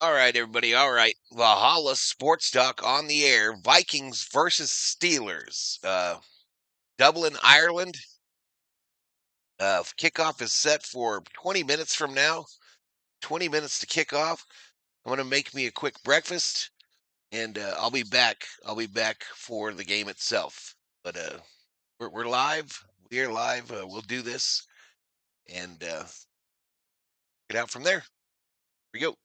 All right, everybody. All right. Valhalla Sports Talk on the air. Vikings versus Steelers. Dublin, Ireland. Kickoff is set for 20 minutes from now. 20 minutes to kick off. I'm going to make me a quick breakfast, and I'll be back. I'll be back for the game itself. But we're live. We're live. We'll do this and get out from there. Here we go.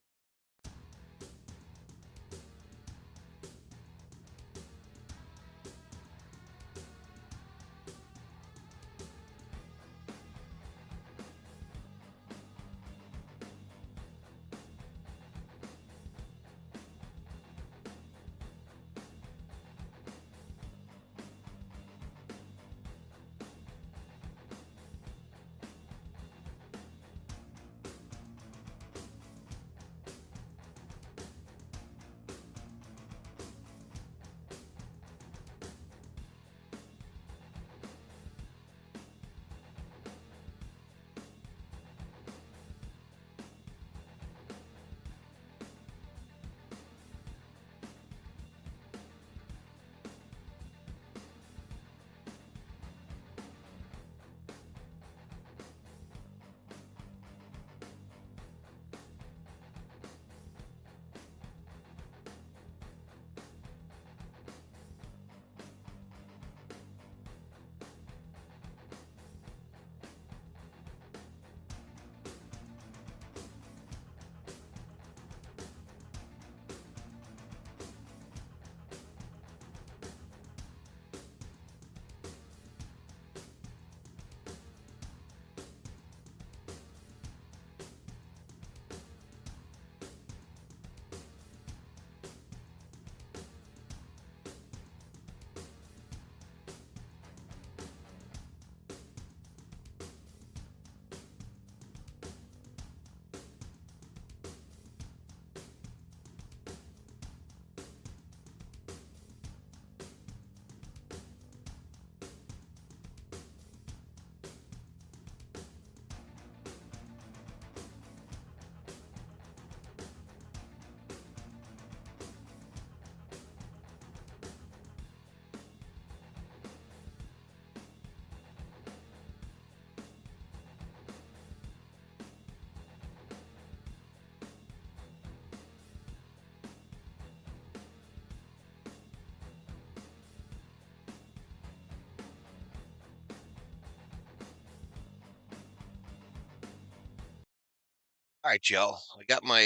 All right, y'all. I got my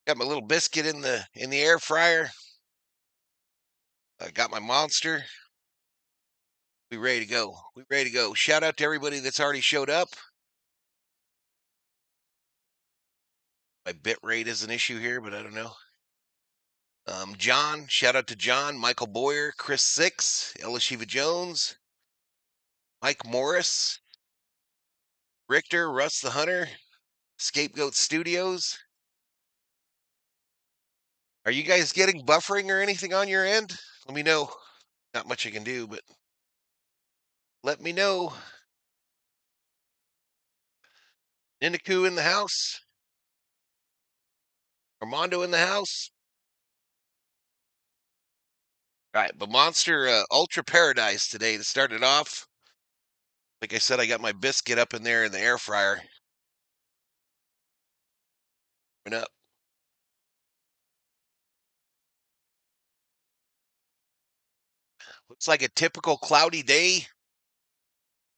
little biscuit in the air fryer. I got my monster. We ready to go. We ready to go. Shout out to everybody that's already showed up. My bit rate is an issue here, but I don't know. John, shout out to John, Michael Boyer, Chris Six, Elishiva Jones, Mike Morris, Richter, Russ the Hunter, Scapegoat Studios. Are you guys getting buffering or anything on your end? Let me know. Not much I can do, but let me know. Ninaku in the house. Armando in the house. All right, but Monster Ultra Paradise today to start it off. Like I said, I got my biscuit up in there in the air fryer. Up. Looks like a typical cloudy day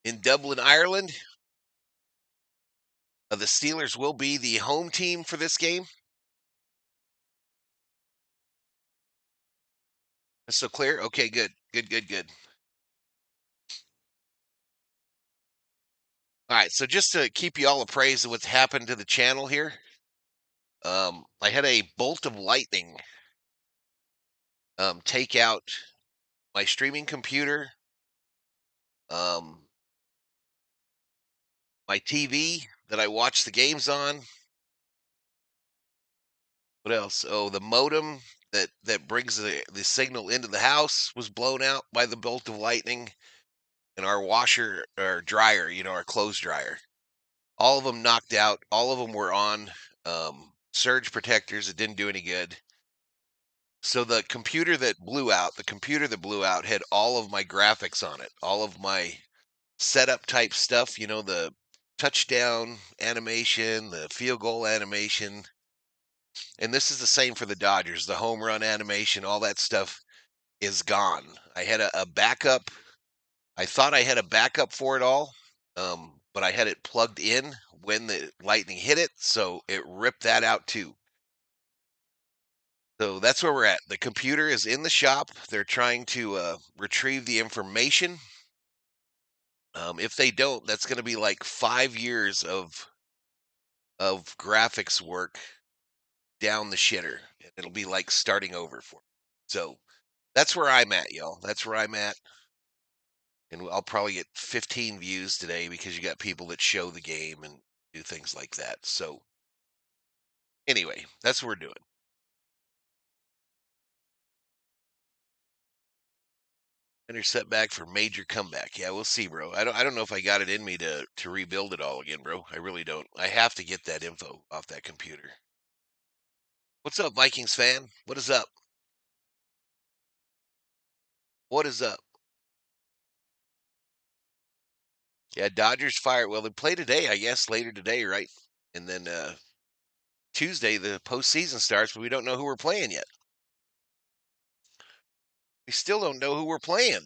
in Dublin, Ireland. The Steelers will be the home team for this game. That's so clear? Okay, good. Good, good, good. All right, so just to keep you all appraised of what's happened to the channel here, I had a bolt of lightning take out my streaming computer, um, my TV that I watch the games on. What else? Oh, the modem that brings the signal into the house was blown out by the bolt of lightning, and our washer or dryer, our clothes dryer. All of them knocked out. All of them were on surge protectors. It didn't do any good. So the computer that blew out had all of my graphics on it, all of my setup type stuff, the touchdown animation, the field goal animation. And this is the same for the Dodgers, the home run animation, all that stuff is gone. I had a backup. I thought I had a backup for it all, but I had it plugged in when the lightning hit it, so it ripped that out too. So that's where we're at. The computer is in the shop. They're trying to retrieve the information. If they don't, that's going to be like 5 years of graphics work down the shitter. It'll be like starting over for me. So that's where I'm at, y'all. That's where I'm at. And I'll probably get 15 views today because you got people that show the game and do things like that. So anyway, that's what we're doing. Minor setback for major comeback. Yeah, we'll see, bro. I don't know if I got it in me to rebuild it all again, bro. I really don't. I have to get that info off that computer. What's up, Vikings fan? What is up? What is up? Yeah, Dodgers fire. Well, they play today, I guess, later today, right? And then Tuesday the postseason starts, but we don't know who we're playing yet. We still don't know who we're playing.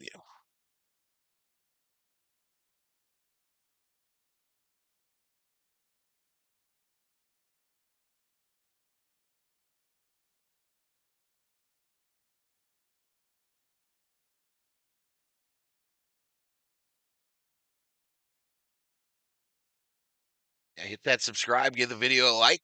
Yeah, hit that subscribe, give the video a like.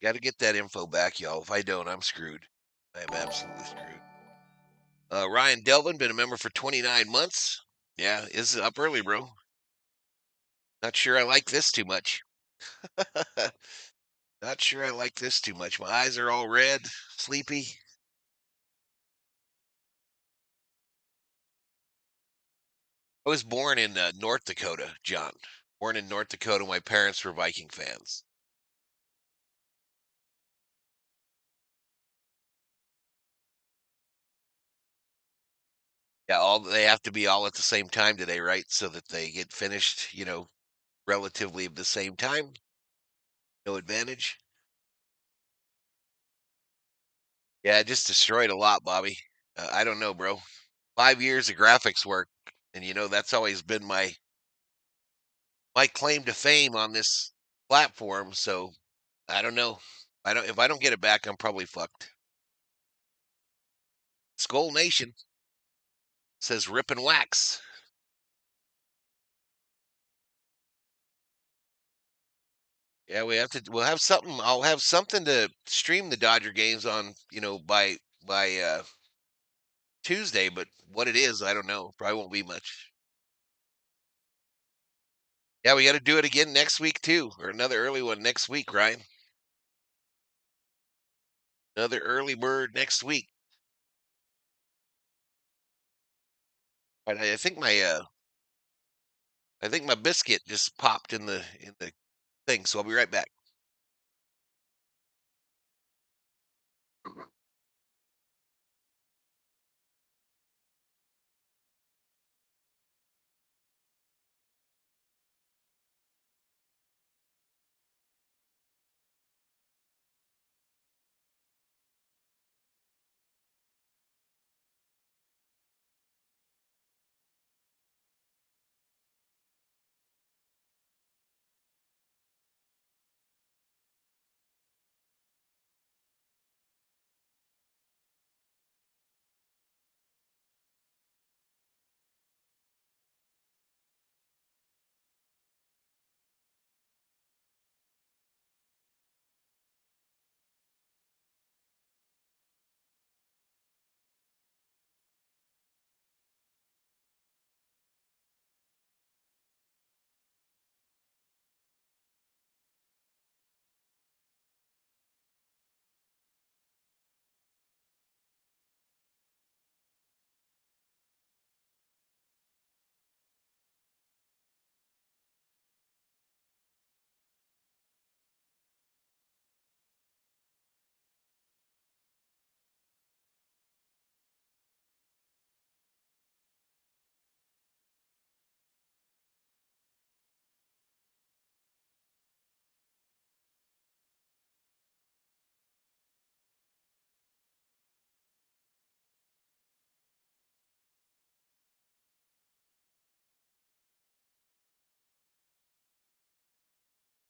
Got to get that info back, y'all. If I don't, I'm screwed. I'm absolutely screwed. Ryan Delvin, been a member for 29 months. Yeah, is up early, bro. Not sure I like this too much. Not sure I like this too much. My eyes are all red, sleepy. I was born in North Dakota, John. Born in North Dakota. My parents were Viking fans. Yeah, all they have to be all at the same time today, right? So that they get finished, relatively at the same time. No advantage. Yeah, it just destroyed a lot, Bobby. I don't know, bro. 5 years of graphics work, and that's always been my claim to fame on this platform. So I don't know. I don't. If I don't get it back, I'm probably fucked. Skull Nation says rip and wax. Yeah, we'll have something. I'll have something to stream the Dodger games on, by Tuesday, but what it is, I don't know. Probably won't be much. Yeah, we got to do it again next week too, or another early one next week, Ryan. Another early bird next week. But I think my biscuit just popped in the thing, so I'll be right back.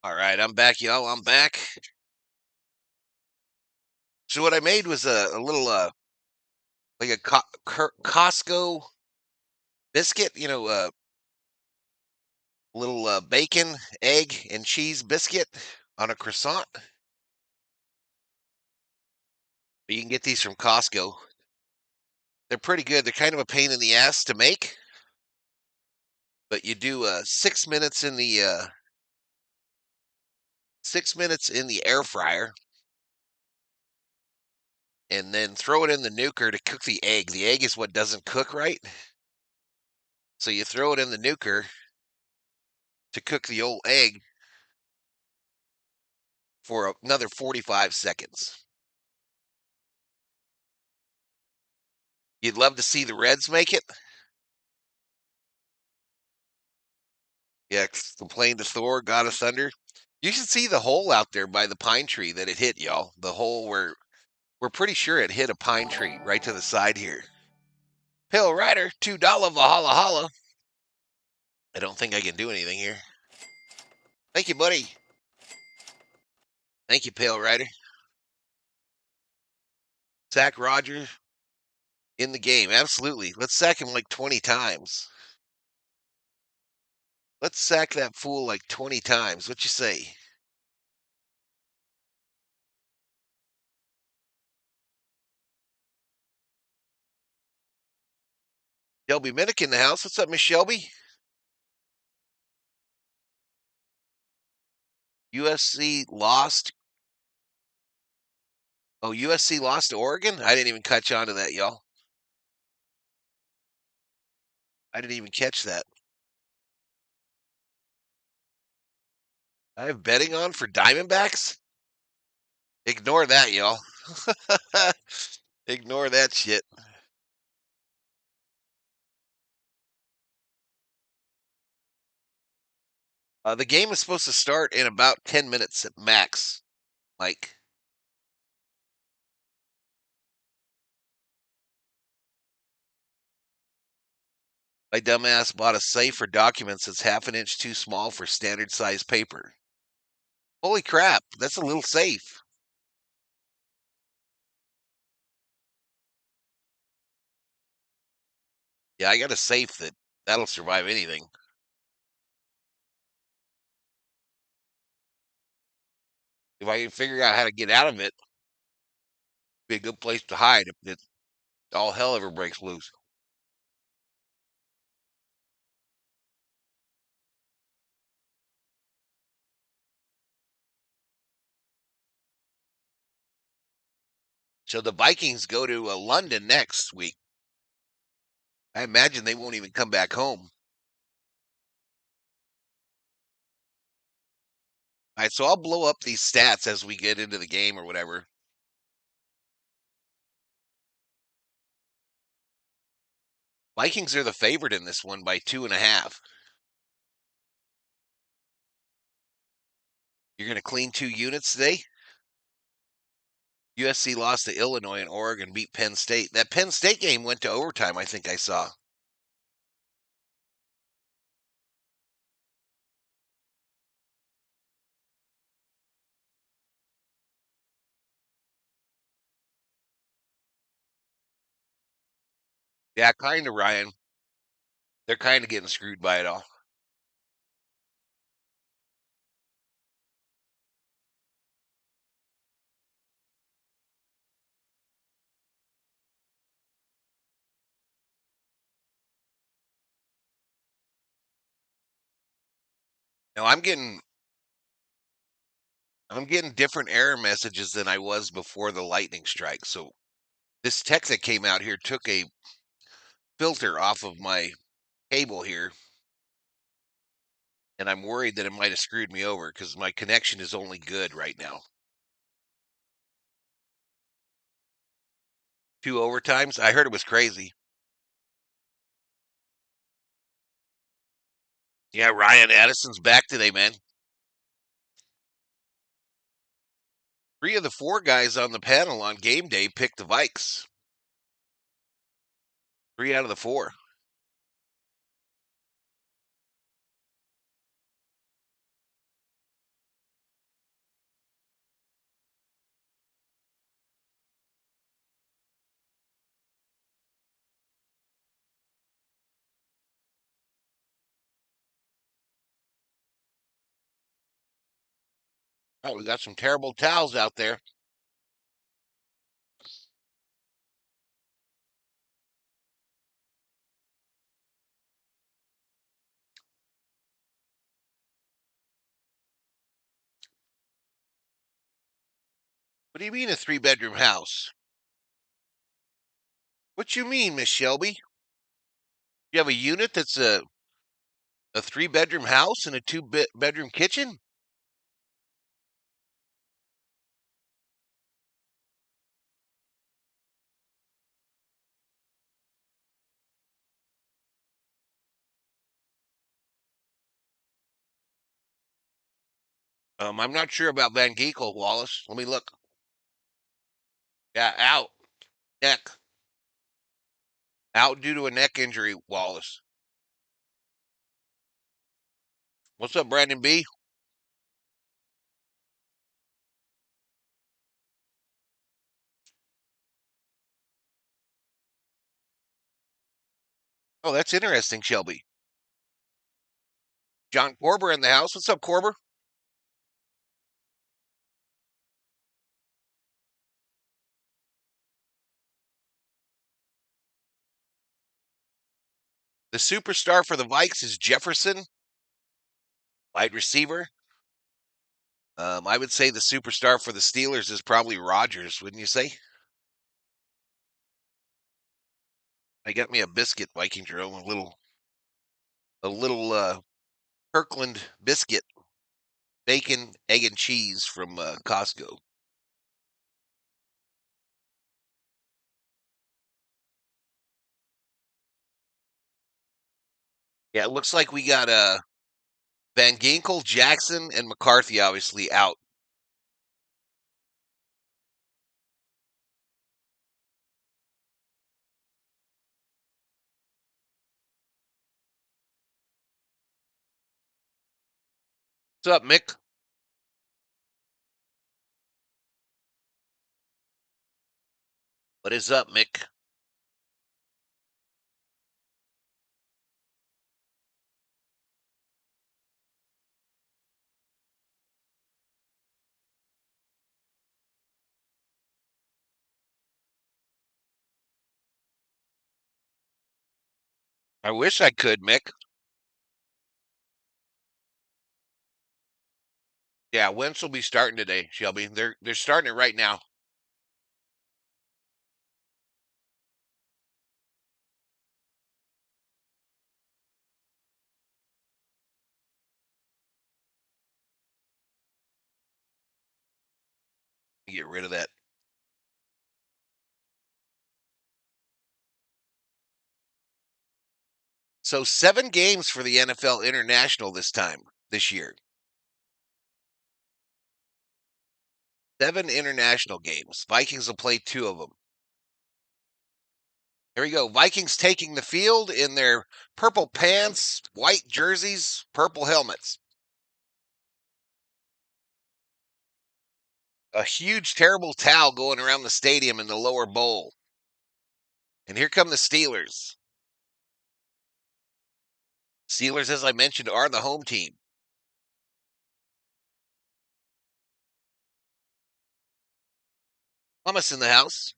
All right, I'm back, y'all. I'm back. So what I made was a little like a Costco biscuit, little bacon, egg, and cheese biscuit on a croissant. You can get these from Costco. They're pretty good. They're kind of a pain in the ass to make, but you do 6 minutes in the 6 minutes in the air fryer, and then throw it in the nuker to cook the egg. The egg is what doesn't cook right, so you throw it in the nuker to cook the old egg for another 45 seconds. You'd love to see the Reds make it. Yeah, complain to Thor, God of Thunder. You should see the hole out there by the pine tree that it hit, y'all. The hole where we're pretty sure it hit a pine tree right to the side here. Pale Rider, $2 Valhalla holla. I don't think I can do anything here. Thank you, buddy. Thank you, Pale Rider. Sack Rogers in the game. Absolutely. Let's sack him like 20 times. Let's sack that fool like 20 times. What you say? Shelby Minnick in the house. What's up, Miss Shelby? USC lost. Oh, USC lost to Oregon? I didn't even catch on to that, y'all. I didn't even catch that. I have betting on for Diamondbacks? Ignore that, y'all. Ignore that shit. The game is supposed to start in about 10 minutes at max. Mike. My dumbass bought a safe for documents that's half an inch too small for standard size paper. Holy crap, that's a little safe. Yeah, I got a safe that'll survive anything. If I can figure out how to get out of it, be a good place to hide if all hell ever breaks loose. So the Vikings go to London next week. I imagine they won't even come back home. All right, so I'll blow up these stats as we get into the game or whatever. Vikings are the favorite in this one by 2.5. You're going to clean 2 units today? USC lost to Illinois and Oregon beat Penn State. That Penn State game went to overtime, I think I saw. Yeah, kind of, Ryan. They're kind of getting screwed by it all. Now I'm getting different error messages than I was before the lightning strike. So this tech that came out here took a filter off of my cable here, and I'm worried that it might have screwed me over because my connection is only good right now. 2 overtimes. I heard it was crazy. Yeah, Ryan Addison's back today, man. 3 of the 4 guys on the panel on game day picked the Vikes. 3 out of the 4. All right, we got some terrible towels out there. What do you mean a 3-bedroom house? What you mean, Miss Shelby? You have a unit that's a 3-bedroom house and a two-bedroom kitchen? I'm not sure about Van Geekel, Wallace. Let me look. Yeah, out. Neck. Out due to a neck injury, Wallace. What's up, Brandon B? Oh, that's interesting, Shelby. John Corber in the house. What's up, Corber? The superstar for the Vikes is Jefferson, wide receiver. I would say the superstar for the Steelers is probably Rodgers, wouldn't you say? I got me a biscuit, Viking Jerome, a little Kirkland biscuit, bacon, egg, and cheese from Costco. Yeah, it looks like we got Van Ginkel, Jackson, and McCarthy obviously out. What's up, Mick? What is up, Mick? I wish I could, Mick. Yeah, Wentz will be starting today, Shelby. They're starting it right now. Get rid of that. So 7 games for the NFL International this year. 7 international games. Vikings will play 2 of them. Here we go. Vikings taking the field in their purple pants, white jerseys, purple helmets. A huge, terrible towel going around the stadium in the lower bowl. And here come the Steelers. Steelers, as I mentioned, are the home team. Thomas in the house.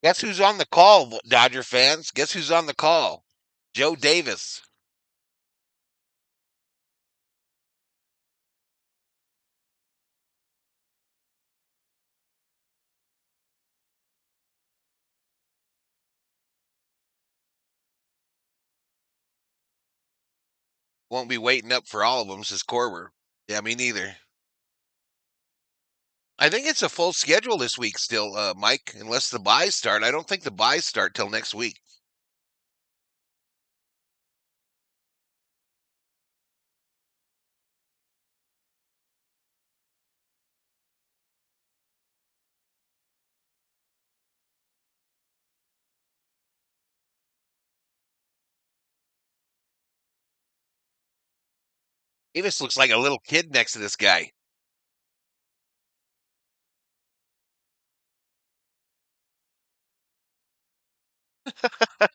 Guess who's on the call, Dodger fans? Guess who's on the call? Joe Davis. Won't be waiting up for all of them, says Corber. Yeah, me neither. I think it's a full schedule this week still, Mike, unless the buys start. I don't think the buys start till next week. Davis looks like a little kid next to this guy.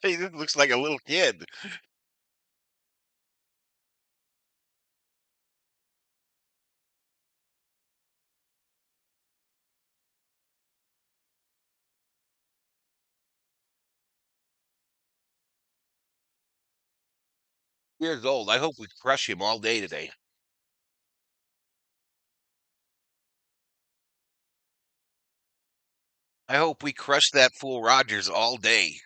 He looks like a little kid. Years old. I hope we crush him all day today. I hope we crush that fool Rogers all day.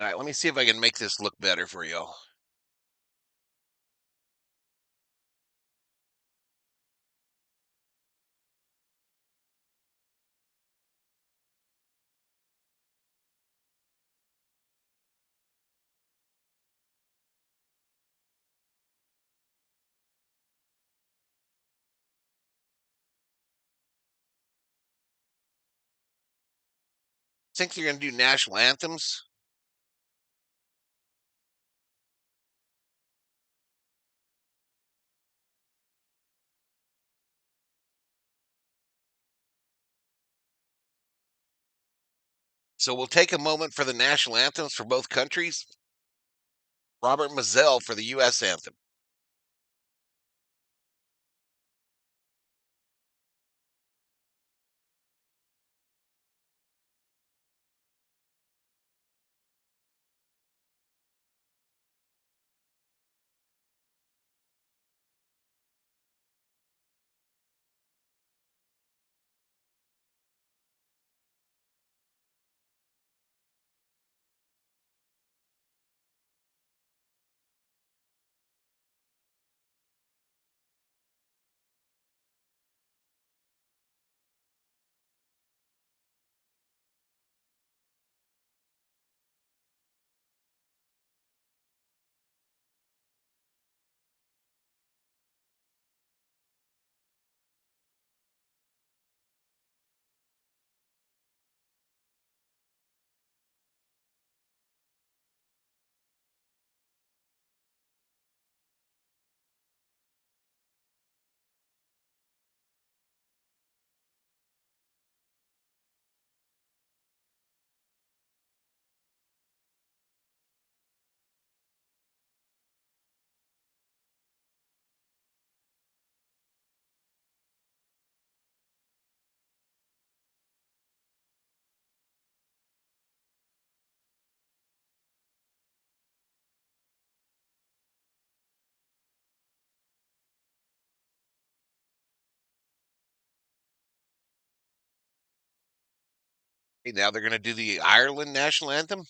All right, let me see if I can make this look better for you. Think they're going to do national anthems? So we'll take a moment for the national anthems for both countries. Robert Mazzell for the U.S. anthem. Hey, now they're going to do the Ireland national anthem.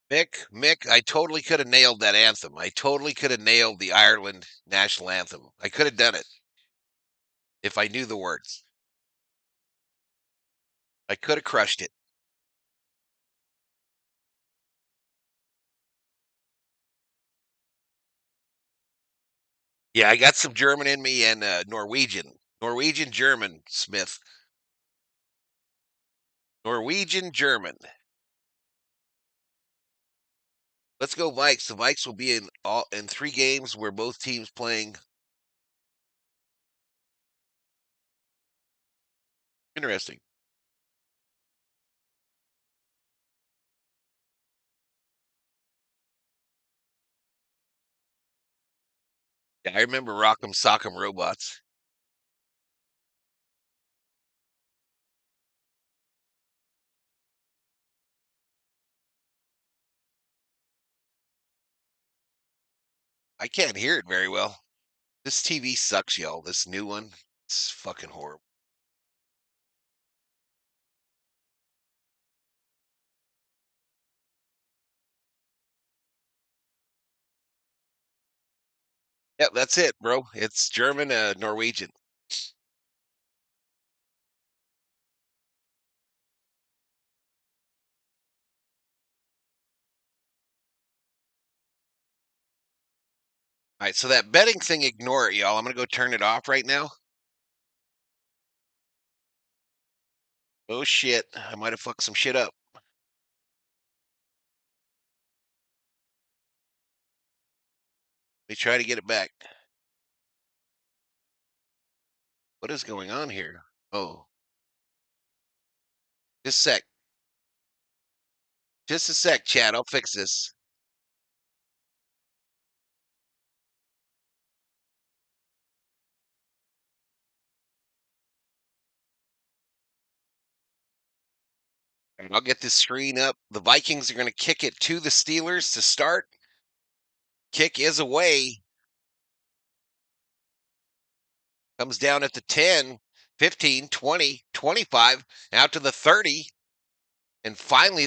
Mick, I totally could have nailed that anthem. I totally could have nailed the Ireland national anthem. I could have done it if I knew the words. I could have crushed it. Yeah, I got some German in me and Norwegian. Norwegian German, Smith. Norwegian German. Let's go Vikes. The Vikes will be in 3 games where both teams playing Interesting. Yeah, I remember Rock'em Sock'em Robots. I can't hear it very well. This TV sucks, y'all. This new one, it's fucking horrible. Yep, that's it, bro. It's German, Norwegian. All right, so that betting thing, ignore it, y'all. I'm gonna go turn it off right now. Oh shit, I might have fucked some shit up. Let me try to get it back. What is going on here? Oh, just a sec. Just a sec, Chad. I'll fix this. And I'll get this screen up. The Vikings are going to kick it to the Steelers to start. Kick is away. Comes down at the 10, 15, 20, 25, out to the 30. And finally,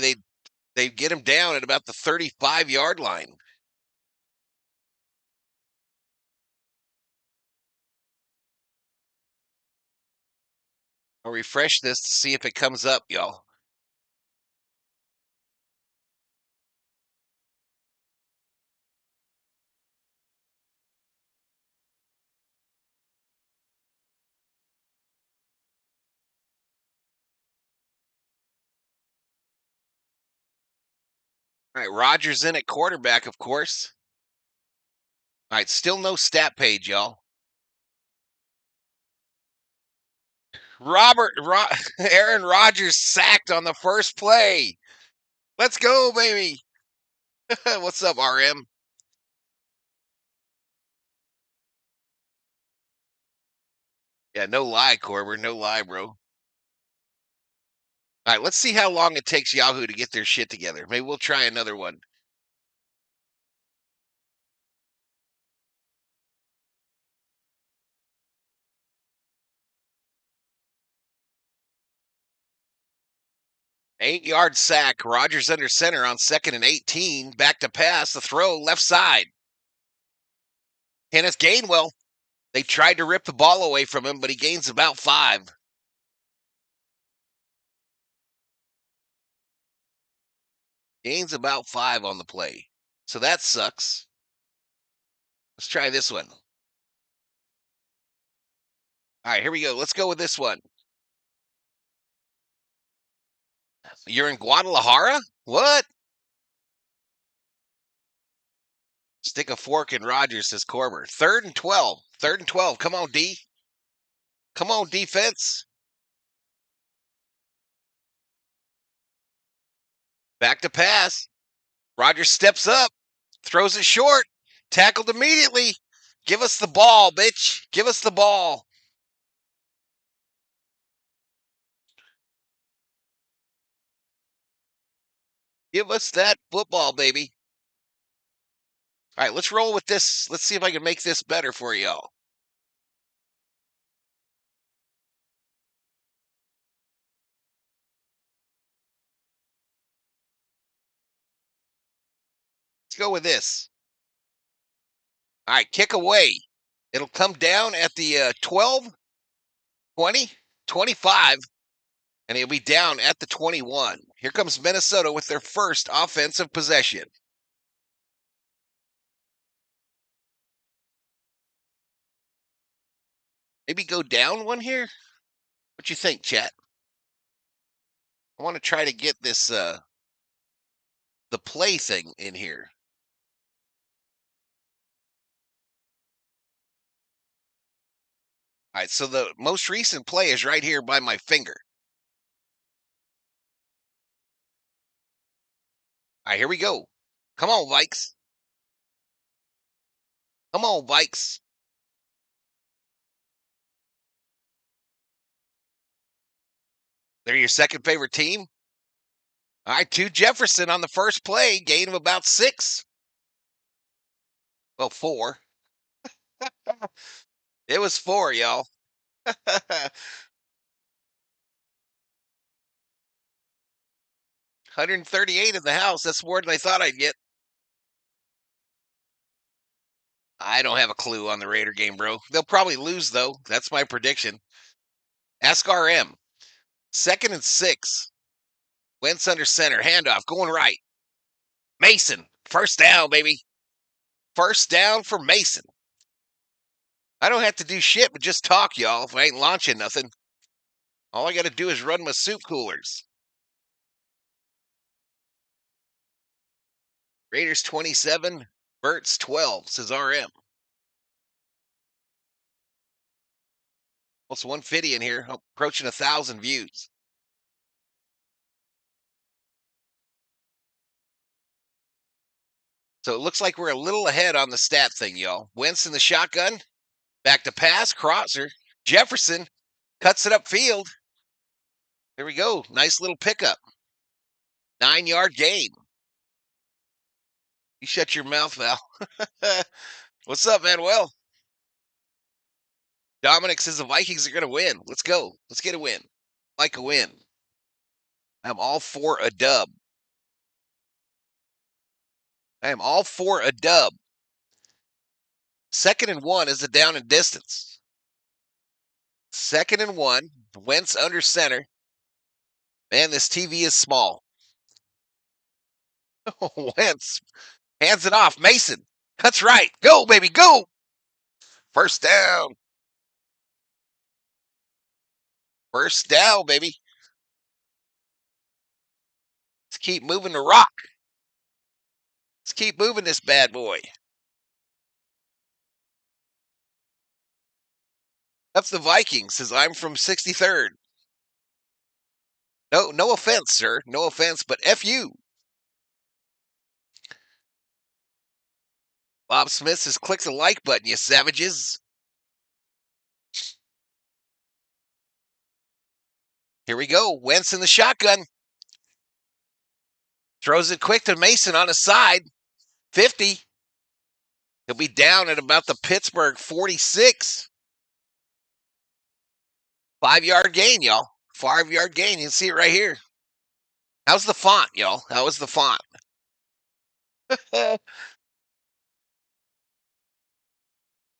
they get him down at about the 35-yard line. I'll refresh this to see if it comes up, y'all. All right, Rodgers in at quarterback, of course. All right, still no stat page, y'all. Aaron Rodgers sacked on the first play. Let's go, baby. What's up, RM? Yeah, no lie, Corber. No lie, bro. All right, let's see how long it takes Yahoo to get their shit together. Maybe we'll try another one. Eight-yard sack. Rodgers under center on 2nd and 18. Back to pass. The throw left side. Kenneth Gainwell. They tried to rip the ball away from him, but he gains about 5. Gains about 5 on the play. So that sucks. Let's try this one. All right, here we go. Let's go with this one. You're in Guadalajara? What? Stick a fork in Rodgers, says Corber. 3rd and 12. 3rd and 12. Come on, D. Come on, defense. Back to pass. Rodgers steps up, throws it short, tackled immediately. Give us the ball, bitch. Give us the ball. Give us that football, baby. All right, let's roll with this. Let's see if I can make this better for y'all. Let's go with this. All right, kick away. It'll come down at the 12, 20, 25, and it'll be down at the 21. Here comes Minnesota with their first offensive possession. Maybe go down one here? What you think, chat? I want to try to get this the play thing in here. All right, so the most recent play is right here by my finger. All right, here we go. Come on, Vikes. Come on, Vikes. They're your second favorite team? All right, 2 Jefferson on the first play, gain of about 6. Well, 4. It was 4, y'all. 138 in the house. That's more than I thought I'd get. I don't have a clue on the Raider game, bro. They'll probably lose, though. That's my prediction. Ask RM. 2nd and 6. Wentz under center. Handoff. Going right. Mason. First down, baby. First down for Mason. I don't have to do shit but just talk, y'all, if I ain't launching nothing. All I got to do is run my soup coolers. Raiders 27, Burt's 12, says RM. What's 150 in here? Approaching 1,000 views. So it looks like we're a little ahead on the stat thing, y'all. Wentz in the shotgun. Back to pass. Crosser. Jefferson cuts it upfield. There we go. Nice little pickup. 9-yard gain. You shut your mouth, Val. What's up, Manuel? Dominic says the Vikings are going to win. Let's go. Let's get a win. Like a win. I'm all for a dub. I am all for a dub. 2nd and 1 is a down and distance. 2nd and 1. Wentz under center. Man, this TV is small. Wentz hands it off. Mason cuts right. Go, baby, go. First down. First down, baby. Let's keep moving the rock. Let's keep moving this bad boy. That's the Vikings, says I'm from 63rd. No offense, sir. No offense, but F you. Bob Smith says click the like button, you savages. Here we go. Wentz in the shotgun. Throws it quick to Mason on his side. 50. He'll be down at about the Pittsburgh 46. 5-yard gain, y'all. 5-yard gain. You can see it right here. How's the font, y'all? How is the font?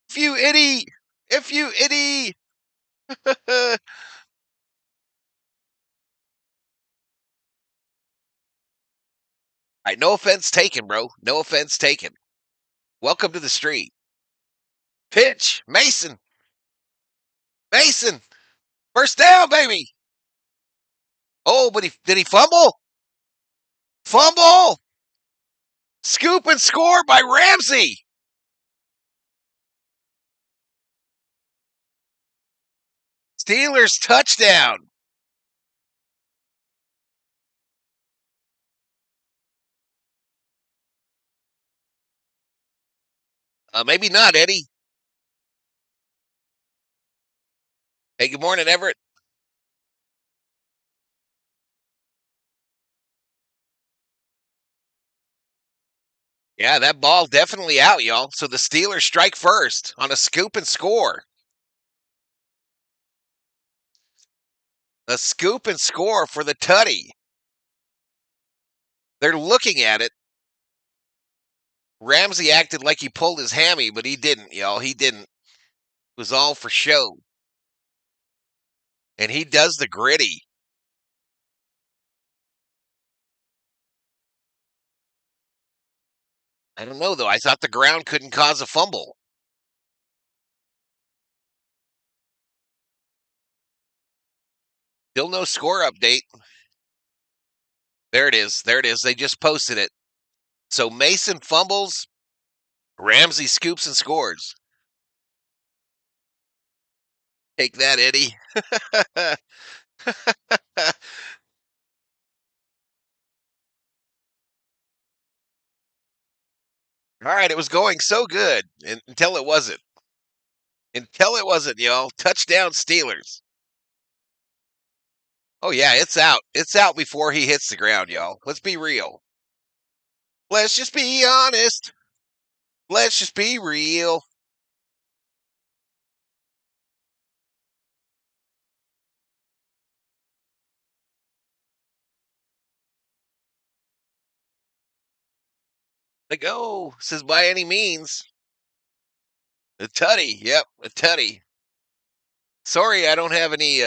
If you itty. If you itty. All right, no offense taken, bro. No offense taken. Welcome to the street. Pitch. Mason. Mason. First down, baby. Oh, but did he fumble? Fumble. Scoop and score by Ramsey. Steelers touchdown. Maybe not, Eddie. Hey, good morning, Everett. Yeah, that ball definitely out, y'all. So the Steelers strike first on a scoop and score. A scoop and score for the tutty. They're looking at it. Ramsey acted like he pulled his hammy, but he didn't, y'all. He didn't. It was all for show. And he does the gritty. I don't know, though. I thought the ground couldn't cause a fumble. Still no score update. There it is. There it is. They just posted it. So Mason fumbles. Ramsey scoops and scores. Take that, Eddie. All right, it was going so good until it wasn't. Until it wasn't, y'all. Touchdown Steelers. Oh yeah, it's out. It's out before he hits the ground, y'all. Let's be real. Let's just be honest. Let's just be real. Like, oh, says by any means. A tutty. Yep, a tutty. Sorry, I don't have any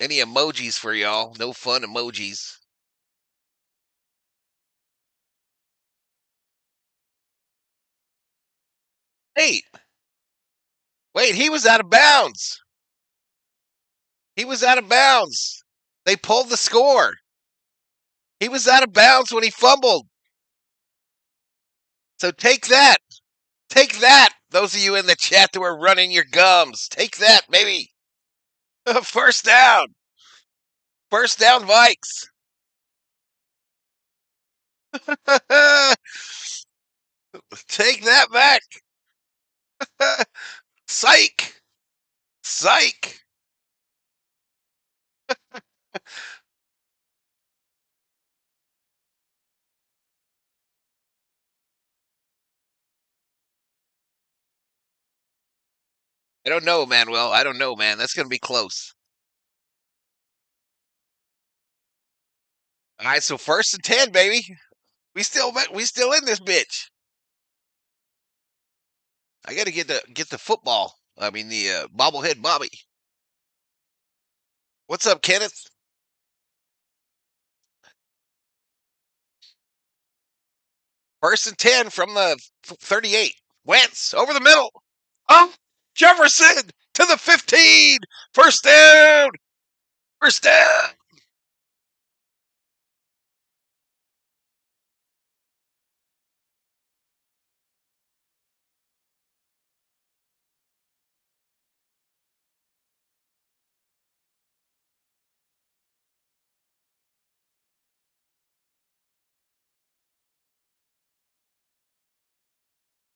emojis for y'all. No fun emojis. Wait, wait, he was out of bounds. He was out of bounds. They pulled the score. He was out of bounds when he fumbled. So take that. Take that. Those of you in the chat that were running your gums. Take that, baby. First down. First down, Vikes. Take that back. Psych. Psych. I don't know, Manuel. I don't know, man. That's going to be close. All right, so first and 10, baby. We still in this bitch. I got to get the football. I mean the bobblehead Bobby. What's up, Kenneth? First and 10 from the 38. Wentz over the middle. Oh, Jefferson to the 15. First down. First down.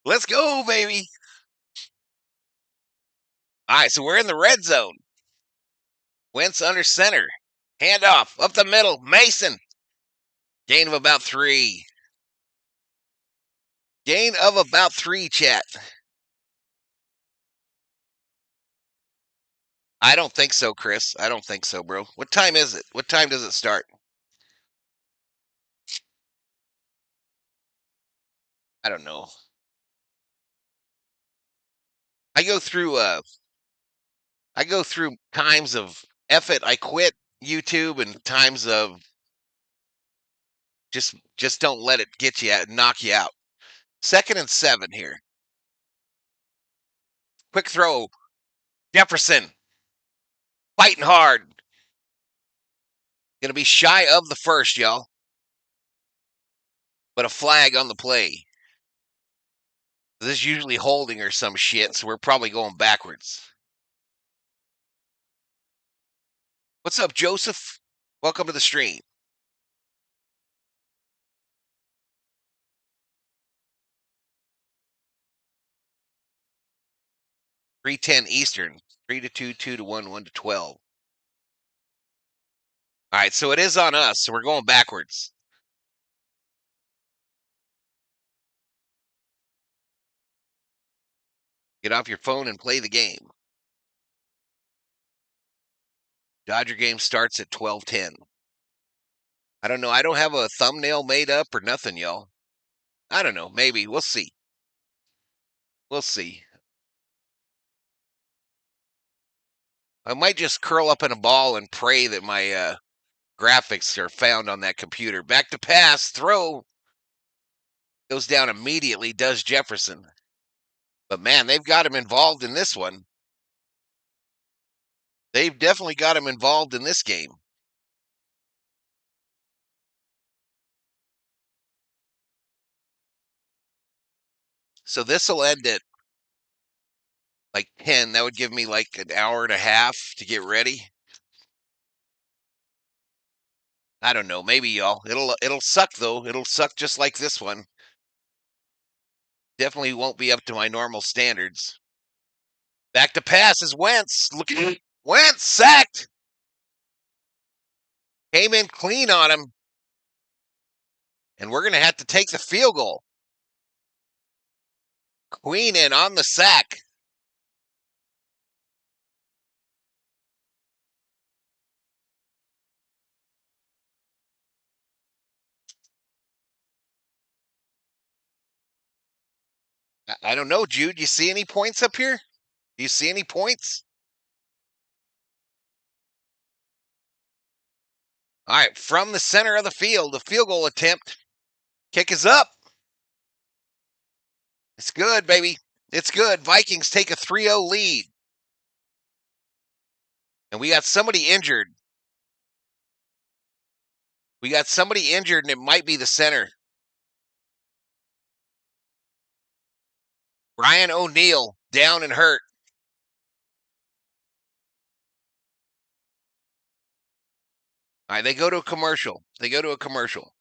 Let's go, baby. All right, so we're in the red zone. Wentz under center. Handoff up the middle. Mason. Gain of about 3. Gain of about 3, chat. I don't think so, Chris. I don't think so, bro. What time is it? What time does it start? I don't know. I go through times of F it, I quit YouTube and times of just don't let it get you out, knock you out. Second and 7 here. Quick throw. Jefferson fighting hard. Gonna be shy of the first, y'all. But a flag on the play. This is usually holding or some shit, so we're probably going backwards. What's up, Joseph? Welcome to the stream. 3:10 Eastern. 3 to 2, 2 to 1, 1 to 12. All right, so it is on us, so we're going backwards. Get off your phone and play the game. Dodger game starts at 12:10. I don't know. I don't have a thumbnail made up or nothing, y'all. I don't know. Maybe. We'll see. We'll see. I might just curl up in a ball and pray that my graphics are found on that computer. Back to pass. Throw. Goes down immediately, does Jefferson. But man, they've got him involved in this one. They've definitely got him involved in this game. So this will end at Like 10. That would give me like an hour and a half to get ready. I don't know. Maybe y'all. It'll suck though. It'll suck just like this one. Definitely won't be up to my normal standards. Back to pass is Wentz. Look, Wentz sacked. Came in clean on him. And we're going to have to take the field goal. Queen in on the sack. I don't know, Jude. You see any points up here? Do you see any points? All right, from the center of the field, the field goal attempt. Kick is up. It's good, baby. It's good. Vikings take a 3-0 lead. And we got somebody injured. We got somebody injured, and it might be the center. Ryan O'Neal down and hurt. All right, they go to a commercial. They go to a commercial.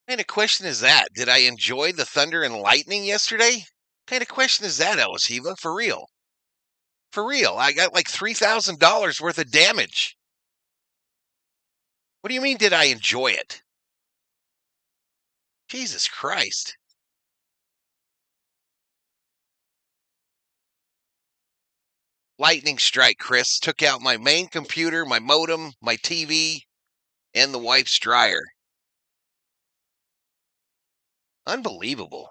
What kind of question is that? Did I enjoy the thunder and lightning yesterday? What kind of question is that, Elisiva? For real? For real? I got like $3,000 worth of damage. What do you mean, did I enjoy it? Jesus Christ. Lightning strike, Chris. Took out my main computer, my modem, my TV, and the wife's dryer. Unbelievable.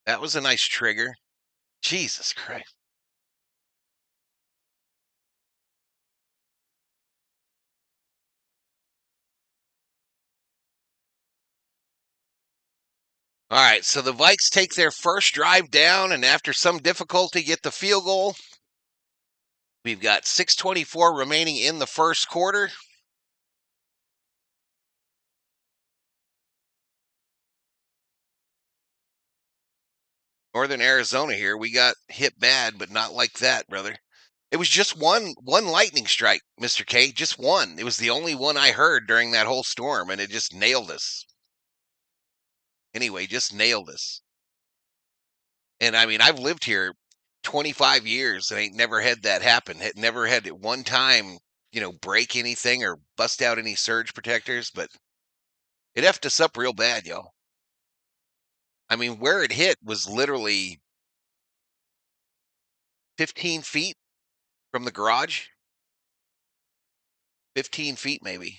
That was a nice trigger. Jesus Christ. All right, so the Vikes take their first drive down, and after some difficulty, get the field goal. We've got 6:24 remaining in the first quarter. Northern Arizona here, we got hit bad, but not like that, brother. It was just one lightning strike, Mr. K, just one. It was the only one I heard during that whole storm, and it just nailed us. Anyway, just nailed us. And I mean, I've lived here 25 years and ain't never had that happen. Had never had it one time, break anything or bust out any surge protectors, but it effed us up real bad, y'all. I mean, where it hit was literally 15 feet from the garage. 15 feet, maybe.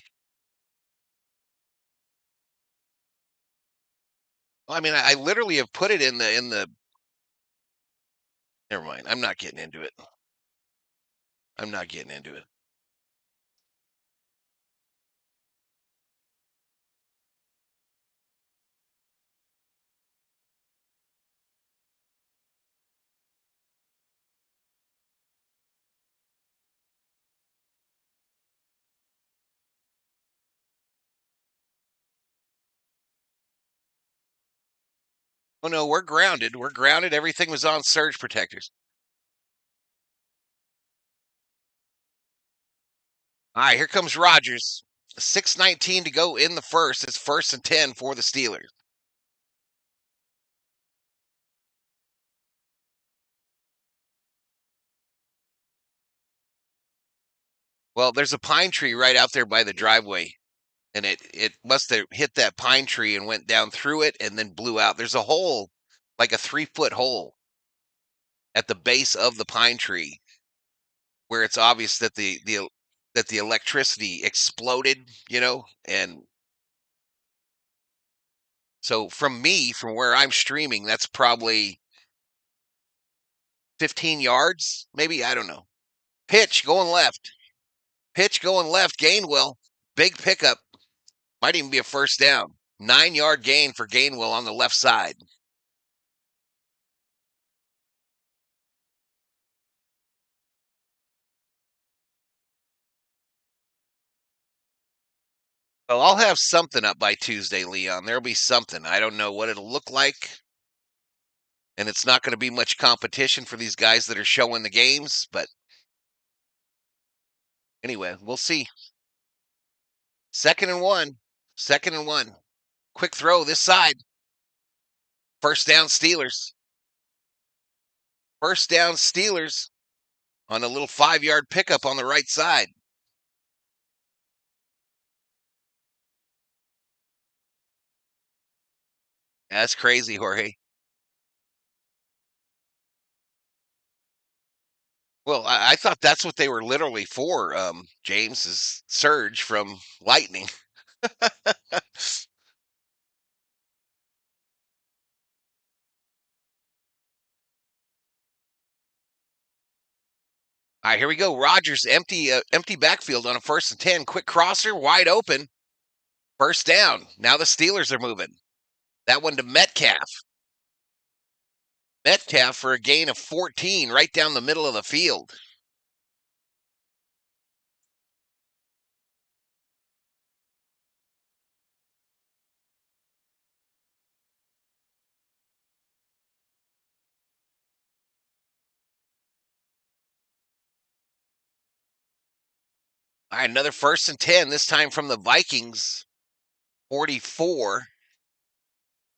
Well, I mean, I literally have put it in the. Never mind. I'm not getting into it. I'm not getting into it. Oh no, we're grounded. We're grounded. Everything was on surge protectors. All right, here comes Rodgers. 6:19 to go in the first. It's 1st and 10 for the Steelers. Well, there's a pine tree right out there by the driveway, and it must have hit that pine tree and went down through it and then blew out. There's a hole, like a 3-foot hole, at the base of the pine tree, where it's obvious that the electricity exploded, and so from where I'm streaming, that's probably 15 yards, maybe, I don't know. Pitch going left. Pitch going left. Gainwell. Big pickup. Might even be a first down. 9-yard gain for Gainwell on the left side. Oh, I'll have something up by Tuesday, Leon. There'll be something. I don't know what it'll look like. And it's not going to be much competition for these guys that are showing the games. But anyway, we'll see. 2nd and 1. 2nd and 1. Quick throw this side. First down, Steelers. First down, Steelers on a little 5-yard pickup on the right side. That's crazy, Jorge. Well, I thought that's what they were literally for, James, is surge from lightning. All right, here we go. Rodgers, empty backfield on a 1st and 10. Quick crosser, wide open. First down. Now the Steelers are moving. That one to Metcalf. Metcalf for a gain of 14 right down the middle of the field. All right, another 1st and 10, this time from the Vikings. 44.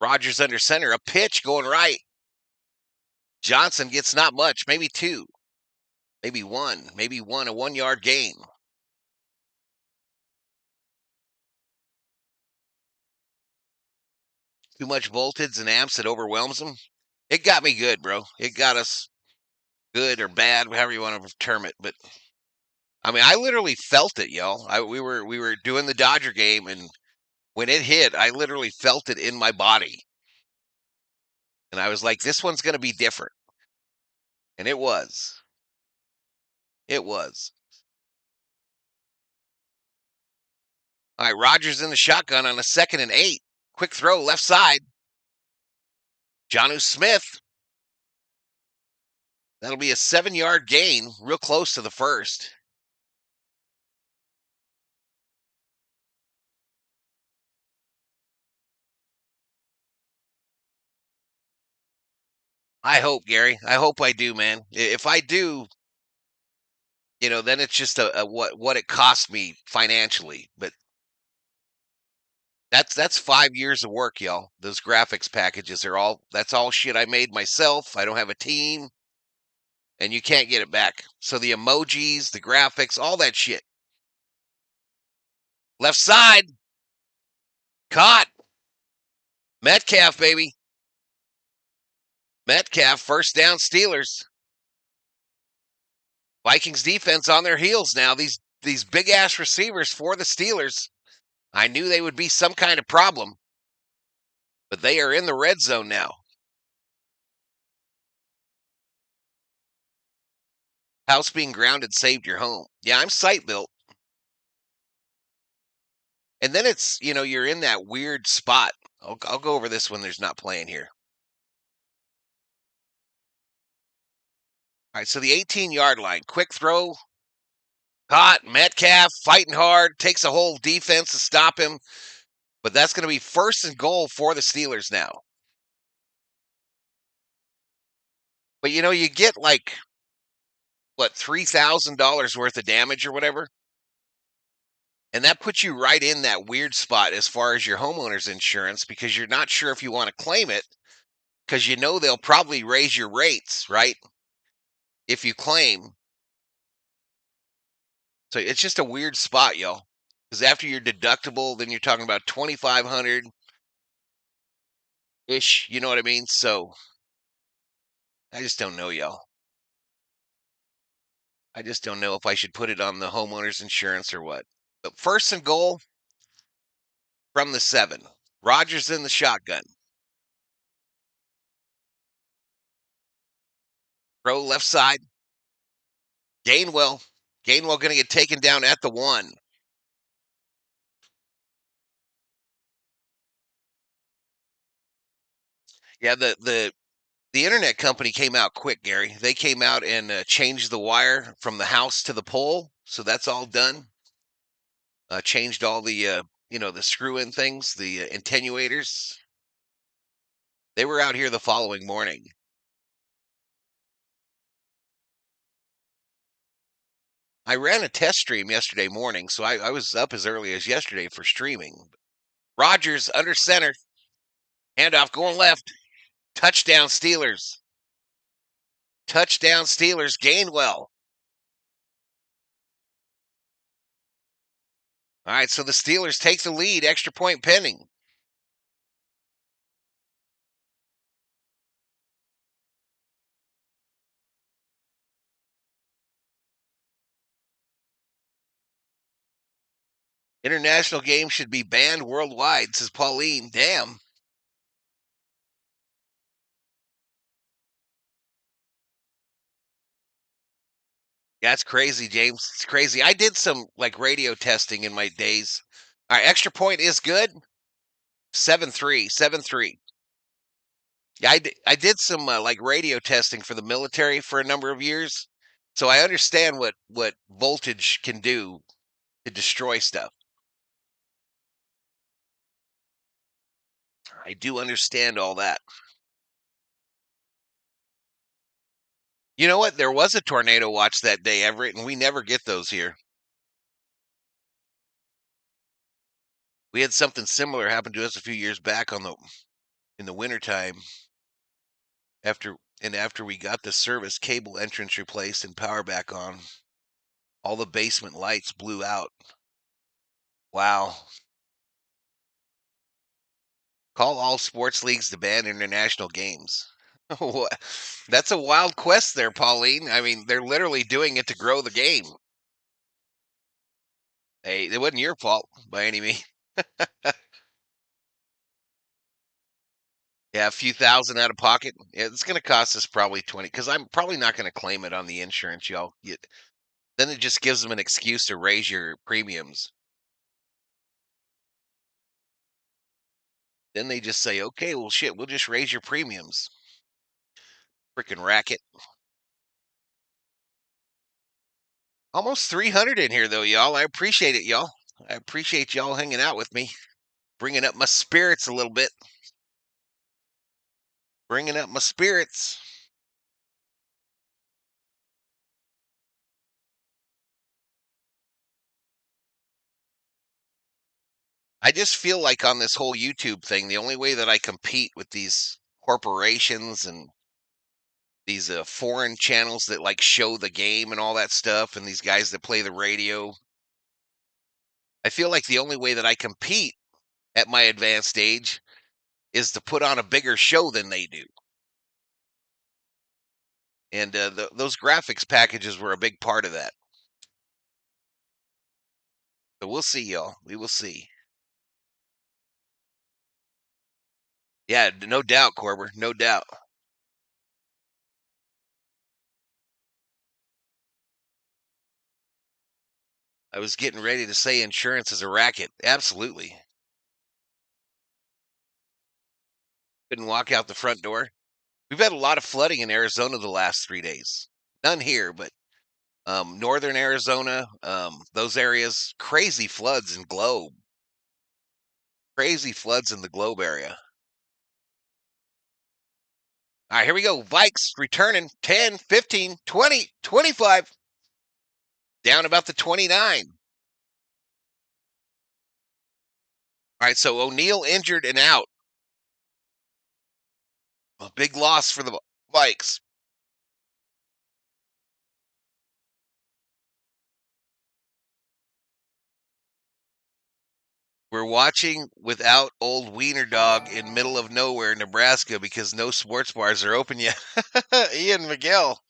Rodgers under center. A pitch going right. Johnson gets not much, maybe 2. Maybe 1. Maybe 1, a 1-yard gain. Too much voltage and amps that overwhelms them. It got me good, bro. It got us good or bad, however you want to term it. But I mean, I literally felt it, y'all. We were doing the Dodger game, and when it hit, I literally felt it in my body, and I was like, "This one's going to be different," and it was. It was. All right, Rodgers in the shotgun on a 2nd and 8. Quick throw, left side. Jonnu Smith. That'll be a 7-yard gain, real close to the first. I hope, Gary. I hope I do, man. If I do, then it's just a what it cost me financially. But that's 5 years of work, y'all. Those graphics packages are that's all shit I made myself. I don't have a team, and you can't get it back. So the emojis, the graphics, all that shit. Left side. Caught. Metcalf, baby. Metcalf, first down, Steelers. Vikings defense on their heels now. These big ass receivers for the Steelers. I knew they would be some kind of problem, but they are in the red zone now. House being grounded saved your home. Yeah, I'm site built. And then it's, you're in that weird spot. I'll go over this when there's not playing here. All right, so the 18-yard line. Quick throw. Caught. Metcalf fighting hard. Takes a whole defense to stop him. But that's going to be 1st and goal for the Steelers now. But, you get like, what, $3,000 worth of damage or whatever? And that puts you right in that weird spot as far as your homeowner's insurance, because you're not sure if you want to claim it, because they'll probably raise your rates, right? If you claim. So it's just a weird spot, y'all. Because after your deductible, then you're talking about 2,500 ish. You know what I mean? So I just don't know, y'all. I just don't know if I should put it on the homeowner's insurance or what. But 1st and goal from the 7. Rodgers in the shotgun. Throw left side. Gainwell. Gainwell going to get taken down at the 1. Yeah, the internet company came out quick, Gary. They came out and changed the wire from the house to the pole, so that's all done. Changed all the the screw-in things, the attenuators. They were out here the following morning. I ran a test stream yesterday morning, so I was up as early as yesterday for streaming. Rodgers under center, handoff going left, touchdown Steelers. Touchdown Steelers, Gainwell. All right, so the Steelers take the lead, extra point pending. International games should be banned worldwide, says Pauline. Damn. That's crazy, James. It's crazy. I did some like radio testing in my days. All right, extra point is good. 7-3, 7-3. Yeah, I did some like radio testing for the military for a number of years, so I understand what voltage can do to destroy stuff. I do understand all that. You know what? There was a tornado watch that day, Everett, and we never get those here. We had something similar happen to us a few years back in the wintertime after we got the service cable entrance replaced and power back on. All the basement lights blew out. Wow. Call all sports leagues to ban international games. That's a wild quest there, Pauline. I mean, they're literally doing it to grow the game. Hey, it wasn't your fault by any means. Yeah, a few thousand out of pocket. Yeah, it's going to cost us probably 20 because I'm probably not going to claim it on the insurance, y'all. Then it just gives them an excuse to raise your premiums. Then they just say, okay, well, shit, we'll just raise your premiums. Freaking racket. Almost 300 in here, though, y'all. I appreciate it, y'all. I appreciate y'all hanging out with me, bringing up my spirits a little bit. Bringing up my spirits. I just feel like on this whole YouTube thing, the only way that I compete with these corporations and these foreign channels that like show the game and all that stuff, and these guys that play the radio, I feel like the only way that I compete at my advanced age is to put on a bigger show than they do. And those graphics packages were a big part of that. So we'll see, y'all. We will see. Yeah, no doubt, Corber. No doubt. I was getting ready to say insurance is a racket. Absolutely. Couldn't walk out the front door. We've had a lot of flooding in Arizona the last 3 days. None here, but northern Arizona, those areas, crazy floods in Globe. Crazy floods in the Globe area. All right, here we go. Vikes returning 10, 15, 20, 25. Down about the 29. All right, so O'Neal injured and out. A big loss for the Vikes. We're watching without old Wiener Dog in middle of nowhere, Nebraska, because no sports bars are open yet. Ian Miguel.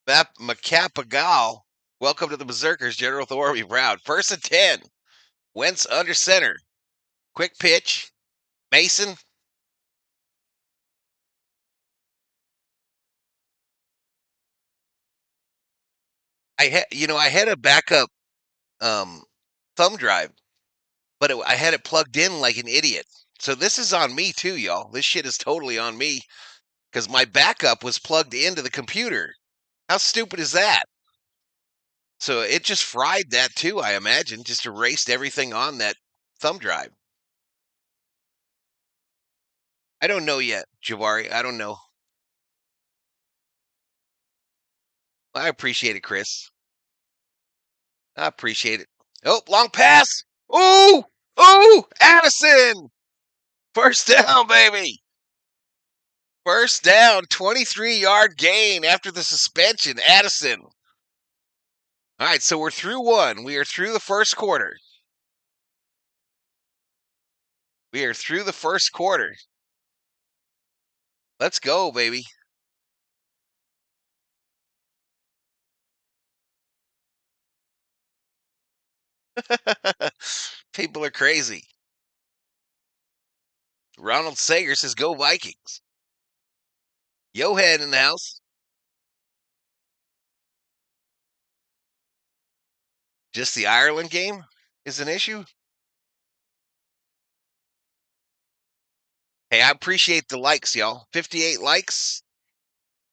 Macapagal. Welcome to the Berserkers. General Thor will be proud. First and 10. Wentz under center. Quick pitch. Mason. I had a backup thumb drive, but I had it plugged in like an idiot. So this is on me too, y'all. This shit is totally on me because my backup was plugged into the computer. How stupid is that? So it just fried that too, I imagine. Just erased everything on that thumb drive. I don't know yet, Jabari. I don't know. I appreciate it, Chris. I appreciate it. Oh, long pass. Ooh, ooh, Addison. First down, baby. First down, 23-yard gain after the suspension. Addison. All right, so we're through one. We are through the first quarter. We are through the first quarter. Let's go, baby. People are crazy. Ronald Sager says, go Vikings. Johan in the house. Just the Ireland game is an issue. Hey, I appreciate the likes, y'all. 58 likes.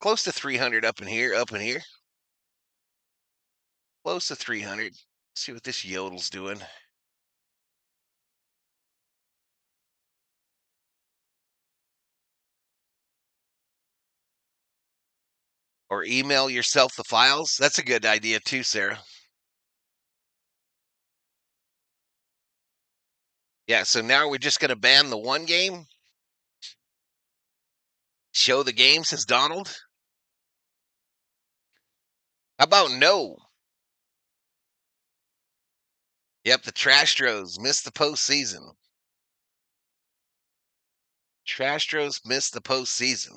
Close to 300 up in here, Close to 300. Let's see what this yodel's doing. Or email yourself the files. That's a good idea too, Sarah. Yeah, so now we're just going to ban the one game. Show the game, says Donald. How about no? Yep, the Trastros missed the postseason. Trastros missed the postseason.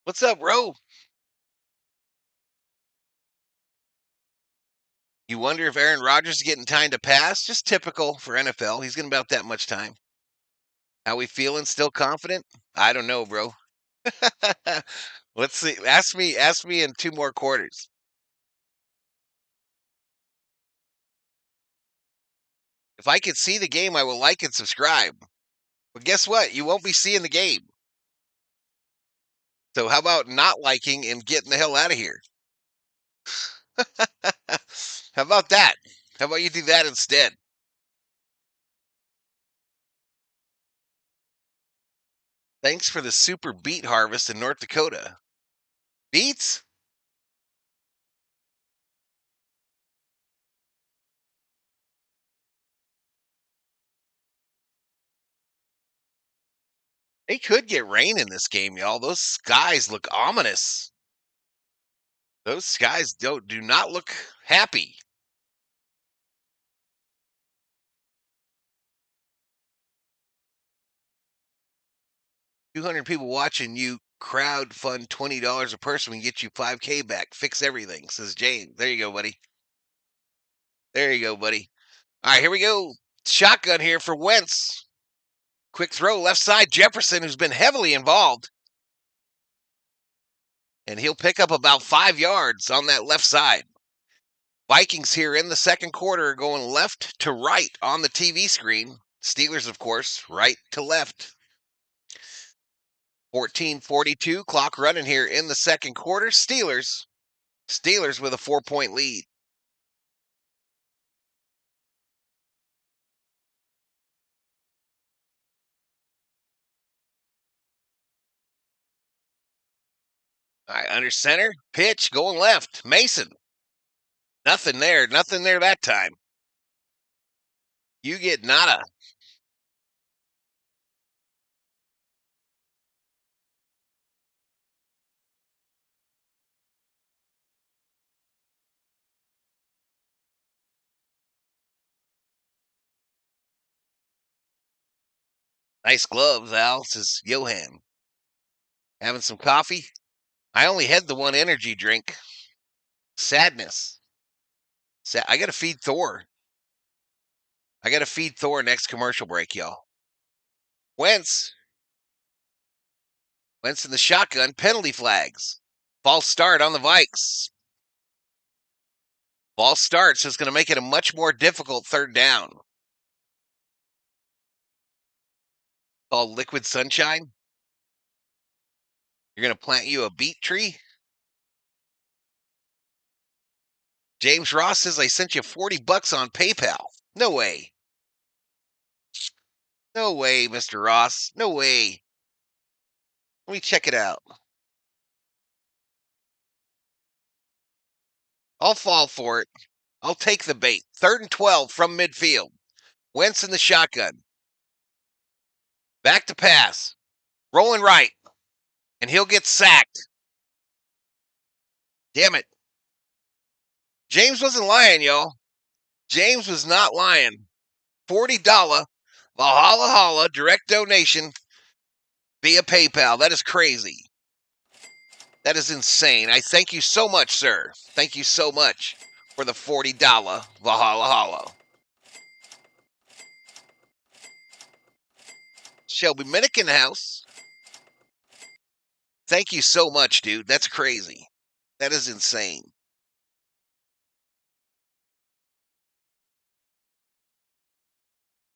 What's up, Ro? You wonder if Aaron Rodgers is getting time to pass? Just typical for NFL. He's getting about that much time. How we feeling? Still confident? I don't know, bro. Let's see. Ask me in two more quarters. If I could see the game, I will like and subscribe. But guess what? You won't be seeing the game. So how about not liking and getting the hell out of here? How about that? How about you do that instead? Thanks for the super beet harvest in North Dakota. Beets? They could get rain in this game, y'all. Those skies look ominous. Those skies do not look happy. $200 people watching you crowd fund $20 a person and get you 5K back. Fix everything, says James. There you go, buddy. There you go, buddy. All right, here we go. Shotgun here for Wentz. Quick throw, left side, Jefferson, who's been heavily involved. And he'll pick up about 5 yards on that left side. Vikings here in the second quarter are going left to right on the TV screen. Steelers, of course, right to left. 14:42, clock running here in the second quarter. Steelers with a 4-point lead. All right, under center, pitch going left. Mason. Nothing there that time. You get nada. Nice gloves, Al, says Johan. Having some coffee? I only had the one energy drink. Sadness. I got to feed Thor. Next commercial break, y'all. Wentz in the shotgun. Penalty flags. False start on the Vikes. False start, so it's going to make it a much more difficult third down. called Liquid Sunshine. You're going to plant you a beet tree? James Ross says I sent you $40 on PayPal. No way. No way, Mr. Ross. No way. Let me check it out. I'll fall for it. I'll take the bait. 3rd and 12 from midfield. Wentz in the shotgun. Back to pass. Rolling right. And he'll get sacked. Damn it. James wasn't lying, y'all. James was not lying. $40 Valhalla direct donation via PayPal. That is crazy. That is insane. I thank you so much, sir. Thank you so much for the $40 Valhalla. Shelby Minnick in the house. Thank you so much, dude. That's crazy. That is insane.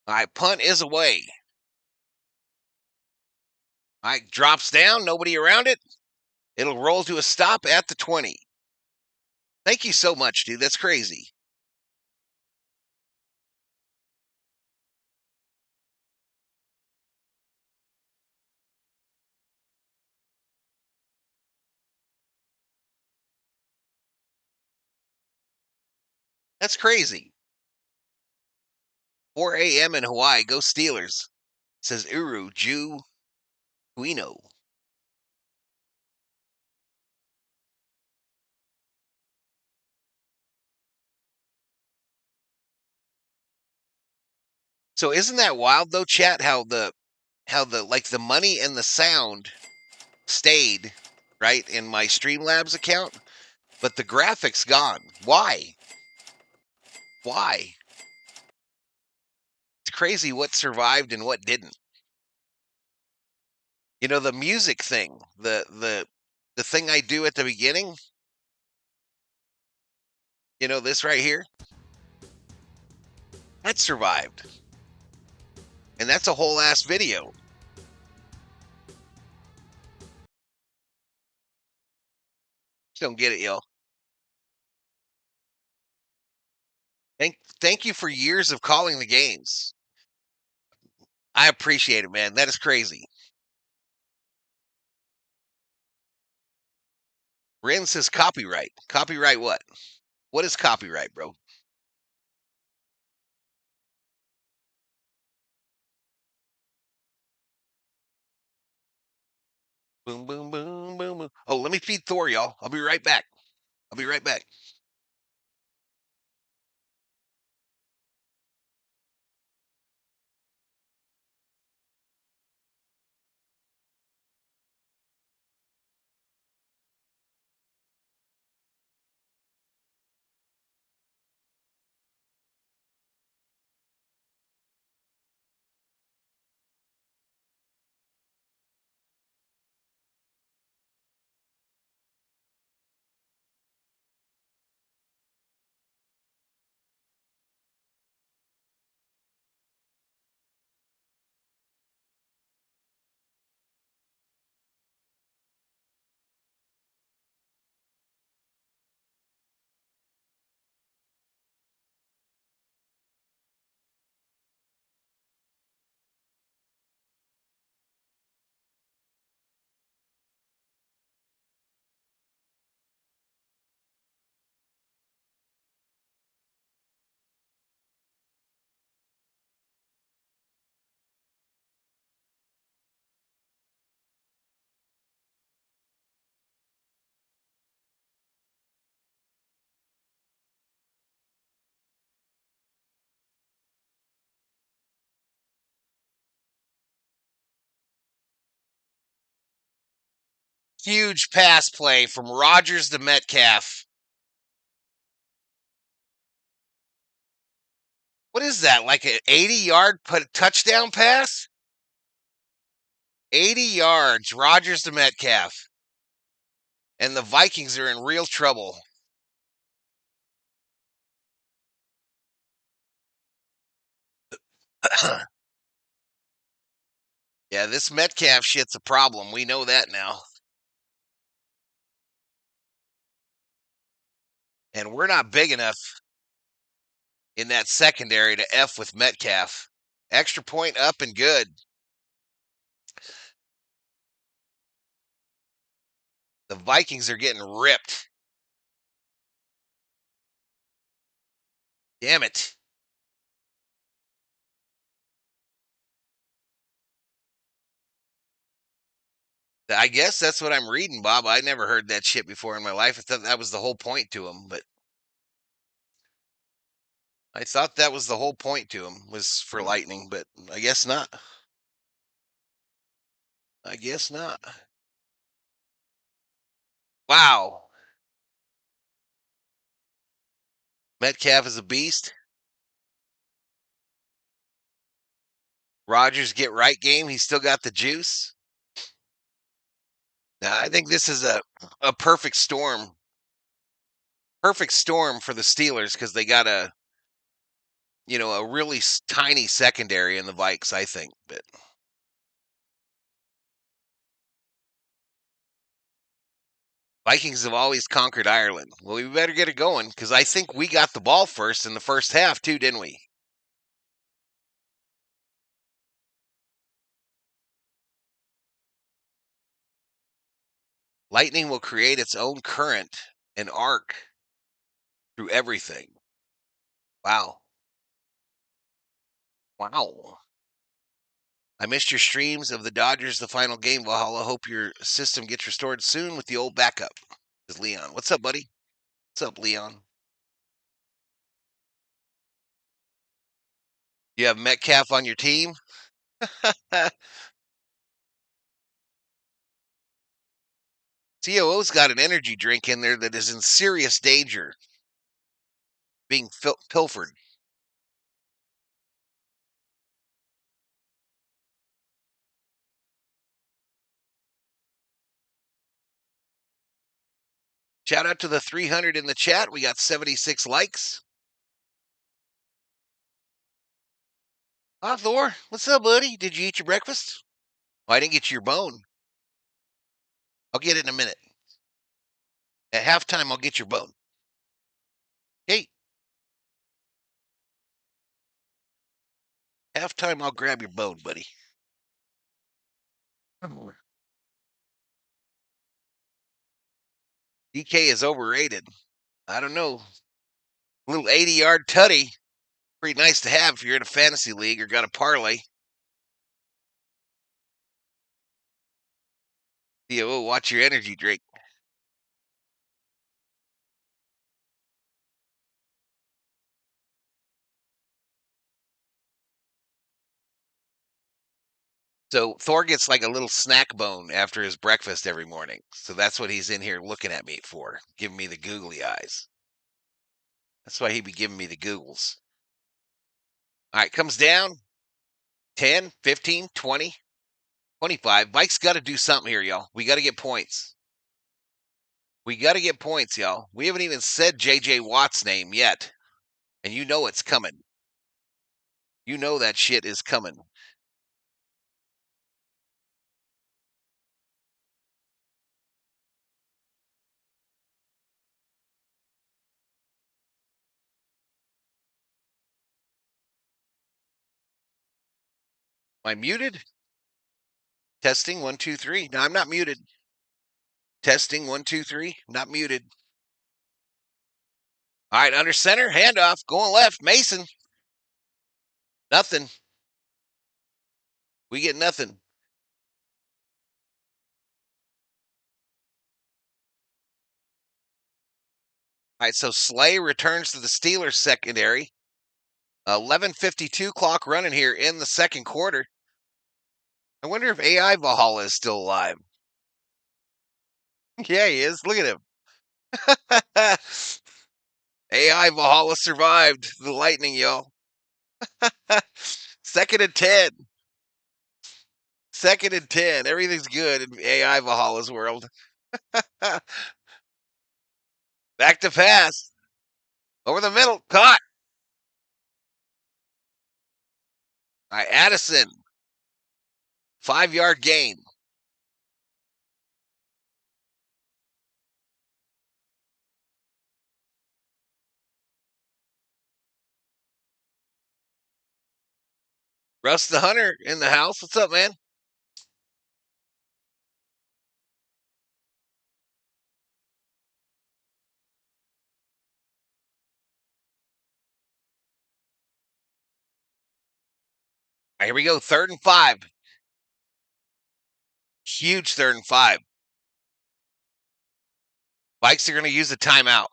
All right, punt is away. All right, drops down. Nobody around it. It'll roll to a stop at the 20. Thank you so much, dude. That's crazy. That's crazy. 4 a.m. in Hawaii. Go Steelers. Says Uru Jew Guino. So isn't that wild though, chat? How the like the money and the sound stayed right in my Streamlabs account, but the graphics gone. Why? Why? It's crazy what survived and what didn't. You know, the music thing, the thing I do at the beginning, you know, this right here, that survived. And that's a whole ass video. Just don't get it, y'all. Thank you for years of calling the games. I appreciate it, man. That is crazy. Ren says copyright. Copyright what? What is copyright, bro? Boom, boom, boom, boom, boom. Oh, let me feed Thor, y'all. I'll be right back. I'll be right back. Huge pass play from Rodgers to Metcalf. What is that? Like an 80-yard touchdown pass? 80 yards, Rodgers to Metcalf. And the Vikings are in real trouble. Yeah, this Metcalf shit's a problem. We know that now. And we're not big enough in that secondary to F with Metcalf. Extra point up and good. The Vikings are getting ripped. Damn it. I guess that's what I'm reading, Bob. I never heard that shit before in my life. I thought that was the whole point to him, but I thought that was the whole point to him was for Lightning, but I guess not. I guess not. Wow. Metcalf is a beast. Rogers get right game. He's still got the juice. Now, I think this is a perfect storm. Perfect storm for the Steelers because they got a really tiny secondary in the Vikes, I think. But Vikings have always conquered Ireland. Well, we better get it going because I think we got the ball first in the first half too, didn't we? Lightning will create its own current and arc through everything. Wow. Wow. I missed your streams of the Dodgers, the final game, Valhalla. Hope your system gets restored soon with the old backup. Is Leon. What's up, buddy? What's up, Leon? You have Metcalf on your team? COO's got an energy drink in there that is in serious danger being pilfered. Shout out to the 300 in the chat. We got 76 likes. Ah, Thor, what's up, buddy? Did you eat your breakfast? Oh, I didn't get your bone. I'll get it in a minute. At halftime, I'll get your bone. Hey, halftime, I'll grab your bone, buddy. DK is overrated. I don't know. A little 80-yard tutty. Pretty nice to have if you're in a fantasy league or got a parlay. COO, watch your energy drink. So Thor gets like a little snack bone after his breakfast every morning. So that's what he's in here looking at me for, giving me the googly eyes. That's why he be giving me the googles. All right, comes down 10, 15, 20, 25. Mike's got to do something here, y'all. We got to get points. We got to get points, y'all. We haven't even said J.J. Watt's name yet. And you know it's coming. You know that shit is coming. Am I muted? Testing 1, 2, 3. No, I'm not muted. Testing 1, 2, 3. Not muted. All right, under center, handoff, going left. Mason. Nothing. We get nothing. All right, so Slay returns to the Steelers secondary. 11:52 clock running here in the second quarter. I wonder if AI Valhalla is still alive. Yeah, he is. Look at him. AI Valhalla survived the lightning, y'all. Second and 10. Second and 10. Everything's good in AI Valhalla's world. Back to pass. Over the middle. Caught. All right, Addison. 5-yard gain. Russ the Hunter in the house. What's up, man? Right, here we go. 3rd and 5. Huge 3rd and 5. Vikes are going to use a timeout.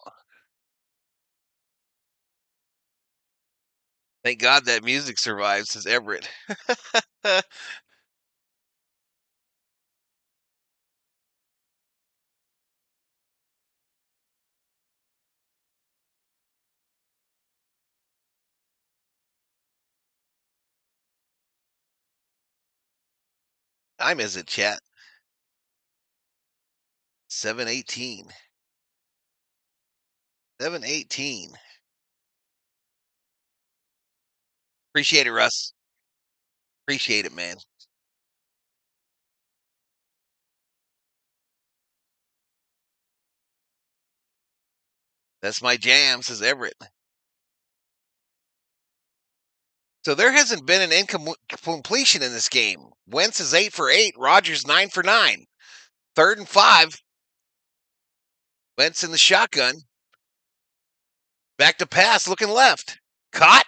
Thank God that music survives, says Everett. Time is it, chat? 7:18. 7:18. Appreciate it, Russ. Appreciate it, man. That's my jam, says Everett. So there hasn't been an incompletion in this game. Wentz is 8 for 8. Rodgers 9 for 9. 3rd and 5. Wentz in the shotgun. Back to pass, looking left. Caught.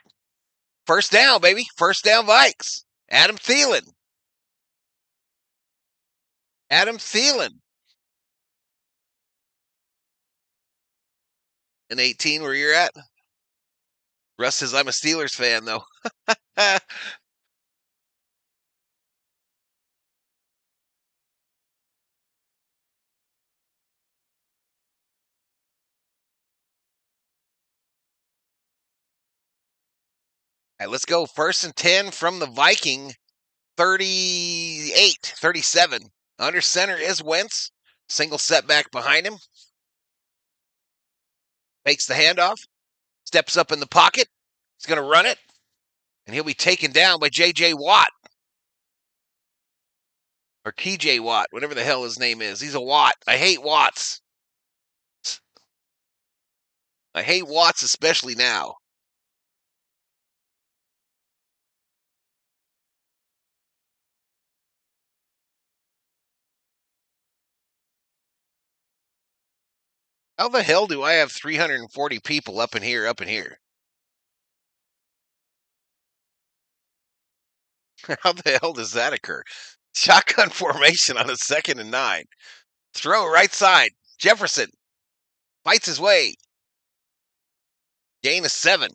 First down, baby. First down, Vikes. Adam Thielen. Adam Thielen. In 18, where you're at. Russ says, I'm a Steelers fan, though. All right, let's go. 1st and 10 from the Viking 38, 37. Under center is Wentz. Single setback behind him. Takes the handoff. Steps up in the pocket. He's going to run it. And he'll be taken down by J.J. Watt. Or T.J. Watt, whatever the hell his name is. He's a Watt. I hate Watts. I hate Watts, especially now. How the hell do I have 340 people up in here, How the hell does that occur? Shotgun formation on a 2nd and 9. Throw right side. Jefferson fights his way. Gain of 7.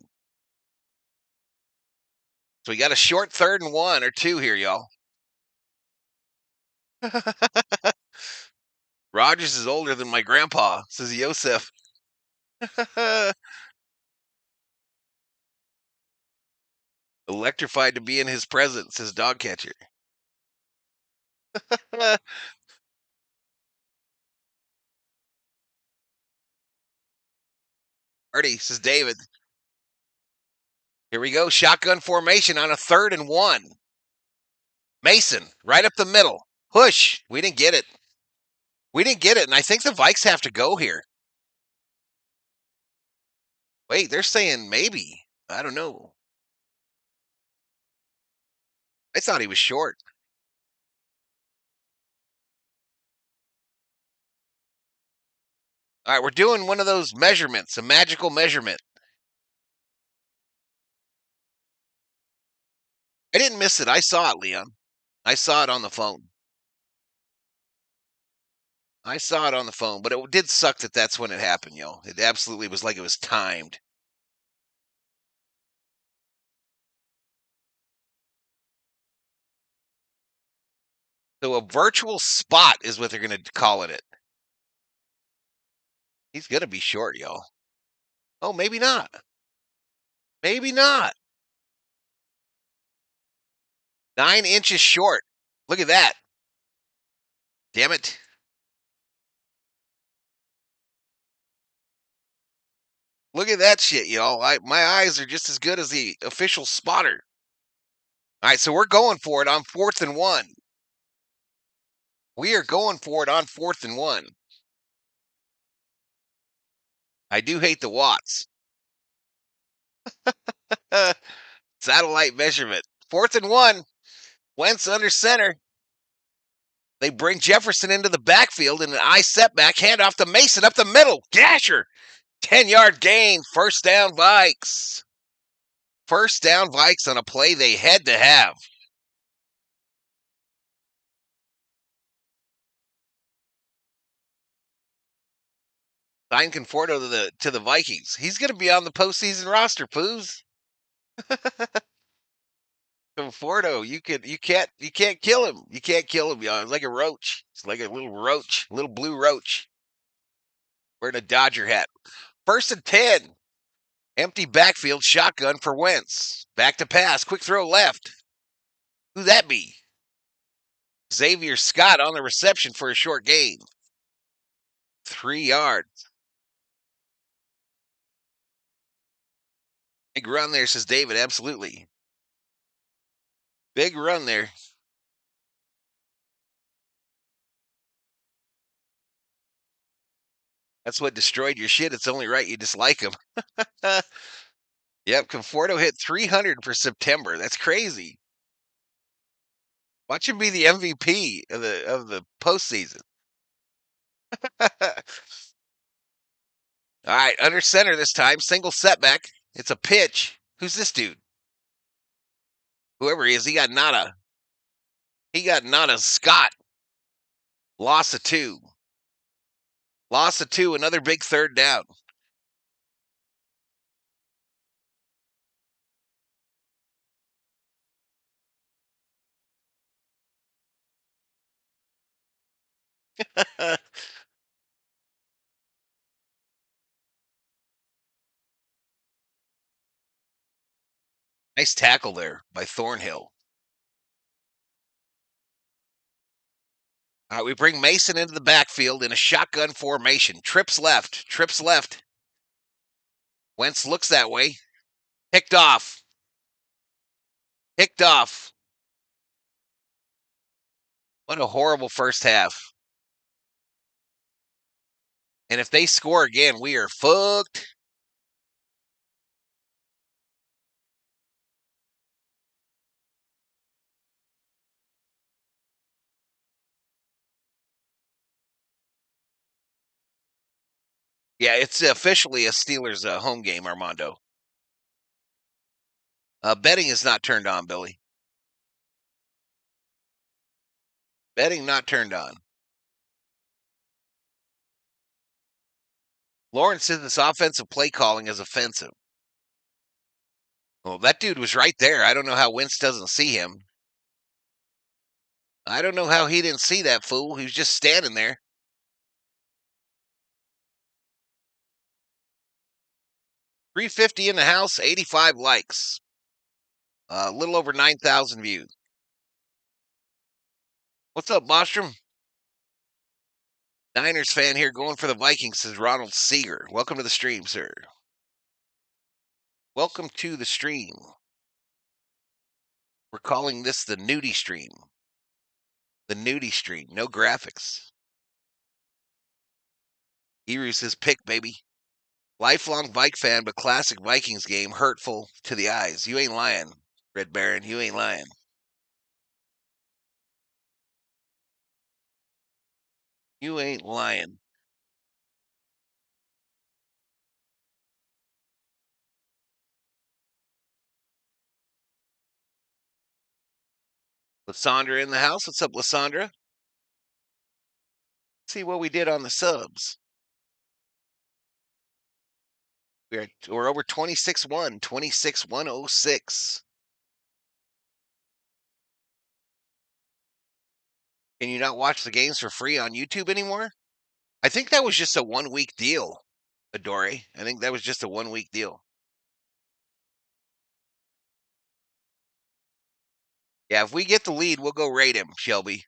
So we got a short 3rd and 1 or 2 here, y'all. Rogers is older than my grandpa, says Yosef. Electrified to be in his presence, says dog catcher. Artie, says David. Here we go. Shotgun formation on a 3rd and 1. Mason, right up the middle. Push. We didn't get it. And I think the Vikes have to go here. Wait, they're saying maybe. I don't know. I thought he was short. All right, we're doing one of those measurements, a magical measurement. I didn't miss it. I saw it, Leon. I saw it on the phone. But it did suck that that's when it happened, yo. It absolutely was like it was timed. So a virtual spot is what they're going to call it. He's going to be short, yo. Oh, maybe not. Maybe not. 9 inches short. Look at that. Damn it. Look at that shit, y'all. My eyes are just as good as the official spotter. All right, so we're going for it on 4th and 1. We are going for it on 4th and 1. I do hate the watts. Satellite measurement. 4th and 1. Wentz under center. They bring Jefferson into the backfield in an eye setback. Hand off to Mason up the middle. Gasher. 10-yard gain. First down, Vikes. First down, Vikes on a play they had to have. Sign Conforto to the Vikings. He's going to be on the postseason roster, Poos. Conforto, you can't kill him. You can't kill him, y'all. It's like a roach. It's like a little roach, little blue roach. Wearing a Dodger hat. 1st and 10. Empty backfield, shotgun for Wentz. Back to pass, quick throw left. Who that be? Xavier Scott on the reception for a short gain. 3 yards. Big run there, says David. Absolutely. Big run there. That's what destroyed your shit. It's only right you dislike him. Yep, Conforto hit 300 for September. That's crazy. Watch him be the MVP of the postseason. All right, under center this time. Single setback. It's a pitch. Who's this dude? Whoever he is, he got nada. He got nada. Scott. Loss of 2. Loss of 2. Another big third down. Nice tackle there by Thornhill. All right, we bring Mason into the backfield in a shotgun formation. Trips left. Trips left. Wentz looks that way. Picked off. Picked off. What a horrible first half. And if they score again, we are fucked. Yeah, it's officially a Steelers home game, Armando. Betting is not turned on, Billy. Betting not turned on. Lawrence says this offensive play calling is offensive. Well, that dude was right there. I don't know how Wentz doesn't see him. I don't know how he didn't see that fool. He was just standing there. $350 in the house, 85 likes. A little over 9,000 views. What's up, Bostrom? Niners fan here going for the Vikings, says Ronald Seeger. Welcome to the stream, sir. Welcome to the stream. We're calling this the nudie stream. The nudie stream. No graphics. Eru says pick, baby. Lifelong Vike fan, but classic Vikings game hurtful to the eyes. You ain't lying, Red Baron. You ain't lying. You ain't lying. Lysandra in the house. What's up, Lysandra? See what we did on the subs. We're over 26-1, 26-106. Can you not watch the games for free on YouTube anymore? I think that was just a 1-week deal, Adore. I think that was just a 1-week deal. Yeah, if we get the lead, we'll go raid him, Shelby.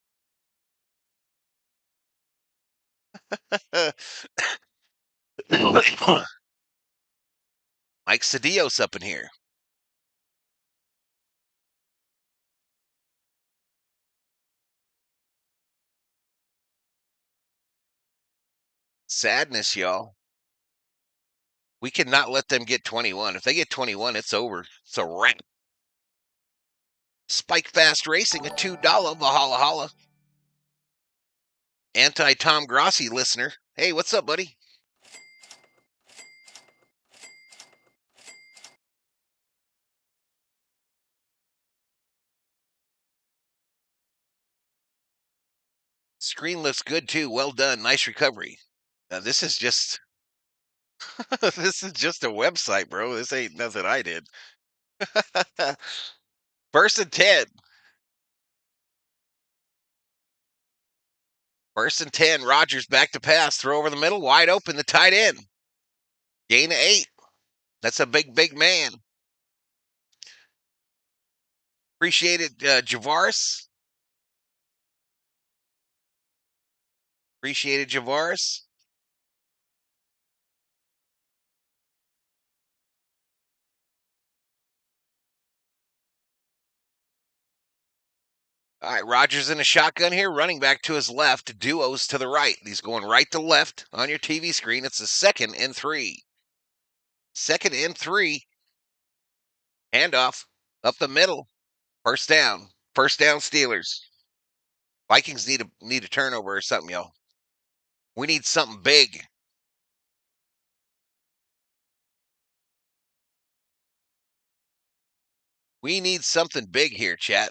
Mike Cedillos up in here. Sadness, y'all. We cannot let them get 21. If they get 21, it's over. It's a wrap. Spike Fast Racing, a $2 Valhalla. Anti-Tom Grossi listener. Hey, what's up, buddy? Screen looks good too. Well done. Nice recovery. This is just this is just a website, bro. This ain't nothing I did. First and 10. First and 10. Rogers back to pass. Throw over the middle. Wide open. The tight end. Gain of 8. That's a big man. Appreciated Javaris. Appreciated Javaris. All right, Rogers in a shotgun here, running back to his left, duos to the right. He's going right to left on your TV screen. It's a 2nd and 3. 2nd and 3. Handoff up the middle. First down. First down Steelers. Vikings need a turnover or something, y'all. We need something big. We need something big here, chat.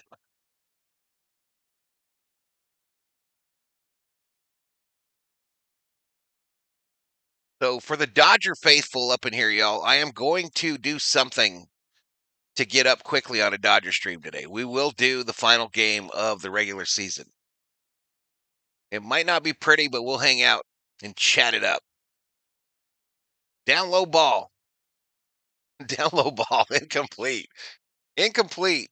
So for the Dodger faithful up in here, y'all, I am going to do something to get up quickly on a Dodger stream today. We will do the final game of the regular season. It might not be pretty, but we'll hang out and chat it up. Down low ball. Down low ball. Incomplete. Incomplete.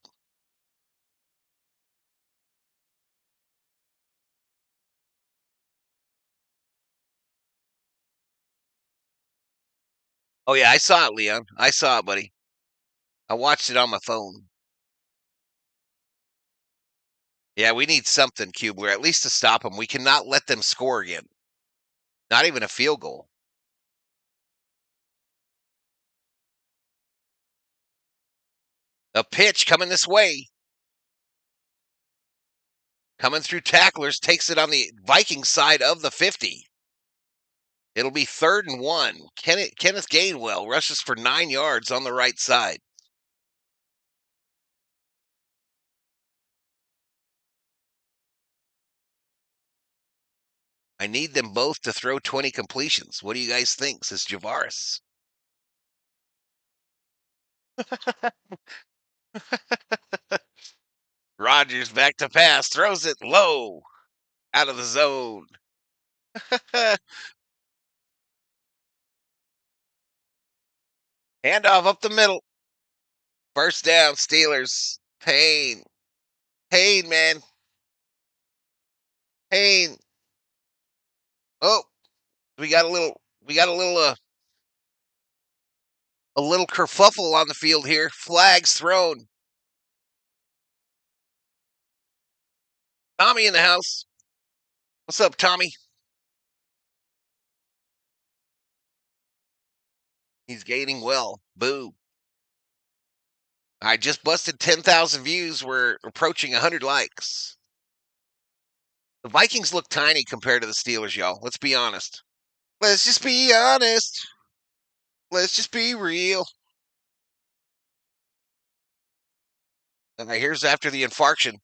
Oh, yeah, I saw it, Leon. I saw it, buddy. I watched it on my phone. Yeah, we need something, Kubler, at least to stop them. We cannot let them score again. Not even a field goal. A pitch coming this way. Coming through tacklers, takes it on the Viking side of the 50. It'll be 3rd and 1. Kenneth Gainwell rushes for 9 yards on the right side. I need them both to throw 20 completions. What do you guys think? Says Javaris. Rogers back to pass, throws it low, out of the zone. Handoff up the middle. First down, Steelers. Payne. Payne, man. Payne. Oh, a little kerfuffle on the field here. Flags thrown. Tommy in the house. What's up, Tommy? He's gaining well. Boo. I just busted 10,000 views. We're approaching 100 likes. The Vikings look tiny compared to the Steelers, y'all. Let's be honest. Let's just be honest. Let's just be real. And here's after the infarction.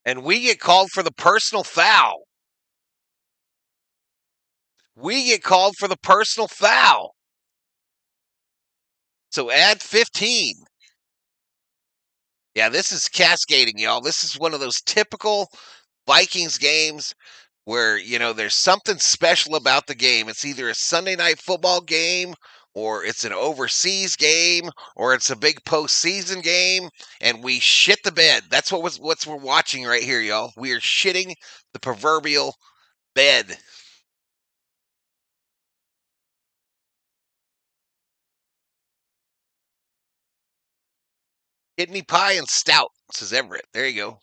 And we get called for the personal foul. We get called for the personal foul. So add 15. Yeah, this is cascading, y'all. This is one of those typical Vikings games where, there's something special about the game. It's either a Sunday night football game, or it's an overseas game, or it's a big postseason game, and we shit the bed. That's what we're watching right here, y'all. We are shitting the proverbial bed. Kidney pie and stout, says Everett. There you go.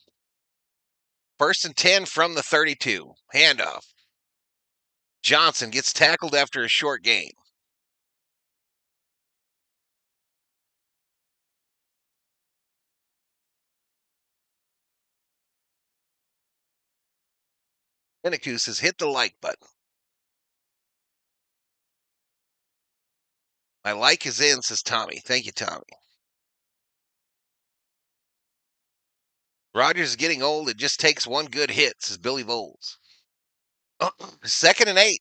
1st and 10 from the 32. Handoff. Johnson gets tackled after a short gain. Pinnacle says hit the like button. My like is in, says Tommy. Thank you, Tommy. Rogers is getting old. It just takes one good hit, says Billy Voles. 2nd and 8.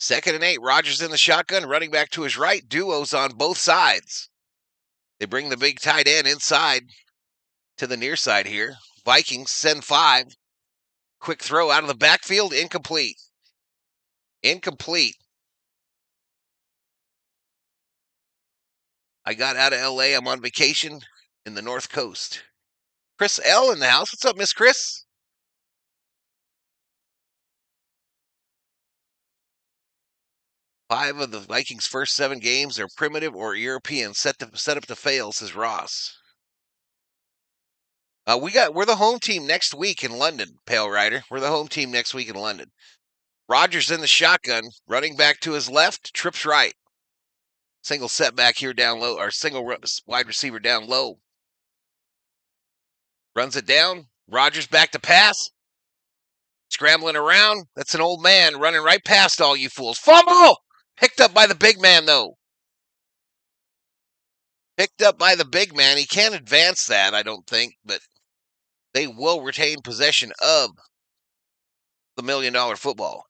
2nd and 8. Rogers in the shotgun, running back to his right. Duos on both sides. They bring the big tight end inside to the near side here. Vikings send 5. Quick throw out of the backfield, incomplete. Incomplete. I got out of LA. I'm on vacation in the North Coast. Chris L in the house. What's up, Miss Chris? 5 of the Vikings' first 7 games are primitive or European, set up to fail, says Ross. We're the home team next week in London, Pale Rider. We're the home team next week in London. Rogers in the shotgun, running back to his left, trips right. Single setback here down low, or single wide receiver down low. Runs it down. Rogers back to pass. Scrambling around. That's an old man running right past all you fools. Fumble! Picked up by the big man, though. Picked up by the big man. He can't advance that, I don't think, but they will retain possession of the $1 million football.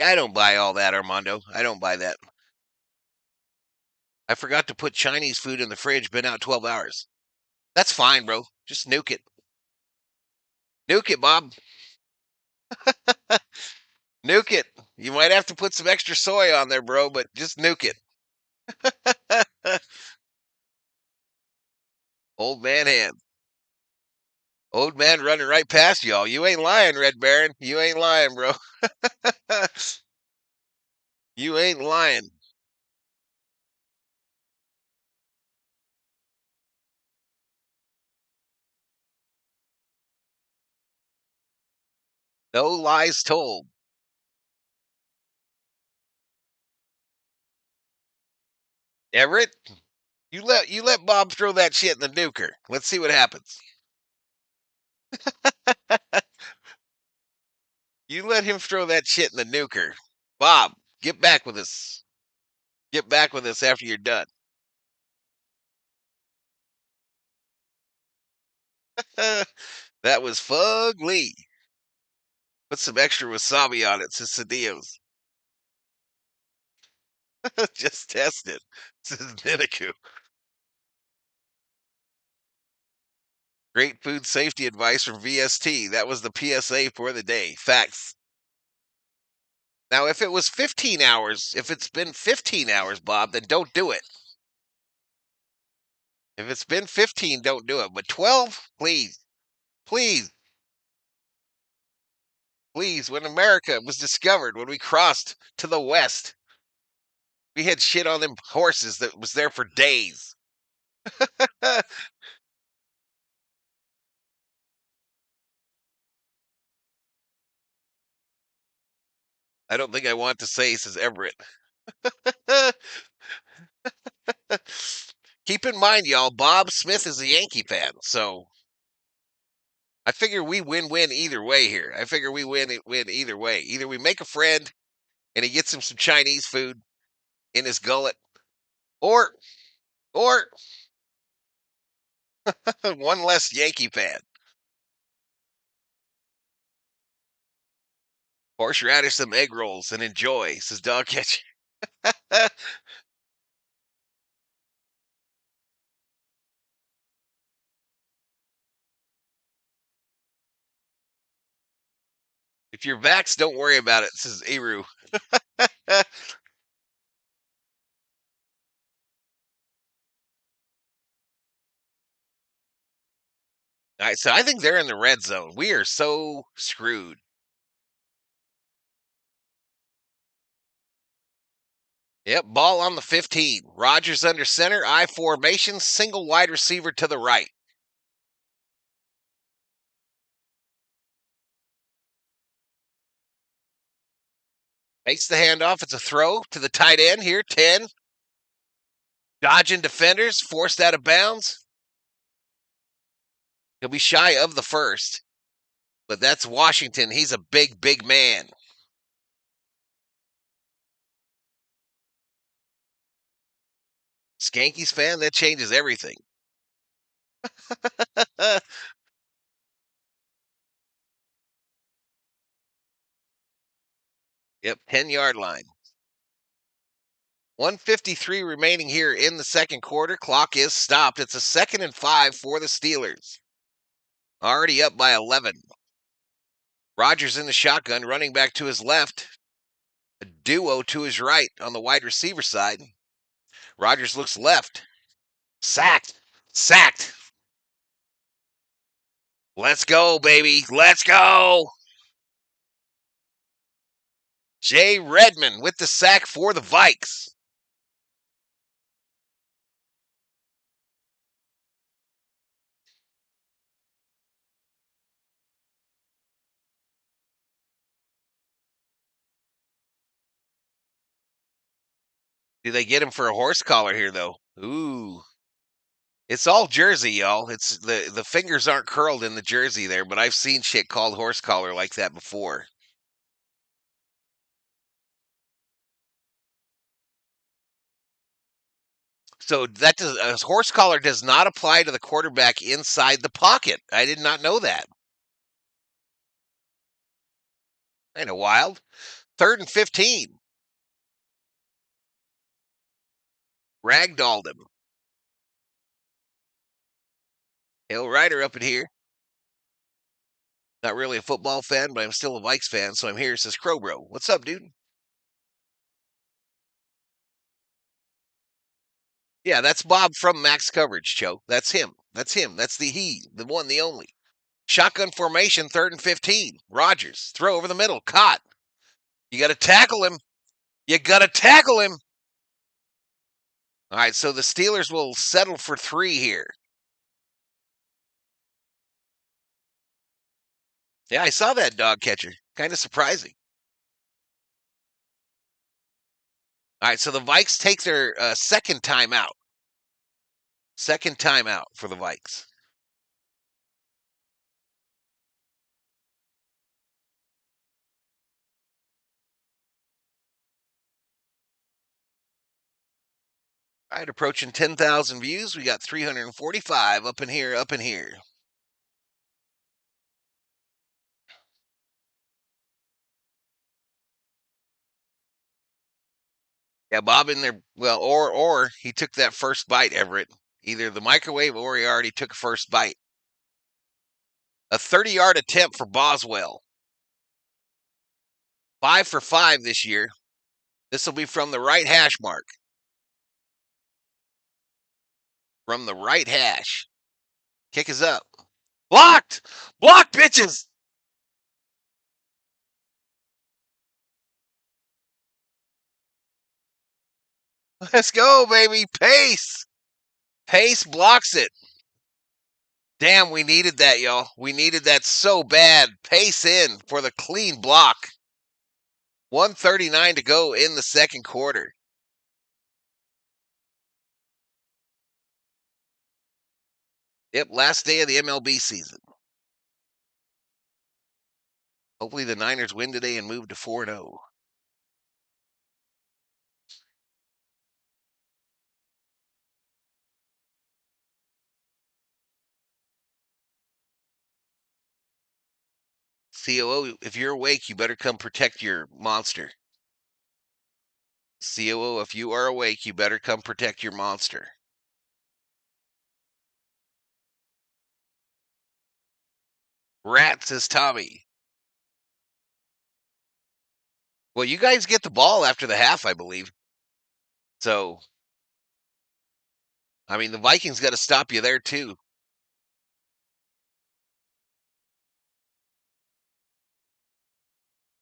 I don't buy all that, Armando. I don't buy that. I forgot to put Chinese food in the fridge. Been out 12 hours. That's fine, bro. Just nuke it. Nuke it, Bob. Nuke it. You might have to put some extra soy on there, bro, but just nuke it. Old man hand. Old man running right past y'all. You ain't lying, Red Baron. You ain't lying, bro. You ain't lying. No lies told. Everett, you let Bob throw that shit in the nuker. Let's see what happens. You let him throw that shit in the nuker. Bob, get back with us. Get back with us after you're done. That was fugly. Put some extra wasabi on it, says Cedillo's. Just test it, says Miniku. Great food safety advice from VST. That was the PSA for the day. Facts. Now, if it was 15 hours, if it's been 15 hours, Bob, then don't do it. If it's been 15, don't do it. But 12, please. Please. Please. When America was discovered, when we crossed to the west, we had shit on them horses that was there for days. I don't think I want to say, says Everett. Keep in mind, y'all, Bob Smith is a Yankee fan, so I figure we win-win either way here. I figure we win either way. Either we make a friend and he gets him some Chinese food in his gullet, or one less Yankee fan. Horseradish some egg rolls and enjoy, says Dog Catcher. If you're vaxxed, don't worry about it, says Eru. All right, so I think they're in the red zone. We are so screwed. Yep, ball on the 15. Rogers under center, I formation, single wide receiver to the right. Makes the handoff. It's a throw to the tight end here, 10. Dodging defenders, forced out of bounds. He'll be shy of the first. But that's Washington. He's a big, big man. Skanky's fan, that changes everything. Yep, 10-yard line. 153 remaining here in the second quarter. Clock is stopped. It's a 2nd and 5 for the Steelers. Already up by 11. Rogers in the shotgun, running back to his left. A duo to his right on the wide receiver side. Rogers looks left. Sacked. Sacked. Let's go, baby. Let's go. Jay Redmond with the sack for the Vikes. Do they get him for a horse collar here, though? Ooh. It's all jersey, y'all. It's the fingers aren't curled in the jersey there, but I've seen shit called horse collar like that before. So that does a horse collar does not apply to the quarterback inside the pocket. I did not know that. Kind of wild. 3rd and 15. Ragdolled him. Hail Ryder up in here. Not really a football fan, but I'm still a Vikes fan, so I'm here. Says Crowbro. What's up, dude? Yeah, that's Bob from Max Coverage, Cho. That's him. That's him. That's the one, the only. Shotgun formation, 3rd and 15. Rogers, throw over the middle, caught. You got to tackle him. You got to tackle him. All right, so the Steelers will settle for 3 here. Yeah, I saw that dog catcher. Kind of surprising. All right, so the Vikes take their second timeout. Second timeout for the Vikes. All right, approaching 10,000 views. We got 345 up in here, up in here. Yeah, Bob in there. Well, or he took that first bite, Everett. Either the microwave or he already took a first bite. A 30-yard attempt for Boswell. 5 for 5 this year. This will be from the right hash mark. From the right hash. Kick is up. Blocked! Blocked, bitches! Let's go, baby. Pace. Pace blocks it. Damn, we needed that, y'all. We needed that so bad. Pace in for the clean block. 139 to go in the second quarter. Yep, last day of the MLB season. Hopefully the Niners win today and move to 4-0. COO, if you're awake, you better come protect your monster. COO, if you are awake, you better come protect your monster. Rat, says Tommy. Well, you guys get the ball after the half, I believe. So, I mean, the Vikings got to stop you there, too.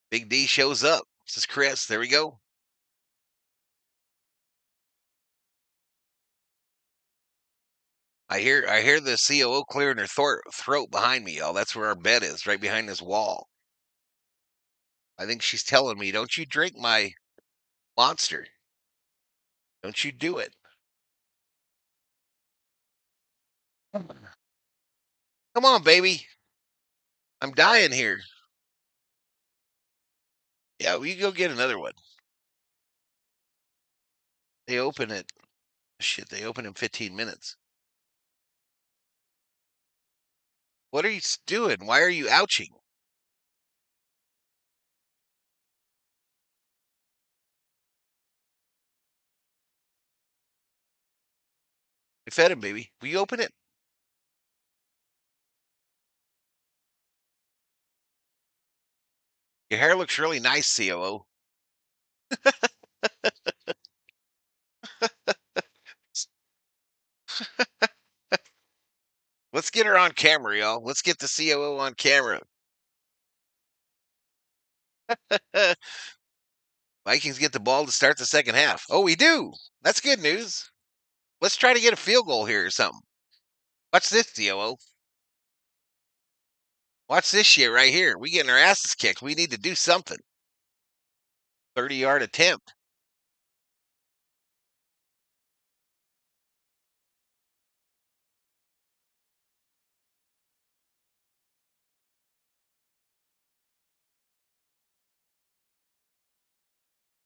Big D shows up. Says Chris. There we go. I hear the COO clearing her throat behind me, y'all. That's where our bed is, right behind this wall. I think she's telling me, "Don't you drink my monster. Don't you do it." Come on, baby. I'm dying here. Yeah, we go get another one. They open it. Shit, they open in 15 minutes. What are you doing? Why are you ouching? I fed him, baby. Will you open it? Your hair looks really nice, COO. Let's get her on camera, y'all. Let's get the COO on camera. Vikings get the ball to start the second half. Oh, we do. That's good news. Let's try to get a field goal here or something. Watch this, COO. Watch this shit right here. We getting our asses kicked. We need to do something. 30-yard attempt.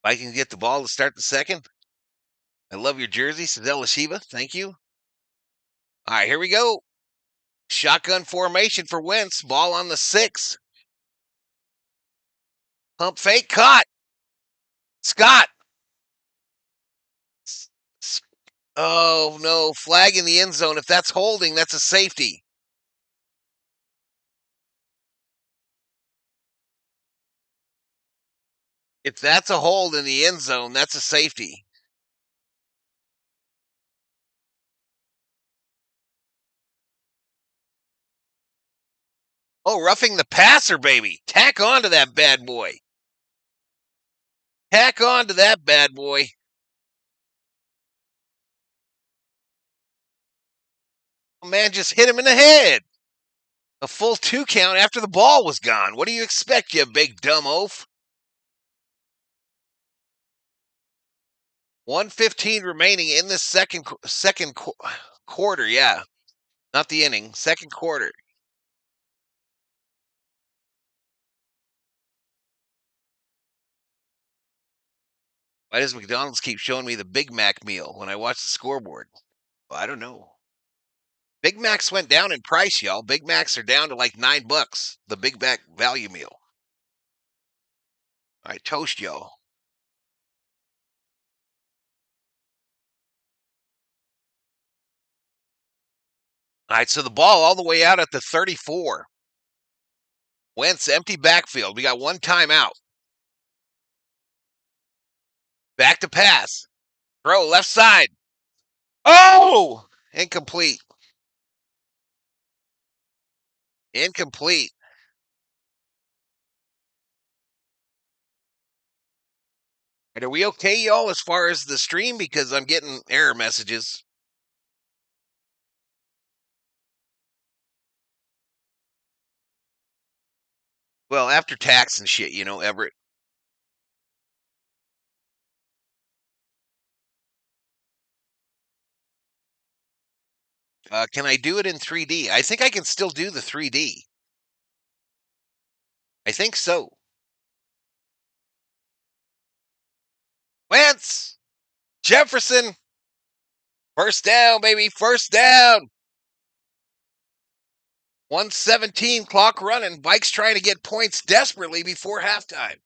Vikings get the ball to start the second. I love your jersey, Sadella Shiva. Thank you. All right, here we go. Shotgun formation for Wentz. Ball on the 6. Pump fake. Caught. Scott. Oh, no. Flag in the end zone. If that's holding, that's a safety. If that's a hold in the end zone, that's a safety. Oh, roughing the passer, baby. Tack on to that bad boy. Tack on to that bad boy. Man just hit him in the head. A full 2 count after the ball was gone. What do you expect, you big dumb oaf? 1:15 remaining in the second quarter. Yeah, not the inning. Second quarter. Why does McDonald's keep showing me the Big Mac meal when I watch the scoreboard? Well, I don't know. Big Macs went down in price, y'all. Big Macs are down to like $9. The Big Mac value meal. All right, toast, y'all. All right, so the ball all the way out at the 34. Wentz empty backfield. We got one timeout. Back to pass. Throw left side. Oh! Incomplete. Incomplete. And are we okay, y'all, as far as the stream? Because I'm getting error messages. Well, after tax and shit, Everett. Can I do it in 3D? I think I can still do the 3D. I think so. Wentz! Jefferson! First down, baby. First down. 1:17 clock running. Vikes trying to get points desperately before halftime.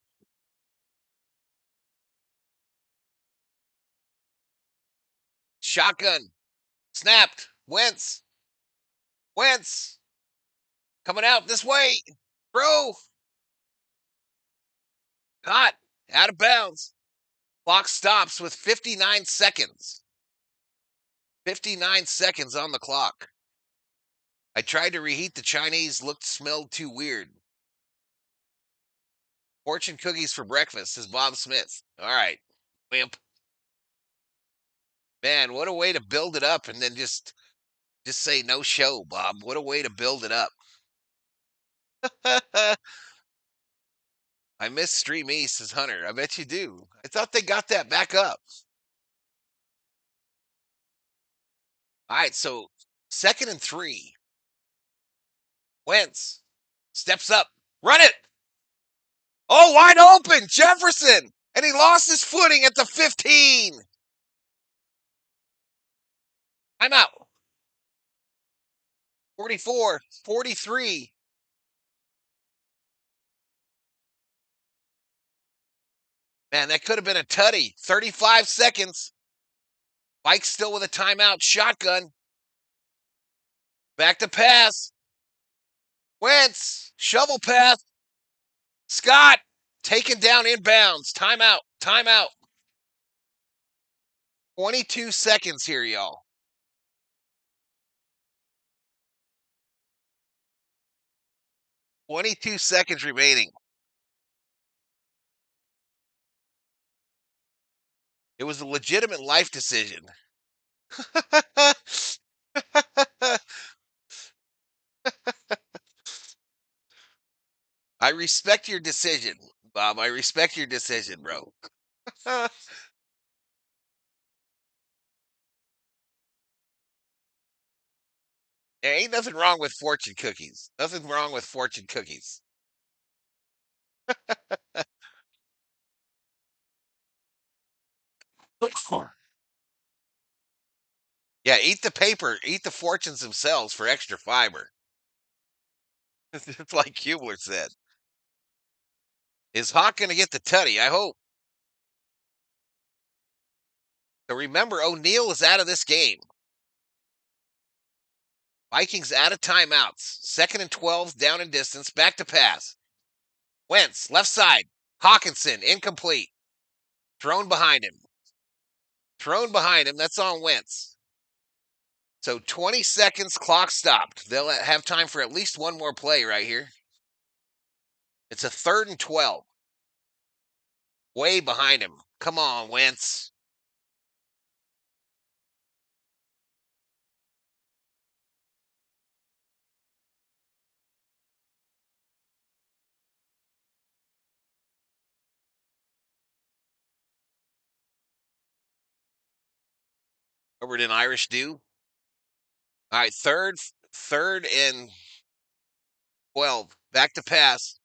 Shotgun. Snapped. Wentz. Wentz. Coming out this way. Throw. Caught. Out of bounds. Clock stops with 59 seconds. 59 seconds on the clock. I tried to reheat the Chinese, smelled too weird. Fortune cookies for breakfast, says Bob Smith. All right, wimp. Man, what a way to build it up and then just Just say no show, Bob. What a way to build it up. I miss Stream East, says Hunter. I bet you do. I thought they got that back up. All right, so 2nd and 3. Wentz steps up. Run it. Oh, wide open. Jefferson. And he lost his footing at the 15. I'm out. 44, 43. Man, that could have been a tutty. 35 seconds. Mike still with a timeout. Shotgun. Back to pass. Wentz. Shovel pass. Scott. Taken down inbounds. Timeout. Timeout. 22 seconds here, y'all. 22 seconds remaining. It was a legitimate life decision. I respect your decision, Bob. I respect your decision, bro. There ain't nothing wrong with fortune cookies. Nothing wrong with fortune cookies. Yeah, eat the paper. Eat the fortunes themselves for extra fiber. It's like Kubler said. Is Hawk going to get the tutty? I hope. So remember, O'Neal is out of this game. Vikings out of timeouts. 2nd and 12, down in distance. Back to pass. Wentz, left side. Hawkinson, incomplete. Thrown behind him. Thrown behind him. That's on Wentz. So 20 seconds, clock stopped. They'll have time for at least one more play right here. It's a 3rd and 12. Way behind him. Come on, Wentz. Over an Irish do. All right, third and 12. Back to pass.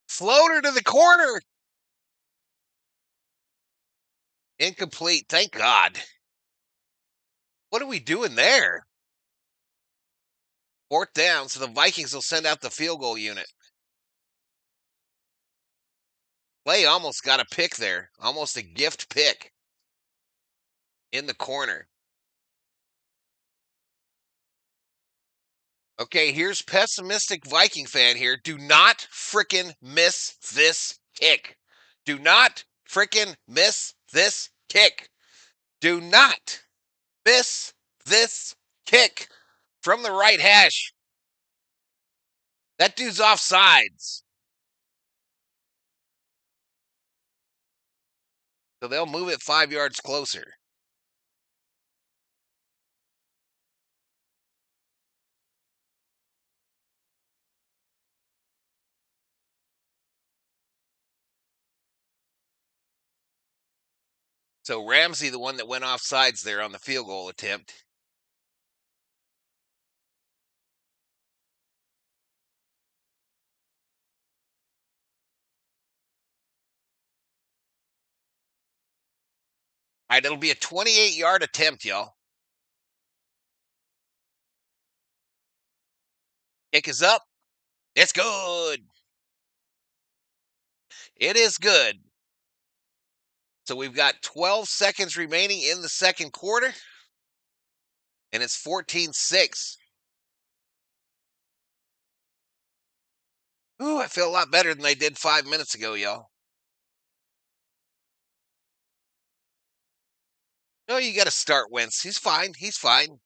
Floater to the corner. Incomplete. Thank God. What are we doing there? 4th down, so the Vikings will send out the field goal unit. Clay almost got a pick there. Almost a gift pick. In the corner. Okay, here's pessimistic Viking fan here. Do not frickin' miss this kick. Do not frickin' miss this kick. Do not miss this kick from the right hash. That dude's offsides. So they'll move it 5 yards closer. So Ramsey, the one that went offsides there on the field goal attempt. All right, it'll be a 28-yard attempt, y'all. Kick is up. It's good. It is good. So we've got 12 seconds remaining in the second quarter, and it's 14-6. Ooh, I feel a lot better than I did 5 minutes ago, y'all. No, you got to start Wentz. He's fine. He's fine.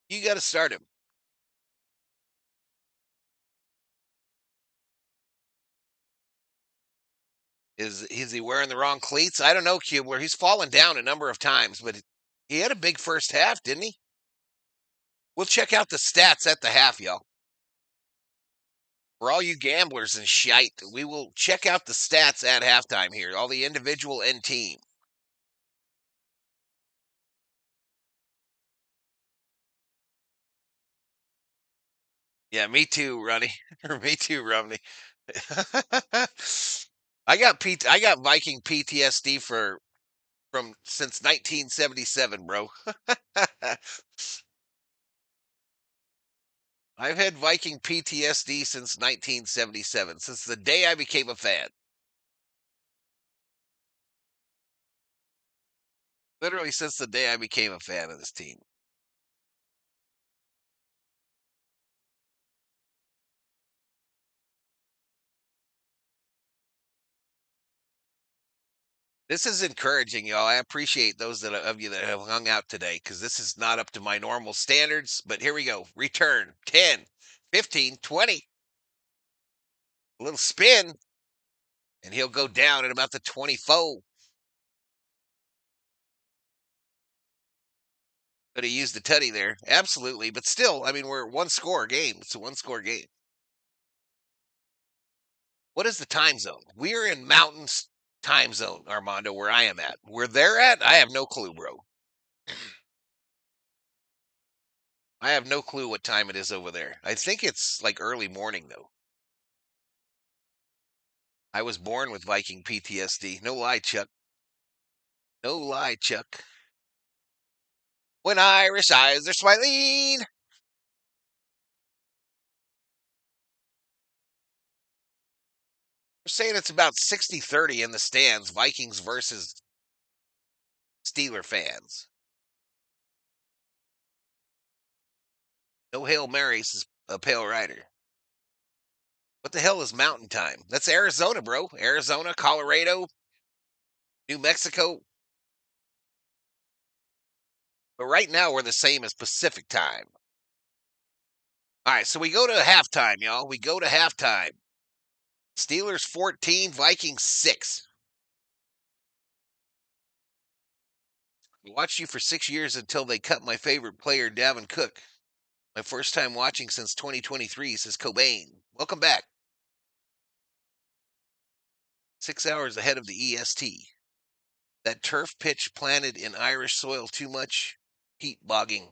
You got to start him. Is he wearing the wrong cleats? I don't know, Cube. Where he's fallen down a number of times, but He had a big first half, didn't he? We'll check out the stats at the half, y'all. For all you gamblers and shite, we will check out the stats at halftime here, all the individual and team. Yeah, me too, Ronnie. Me too, Romney. I got Viking PTSD from since 1977, bro. I've had Viking PTSD since 1977, since the day I became a fan. Literally since the day I became a fan of this team. This is encouraging, y'all. I appreciate those of you that have hung out today because this is not up to my normal standards. But here we go. Return 10, 15, 20. A little spin, and he'll go down at about the 24. But he used the tutty there. Absolutely. But still, I mean, we're one score game. It's a one score game. What is the time zone? We're in mountains time zone, Armando, where I am at. Where they're at, I have no clue, bro. I have no clue what time it is over there. I think it's like early morning, though. I was born with Viking PTSD. No lie, Chuck. No lie, Chuck. When Irish eyes are smiling. We're saying it's about 60-30 in the stands, Vikings versus Steeler fans. No Hail Marys is a Pale Rider. What the hell is mountain time? That's Arizona, bro. Arizona, Colorado, New Mexico. But right now we're the same as Pacific time. All right, so we go to halftime, y'all. We go to halftime. Steelers 14, Vikings 6. I watched you for 6 years until they cut my favorite player, Davin Cook. My first time watching since 2023, says Cobain. Welcome back. 6 hours ahead of the EST. That turf pitch planted in Irish soil too much heat bogging.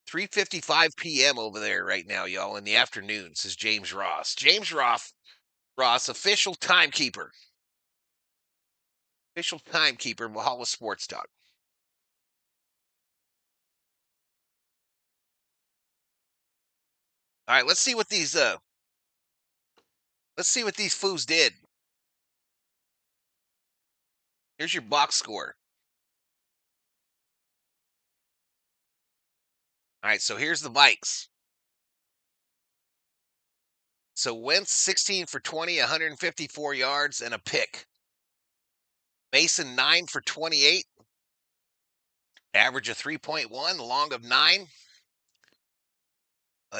3:55 p.m. over there right now, y'all, in the afternoon, says James Ross. James Ross, official timekeeper. Official timekeeper, Valhalla Sports Talk. All right, let's see what these foos did. Here's your box score. All right, so here's the Vikes. So Wentz 16 for 20, 154 yards and a pick. Mason 9 for 28, average of 3.1, long of 9.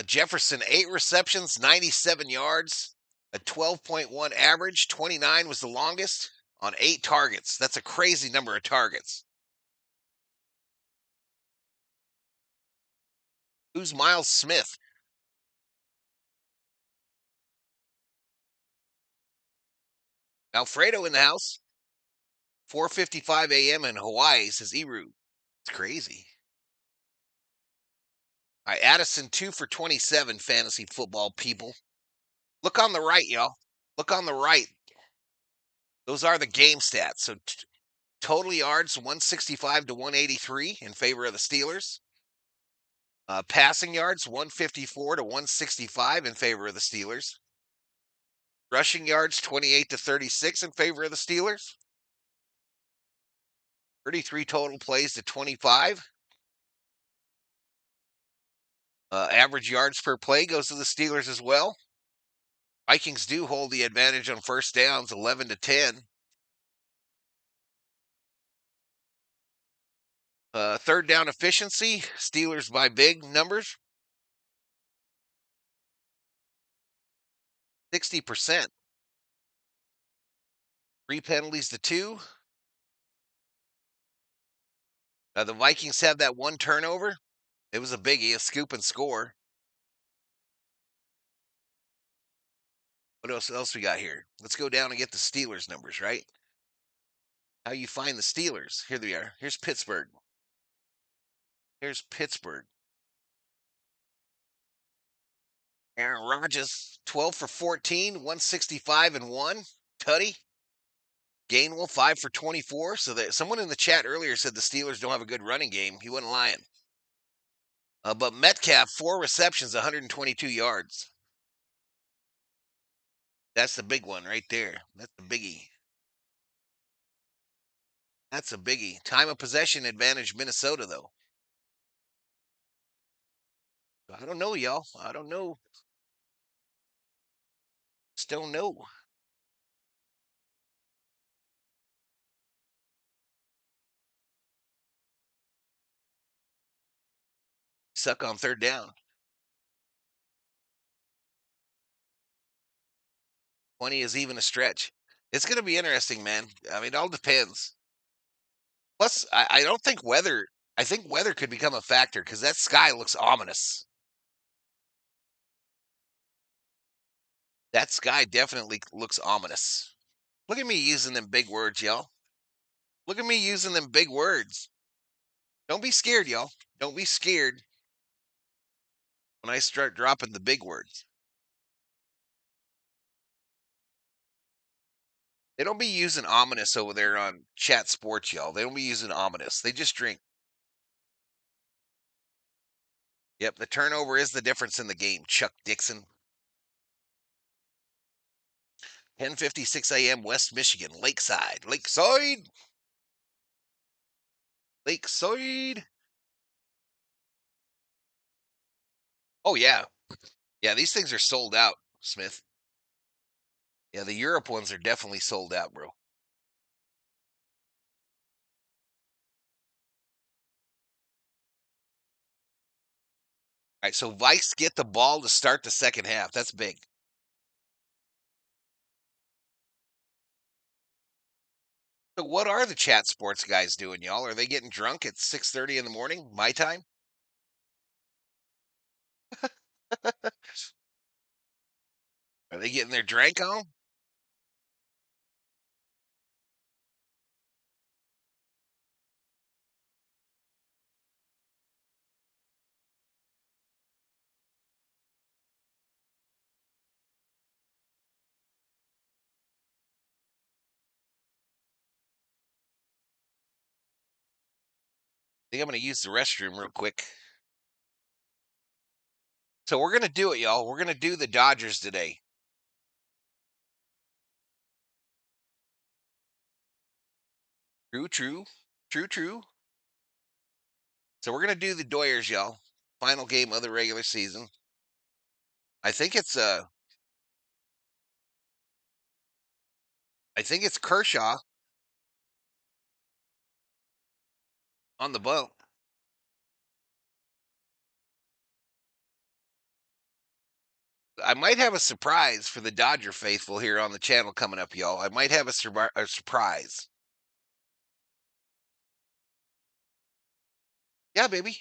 Jefferson 8 receptions, 97 yards, a 12.1 average, 29 was the longest on 8 targets. That's a crazy number of targets. Who's Miles Smith? Alfredo in the house. 4:55 a.m. in Hawaii, says Eru. It's crazy. All right, Addison 2 for 27, fantasy football people. Look on the right, y'all. Look on the right. Those are the game stats. So total yards 165 to 183 in favor of the Steelers. Passing yards 154 to 165 in favor of the Steelers. Rushing yards 28 to 36 in favor of the Steelers. 33 total plays to 25. Average yards per play goes to the Steelers as well. Vikings do hold the advantage on first downs 11 to 10. Third down efficiency, Steelers by big numbers. 60%. 3 penalties to 2. The Vikings had that one turnover. It was a biggie, a scoop and score. What else we got here? Let's go down and get the Steelers numbers, right? How you find the Steelers? Here they are. Here's Pittsburgh. Here's Pittsburgh. Aaron Rodgers, 12 for 14, 165 and 1. Tutty. Gainwell, 5 for 24. So that someone in the chat earlier said the Steelers don't have a good running game. He wasn't lying. But Metcalf, 4 receptions, 122 yards. That's the big one right there. That's the biggie. That's a biggie. Time of possession advantage Minnesota, though. I don't know, y'all. I don't know. Just don't know. Suck on third down. 20 is even a stretch. It's going to be interesting, man. I mean, it all depends. Plus, I don't think weather. I think weather could become a factor because that sky looks ominous. That sky definitely looks ominous. Look at me using them big words, y'all. Look at me using them big words. Don't be scared, y'all. Don't be scared when I start dropping the big words. They don't be using ominous over there on Chat Sports, y'all. They don't be using ominous. They just drink. Yep, the turnover is the difference in the game, Chuck Dixon. 10:56 a.m. West Michigan, Lakeside. Lakeside. Lakeside. Oh yeah. Yeah, these things are sold out, Smith. Yeah, the Europe ones are definitely sold out, bro. All right, so Vikes get the ball to start the second half. That's big. So what are the Chat Sports guys doing, y'all? Are they getting drunk at 6:30 in the morning, my time? Are they getting their drink on? I think I'm going to use the restroom real quick. So we're going to do it, y'all. We're going to do the Dodgers today. True, true. True, true. So we're going to do the Doyers, y'all. Final game of the regular season. I think it's Kershaw on the bump. I might have a surprise for the Dodger faithful here on the channel coming up, y'all. I might have a surprise. Yeah, baby.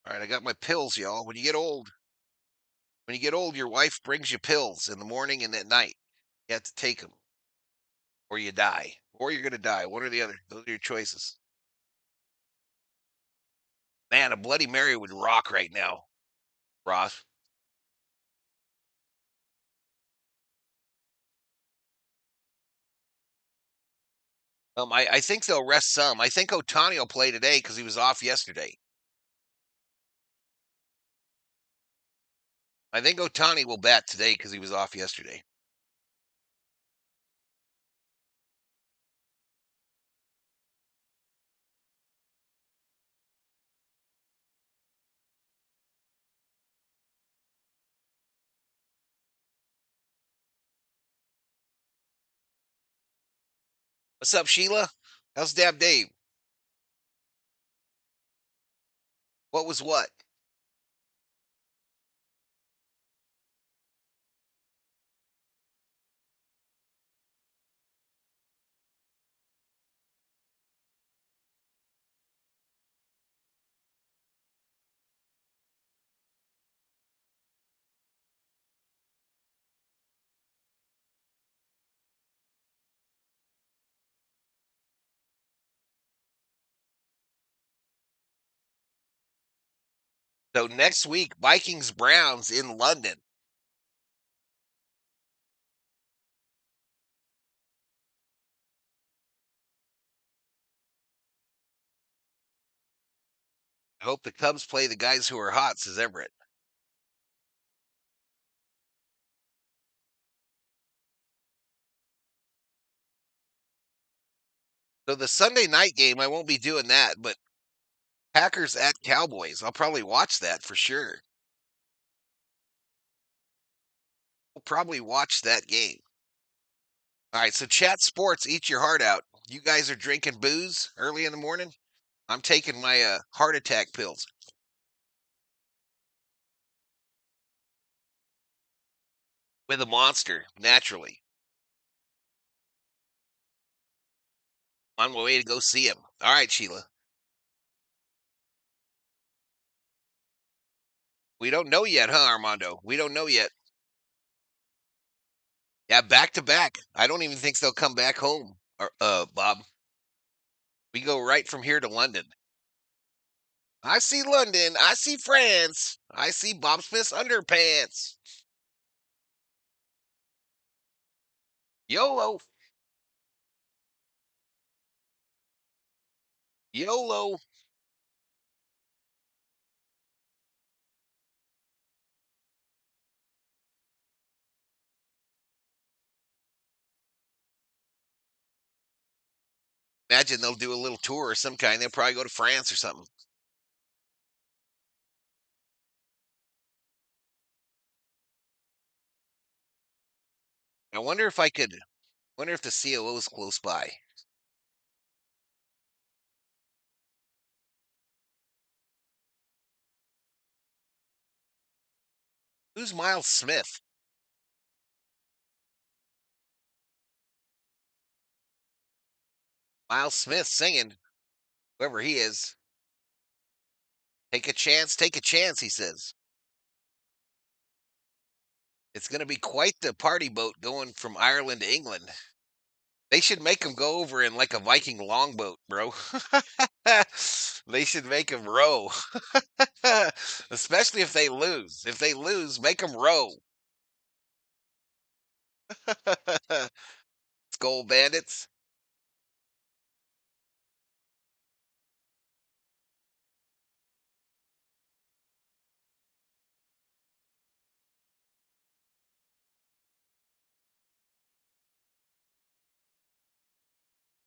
All right, I got my pills, y'all. When you get old, your wife brings you pills in the morning and at night. You have to take them, or you die, or you're gonna die. One or the other. Those are your choices. Man, a Bloody Mary would rock right now, Ross. I think they'll rest some. I think Otani will play today because he was off yesterday. I think Otani will bat today because he was off yesterday. What's up, Sheila? How's Dab Dave? What was what? So next week, Vikings Browns in London. I hope the Cubs play the guys who are hot, says Everett. So the Sunday night game, I won't be doing that, but Packers at Cowboys. I'll probably watch that for sure. We'll probably watch that game. All right, so chat sports, eat your heart out. You guys are drinking booze early in the morning? I'm taking my heart attack pills with a monster, naturally. On my way to go see him. All right, Sheila. We don't know yet, huh, Armando? We don't know yet. Yeah, back to back. I don't even think they'll come back home, Bob. We go right from here to London. I see London. I see France. I see Bob Smith's underpants. YOLO. YOLO. Imagine they'll do a little tour of some kind. They'll probably go to France or something. I wonder if I could. Wonder if the COO is close by. Who's Miles Smith? Miles Smith singing. Whoever he is. Take a chance. Take a chance. He says. It's going to be quite the party boat going from Ireland to England. They should make him go over in like a Viking longboat, bro. They should make him row. Especially if they lose. If they lose, make them row. Skull bandits.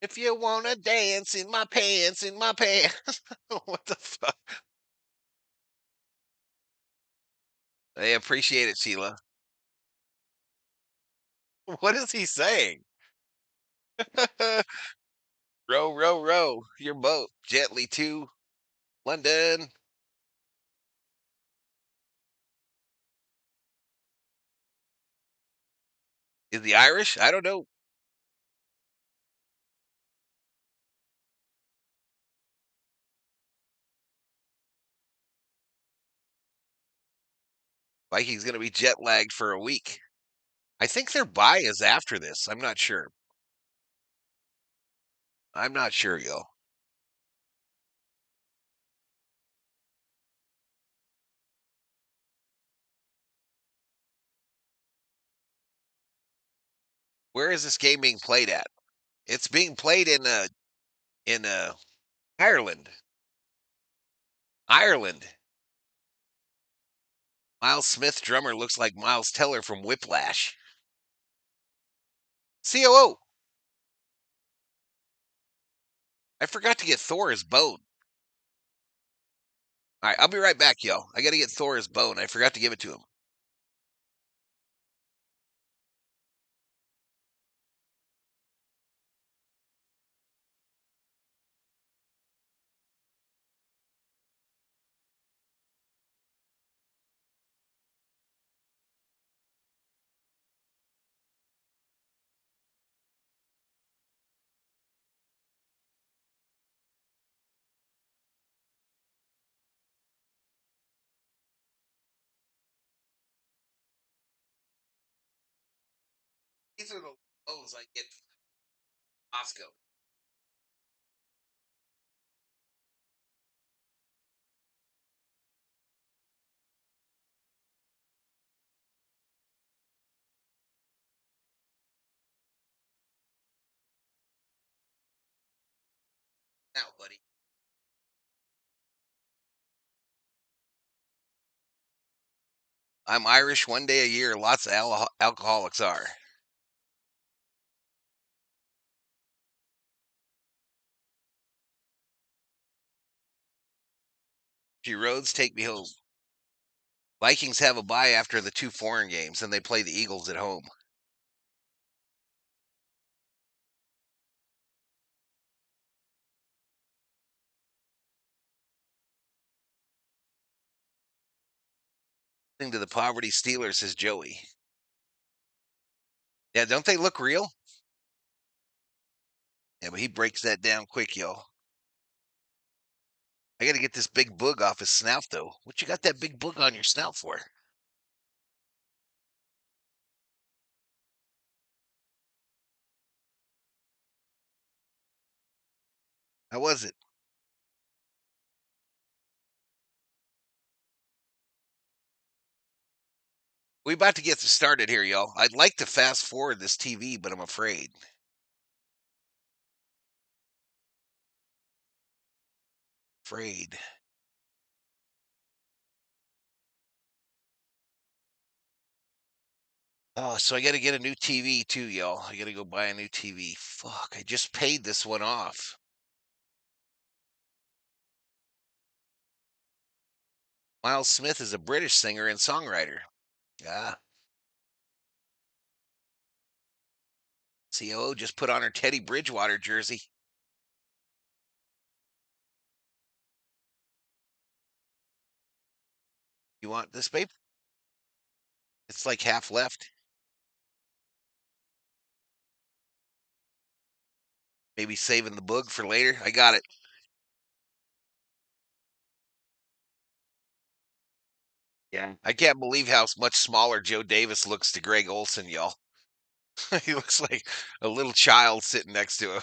If you wanna dance in my pants, in my pants. What the fuck? I appreciate it, Sheila. What is he saying? Row, row, row your boat gently to London. Is he Irish? I don't know. Vikings gonna be jet lagged for a week. I think their bye is after this. I'm not sure. I'm not sure, yo. Where is this game being played at? It's being played in Ireland. Ireland. Miles Smith drummer looks like Miles Teller from Whiplash. COO. I forgot to get Thor his bone. All right, I'll be right back, yo. I got to get Thor his bone. I forgot to give it to him. These are the bones I get from Costco. out, buddy. I'm Irish one day a year. Lots of alcoholics are. G Roads, take me home. Vikings have a bye after the two foreign games, and they play the Eagles at home. To the poverty Steelers, says Joey. Yeah, don't they look real? Yeah, but he breaks that down quick, yo. I got to get this big boog off his snout, though. What you got that big boog on your snout for? How was it? We about to get started here, y'all. I'd like to fast forward this TV, but I'm afraid. Afraid. Oh, so I got to get a new TV too, y'all. I got to go buy a new TV. Fuck, I just paid this one off. Miles Smith is a British singer and songwriter. Yeah. COO just put on her Teddy Bridgewater jersey. You want this, babe? It's like half left. Maybe saving the boog for later. I got it. Yeah. I can't believe how much smaller Joe Davis looks to Greg Olson, y'all. He looks like a little child sitting next to him.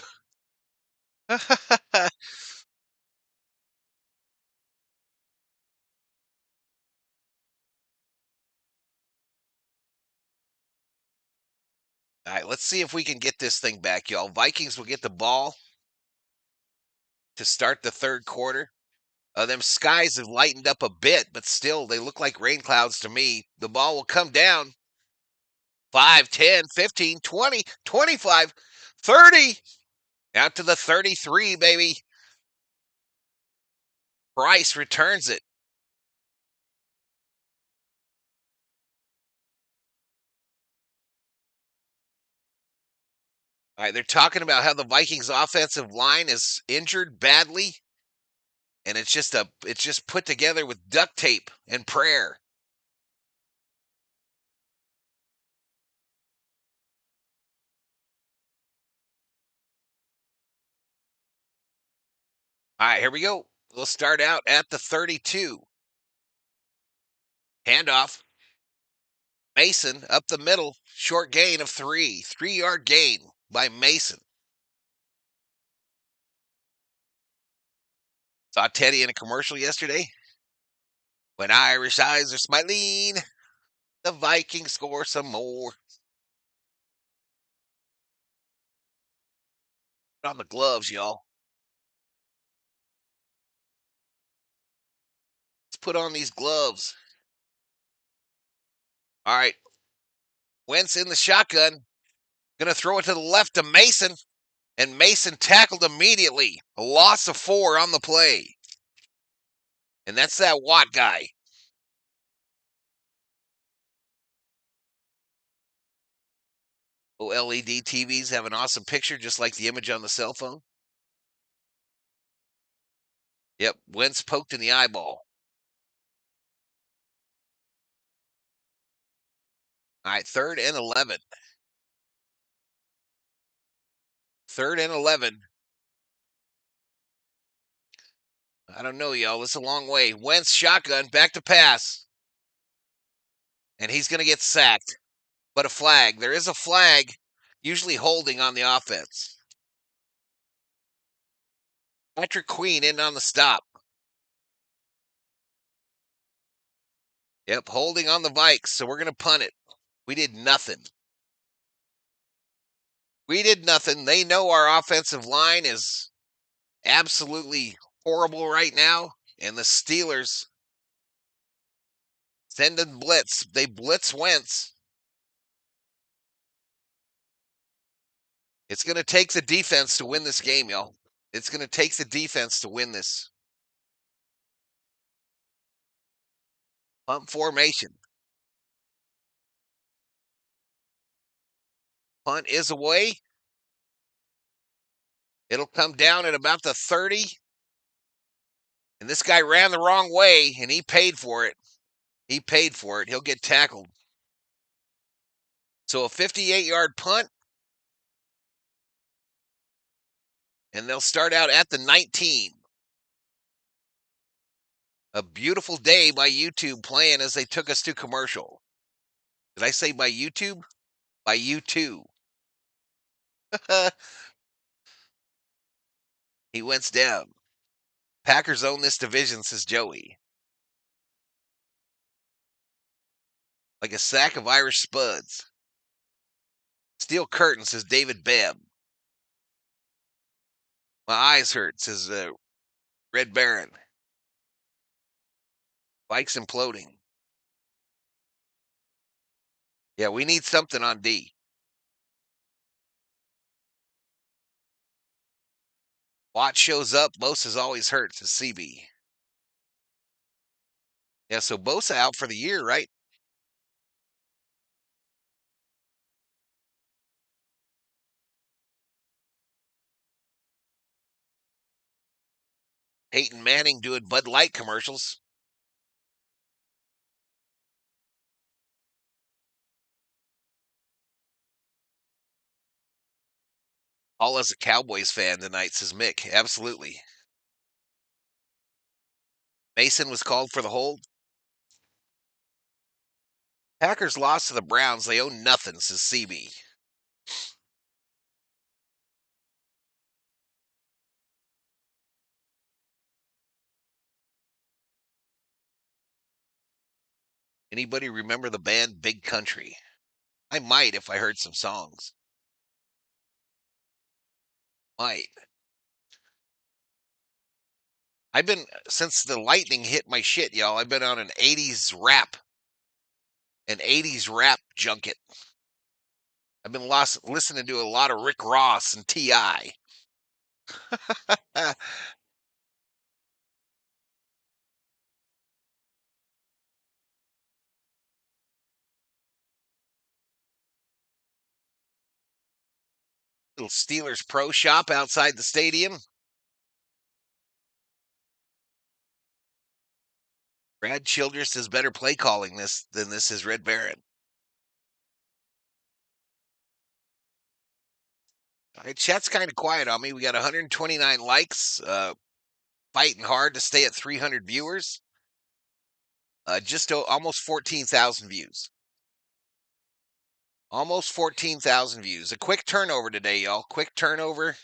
All right, let's see if we can get this thing back, y'all. Vikings will get the ball to start the third quarter. Them skies have lightened up a bit, but still, they look like rain clouds to me. The ball will come down. 5, 10, 15, 20, 25, 30. Out to the 33, baby. Bryce returns it. All right, they're talking about how the Vikings offensive line is injured badly, and it's just put together with duct tape and prayer. All right, here we go. We'll start out at the 32. Handoff. Mason up the middle. Short gain of 3. 3-yard gain by Mason. Saw Teddy in a commercial yesterday. When Irish eyes are smiling, the Vikings score some more. Put on the gloves, y'all. Let's put on these gloves. All right. Wentz in the shotgun. Gonna throw it to the left to Mason. And Mason tackled immediately. A loss of 4 on the play. And that's that Watt guy. OLED TVs have an awesome picture, just like the image on the cell phone. Yep, Wentz poked in the eyeball. All right, 3rd and 11. 3rd and 11. I don't know, y'all. It's a long way. Wentz shotgun, back to pass. And he's going to get sacked. But a flag. There is a flag, usually holding on the offense. Patrick Queen in on the stop. Yep, holding on the Vikes, so we're going to punt it. We did nothing. We did nothing. They know our offensive line is absolutely horrible right now, and the Steelers sending blitz. They blitz Wentz. It's going to take the defense to win this game, y'all. It's going to take the defense to win this. Punt formation. Punt is away. It'll come down at about the 30. And this guy ran the wrong way, and he paid for it. He paid for it. He'll get tackled. So a 58-yard punt. And they'll start out at the 19. A beautiful day by YouTube playing as they took us to commercial. Did I say by YouTube? By YouTube. He went down. Packers own this division, says Joey. Like a sack of Irish spuds. Steel curtain, says David Babb. My eyes hurt, says Red Baron. Bike's imploding. Yeah, we need something on D. Watt shows up. Bosa's always hurt, says CB. Yeah, so Bosa out for the year, right? Peyton Manning doing Bud Light commercials. All as a Cowboys fan tonight, says Mick. Absolutely. Mason was called for the hold. Packers lost to the Browns. They own nothing, says CB. Anybody remember the band Big Country? I might if I heard some songs. Might. I've been, since the lightning hit my shit, y'all, I've been on an 80s rap junket. I've been listening to a lot of Rick Ross and T.I. Little Steelers Pro Shop outside the stadium. Brad Childress is better play calling than this is Red Baron. All right, chat's kind of quiet on me. We got 129 likes. Fighting hard to stay at 300 viewers. Just almost 14,000 views. Almost 14,000 views. A quick turnover today, y'all. Quick turnover.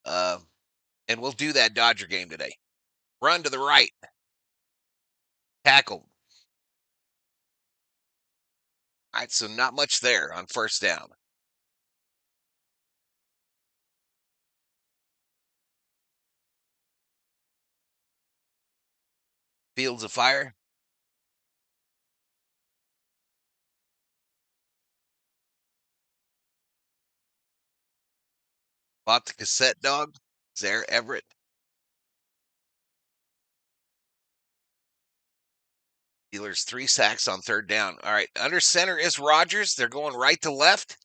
And we'll do that Dodger game today. Run to the right. Tackle. All right, so not much there on first down. Fields of fire. Bought the cassette dog. Zaire Everett. Steelers 3 sacks on third down. All right, under center is Rodgers. They're going right to left.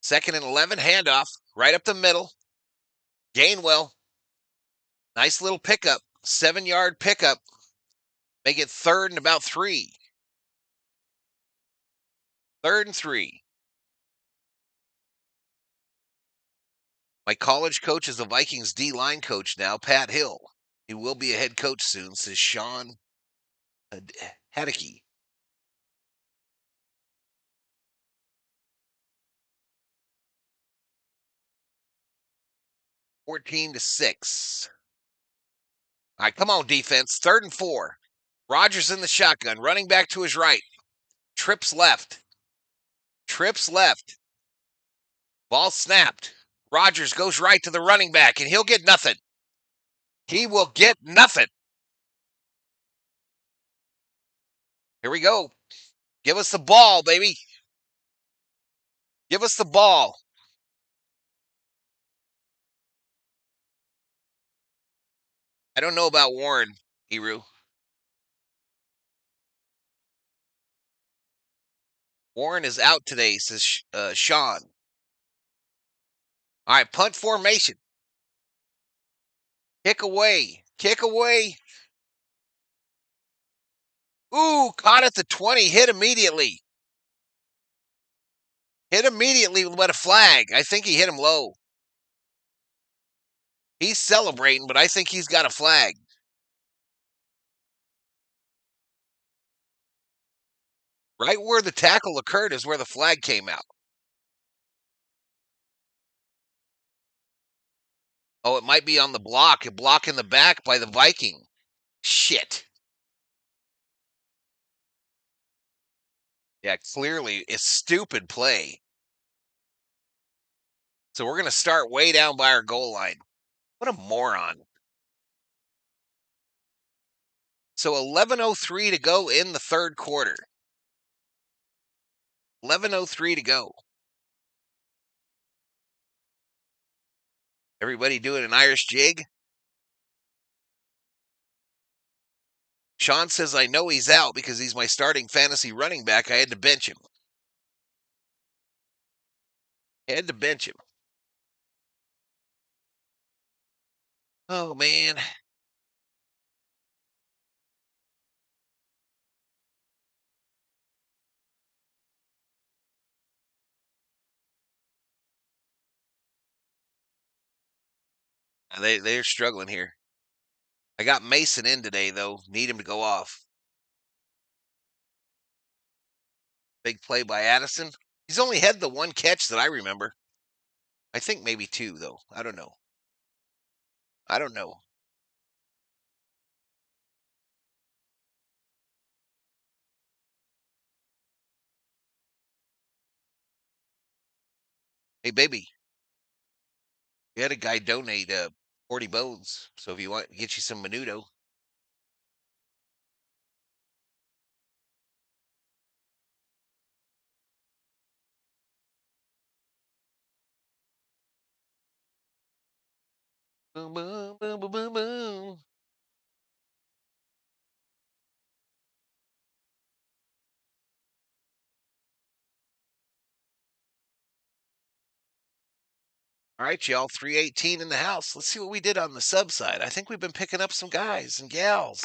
2nd and 11, handoff, right up the middle. Gainwell. Nice little pickup. 7-yard pickup. Make it 3rd and about 3. 3rd and 3. My college coach is the Vikings D-line coach now, Pat Hill. He will be a head coach soon, says Sean Hadeke. $14 to 6. All right, come on, defense. 3rd and 4. Rodgers in the shotgun, running back to his right. Trips left. Ball snapped. Rodgers goes right to the running back, and he'll get nothing. He will get nothing. Here we go. Give us the ball, baby. Give us the ball. I don't know about Warren, Eru. Warren is out today, says Sean. All right, punt formation. Kick away. Kick away. Ooh, caught at the 20. Hit immediately. Hit immediately with a flag. I think he hit him low. He's celebrating, but I think he's got a flag. Right where the tackle occurred is where the flag came out. Oh, it might be on the block. A block in the back by the Viking. Shit. Yeah, clearly it's stupid play. So we're going to start way down by our goal line. What a moron. So 11:03 to go in the third quarter. 11:03 to go. Everybody doing an Irish jig? Sean says, I know he's out because he's my starting fantasy running back. I had to bench him. Had to bench him. Oh, man. They're struggling here. I got Mason in today, though. Need him to go off. Big play by Addison. He's only had the one catch that I remember. I think maybe two, though. I don't know. I don't know. Hey, baby. We had a guy donate 40 bones. So if you want, get you some menudo. Boom, boom, boom, boom, boom, boom. All right, y'all. 318 in the house. Let's see what we did on the sub side. I think we've been picking up some guys and gals.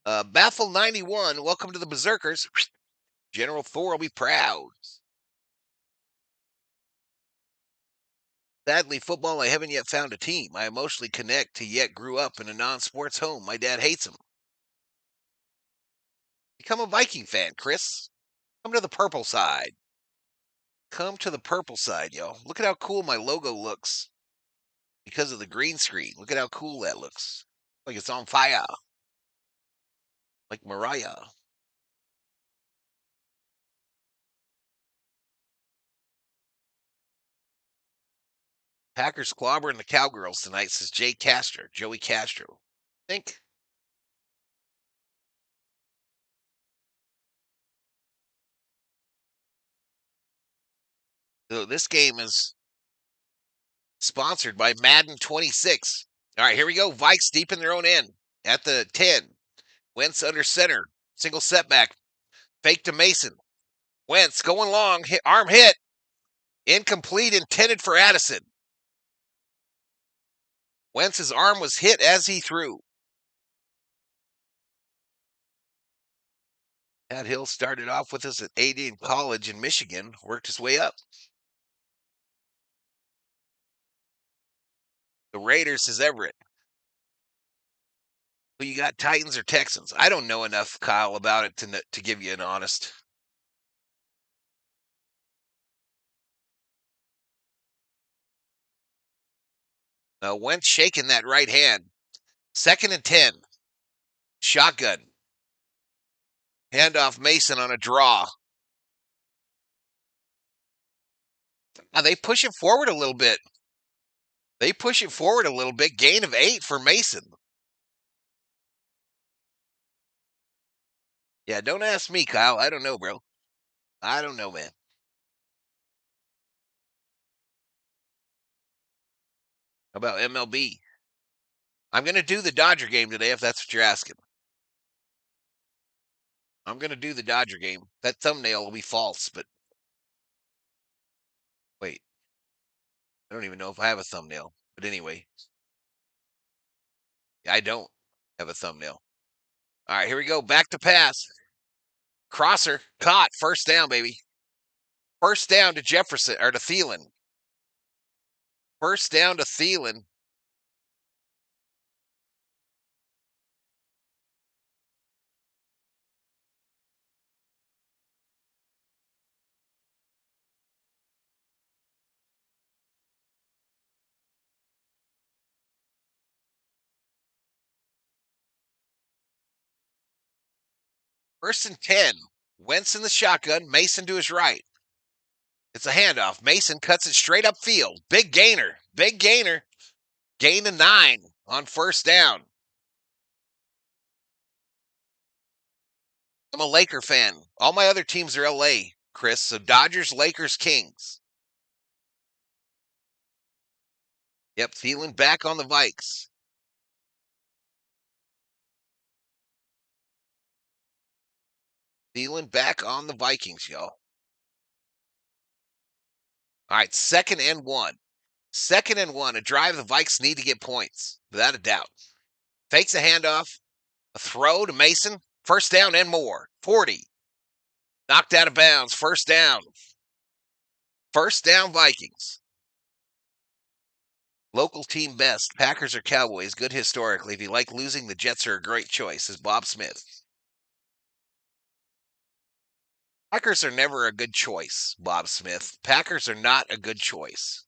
Baffle 91. Welcome to the Berserkers. General Thor will be proud. Sadly, football, I haven't yet found a team I emotionally connect to yet grew up in a non-sports home. My dad hates him. Become a Viking fan, Chris. Come to the purple side. Come to the purple side, y'all. Look at how cool my logo looks because of the green screen. Look at how cool that looks. Like it's on fire. Like Mariah. Packers clobbering the Cowgirls tonight, says Jay Castro. Joey Castro. Think. So this game is sponsored by Madden 26. All right, here we go. Vikes deep in their own end at the 10. Wentz under center. Single setback. Fake to Mason. Wentz going long. Arm hit. Incomplete, intended for Addison. Wentz's arm was hit as he threw. Pat Hill started off with us at 80 in college in Michigan, worked his way up. The Raiders is Everett. Who you got, Titans or Texans? I don't know enough, Kyle, about it to give you an honest. Wentz shaking that right hand. 2nd and 10. Shotgun. Handoff Mason on a draw. They push it forward a little bit. They push it forward a little bit. Gain of 8 for Mason. Yeah, don't ask me, Kyle. I don't know, bro. I don't know, man. How about MLB? I'm going to do the Dodger game today if that's what you're asking. I'm going to do the Dodger game. That thumbnail will be false, but wait. I don't even know if I have a thumbnail. But anyway, I don't have a thumbnail. All right, here we go. Back to pass. Crosser. Caught. First down, baby. First down to Jefferson, or to Thielen. First down to Thielen. First and 10. Wentz in the shotgun. Mason to his right. It's a handoff. Mason cuts it straight up field. Big gainer. Big gainer. Gain to 9 on first down. I'm a Laker fan. All my other teams are LA, Chris. So Dodgers, Lakers, Kings. Yep, Thielen back on the Vikes. Thielen back on the Vikings, y'all. All right, 2nd and 1. 2nd and 1. A drive the Vikes need to get points, without a doubt. Fakes a handoff. A throw to Mason. First down and more. 40. Knocked out of bounds. First down. First down, Vikings. Local team best. Packers or Cowboys. Good historically. If you like losing, the Jets are a great choice, says Bob Smith. Packers are never a good choice, Bob Smith. Packers are not a good choice.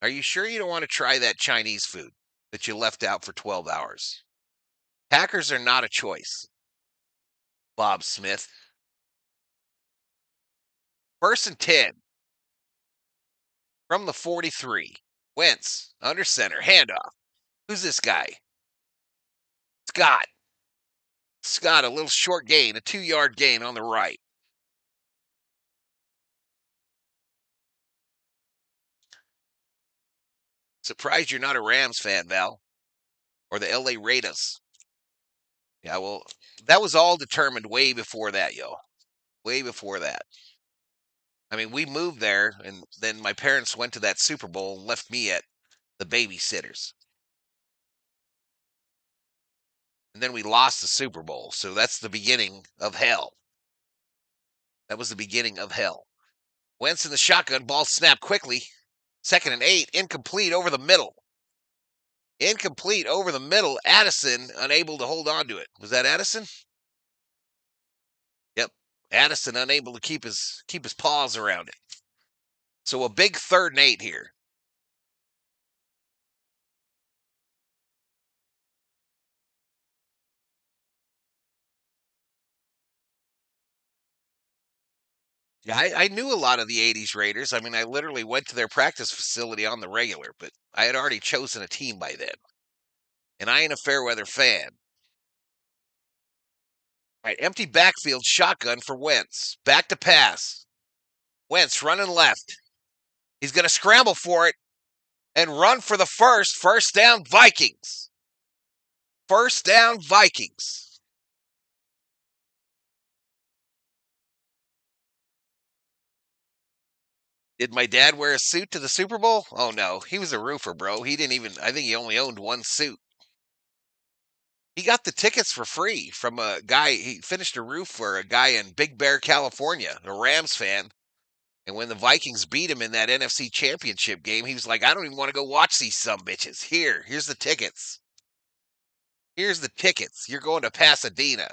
Are you sure you don't want to try that Chinese food that you left out for 12 hours? Packers are not a choice, Bob Smith. First and 10 from the 43. Wentz, under center, handoff. Who's this guy? Scott. Scott, a little short gain, a 2-yard gain on the right. Surprised you're not a Rams fan, Val, or the LA Raiders. Yeah, well, that was all determined way before that, yo. Way before that. I mean, we moved there, and then my parents went to that Super Bowl and left me at the babysitters. And then we lost the Super Bowl, so that's the beginning of hell. That was the beginning of hell. Wentz in the shotgun, ball snapped quickly. 2nd and 8, incomplete over the middle. Incomplete over the middle. Addison unable to hold on to it. Was that Addison? Yep. Addison unable to keep his paws around it. So a big 3rd and 8 here. Yeah, I knew a lot of the 80s Raiders. I mean, I literally went to their practice facility on the regular, but I had already chosen a team by then. And I ain't a Fairweather fan. All right, empty backfield shotgun for Wentz. Back to pass. Wentz running left. He's going to scramble for it and run for the first down Vikings. First down Vikings. Did my dad wear a suit to the Super Bowl? Oh no, he was a roofer, bro. He didn't even, I think he only owned one suit. He got the tickets for free from a guy. He finished a roof for a guy in Big Bear, California, a Rams fan. And when the Vikings beat him in that NFC Championship game, he was like, I don't even want to go watch these sumbitches. Here's the tickets. Here's the tickets. You're going to Pasadena.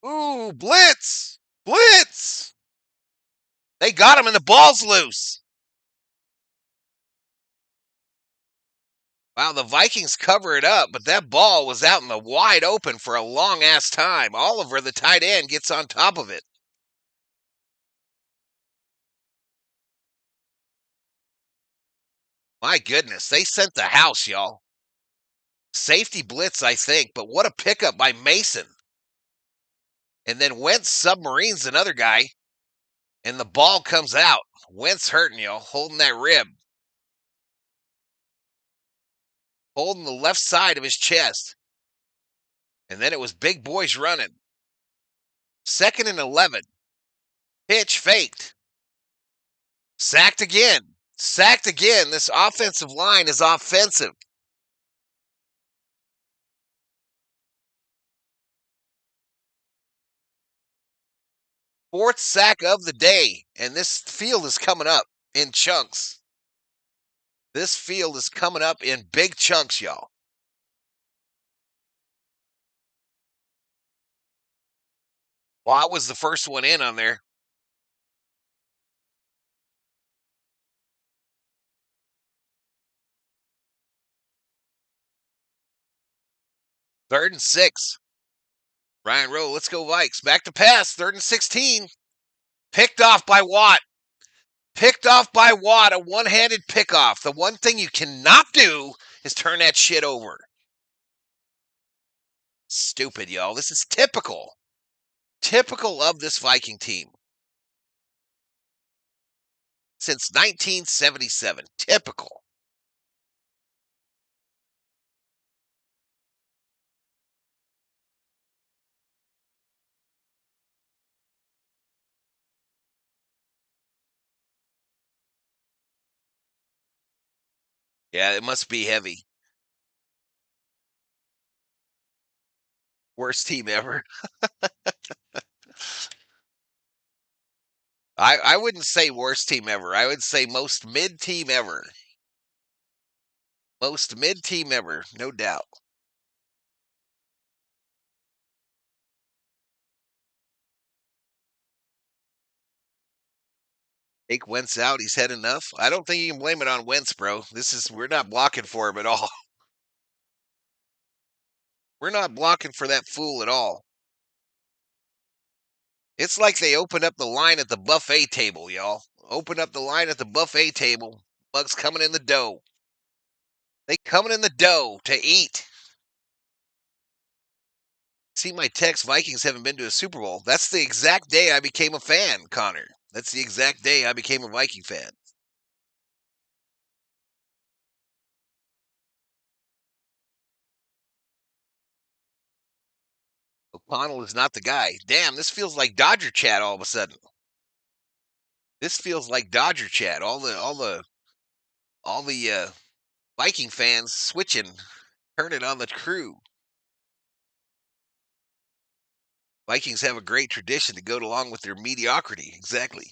Ooh, blitz! Blitz! They got him and the ball's loose. Wow, the Vikings cover it up, but that ball was out in the wide open for a long ass time. Oliver, the tight end, gets on top of it. My goodness, they sent the house, y'all. Safety blitz, I think, but what a pickup by Mason. And then Wentz submarines another guy, and the ball comes out. Wentz hurting, y'all, holding that rib, holding the left side of his chest. And then it was big boys running. 2nd and 11. Pitch faked. Sacked again. Sacked again. This offensive line is offensive. Fourth sack of the day, and this field is coming up in chunks. This field is coming up in big chunks, y'all. Watt was the first one in on there. Third and 6. Ryan Rowe, let's go Vikes. Back to pass. 3rd and 16. Picked off by Watt. Picked off by Watt. A one-handed pickoff. The one thing you cannot do is turn that shit over. Stupid, y'all. This is typical. Typical of this Viking team. Since 1977. Typical. Yeah, it must be heavy. Worst team ever. I wouldn't say worst team ever. I would say most mid team ever. Most mid team ever, no doubt. Take Wentz out. He's had enough. I don't think you can blame it on Wentz, bro. We're not blocking for him at all. We're not blocking for that fool at all. It's like they opened up the line at the buffet table, y'all. Open up the line at the buffet table. Bugs coming in the dough. They coming in the dough to eat. See my text, Vikings haven't been to a Super Bowl. That's the exact day I became a fan, Connor. That's the exact day I became a Viking fan. O'Connell is not the guy. Damn, this feels like Dodger chat all of a sudden. This feels like Dodger chat. All the Viking fans switching, turning on the crew. Vikings have a great tradition to go along with their mediocrity. Exactly.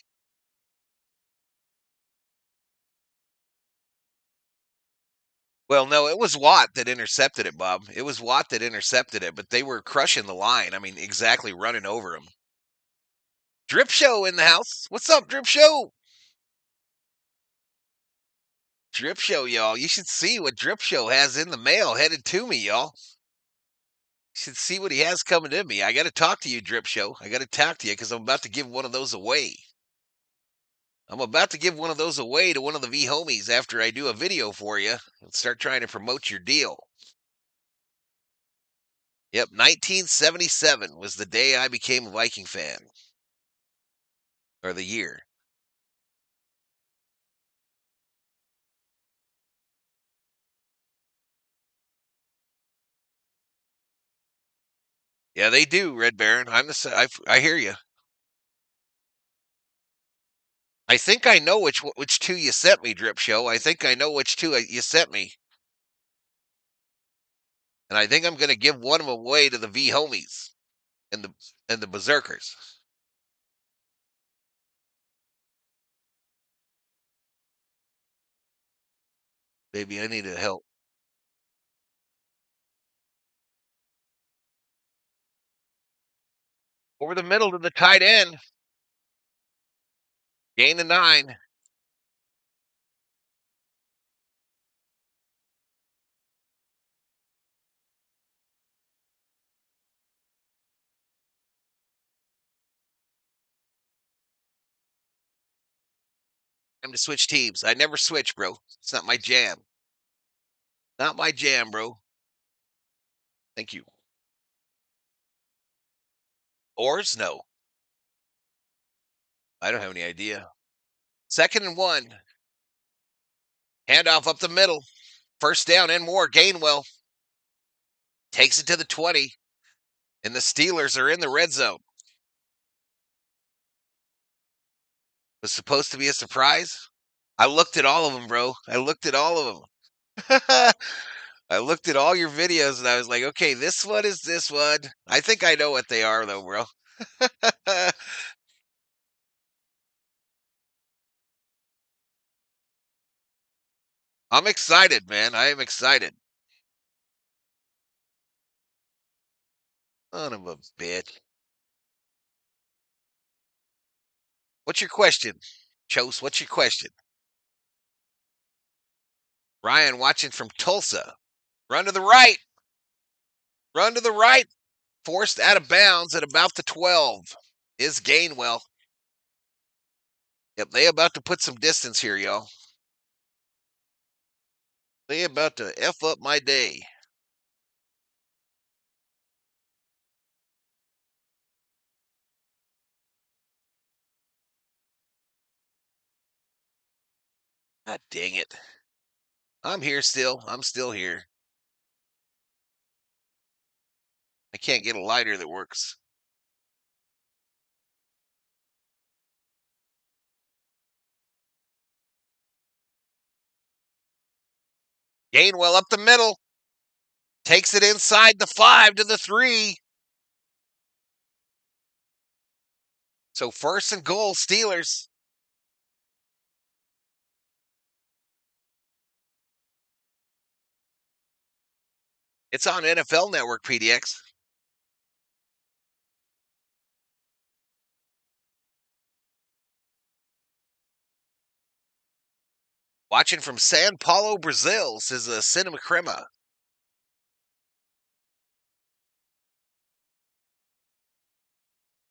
Well, no, it was Watt that intercepted it, Bob. It was Watt that intercepted it, but they were crushing the line. I mean, exactly running over him. Drip Show in the house. What's up, Drip Show? Drip Show, y'all. You should see what Drip Show has in the mail headed to me, y'all. You should see what he has coming to me. I got to talk to you, Drip Show. I got to talk to you because I'm about to give one of those away. I'm about to give one of those away to one of the V homies after I do a video for you and start trying to promote your deal. Yep, 1977 was the day I became a Viking fan. Or the year. Yeah, they do, Red Baron. I hear you. I think I know which two you sent me, Drip Show. I think I know which two you sent me. And I think I'm going to give one of them away to the V homies and the berserkers. Baby, I need a help. Over the middle to the tight end. Gain of 9. Time to switch teams. I never switch, bro. It's not my jam. Not my jam, bro. Thank you. Oars? No. I don't have any idea. 2nd and 1. Handoff up the middle. First down and more. Gainwell takes it to the 20. And the Steelers are in the red zone. Was supposed to be a surprise. I looked at all of them, bro. I looked at all of them. I looked at all your videos and I was like, okay, this one is this one. I think I know what they are, though, bro. I'm excited, man. I am excited. Son of a bitch. What's your question? Chose, what's your question? Ryan watching from Tulsa. Run to the right. Run to the right. Forced out of bounds at about the 12. Is Gainwell. Yep, they about to put some distance here, y'all. They about to F up my day. God dang it. I'm here still. I'm still here. I can't get a lighter that works. Gainwell up the middle. Takes it inside the 5 to the 3. So 1st and goal, Steelers. It's on NFL Network, PDX. Watching from San Paulo, Brazil, says Cinema Crema.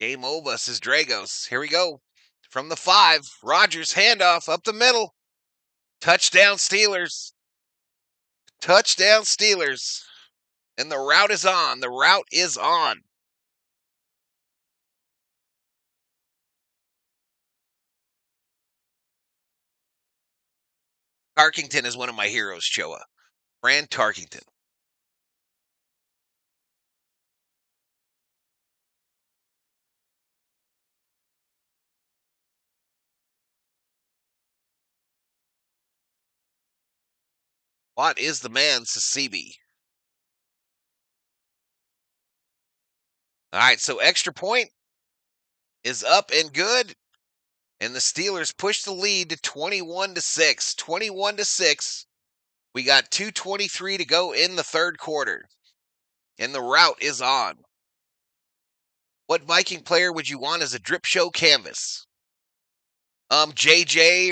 Game over, says Dragos. Here we go. From the 5, Rodgers handoff up the middle. Touchdown, Steelers. Touchdown, Steelers. And the route is on. The route is on. Tarkington is one of my heroes, Choa. Fran Tarkington. What is the man, Sasibi? All right, so extra point is up and good. And the Steelers push the lead to 21-6. 21-6. We got 2:23 to go in the 3rd quarter. And the route is on. What Viking player would you want as a drip show canvas? JJ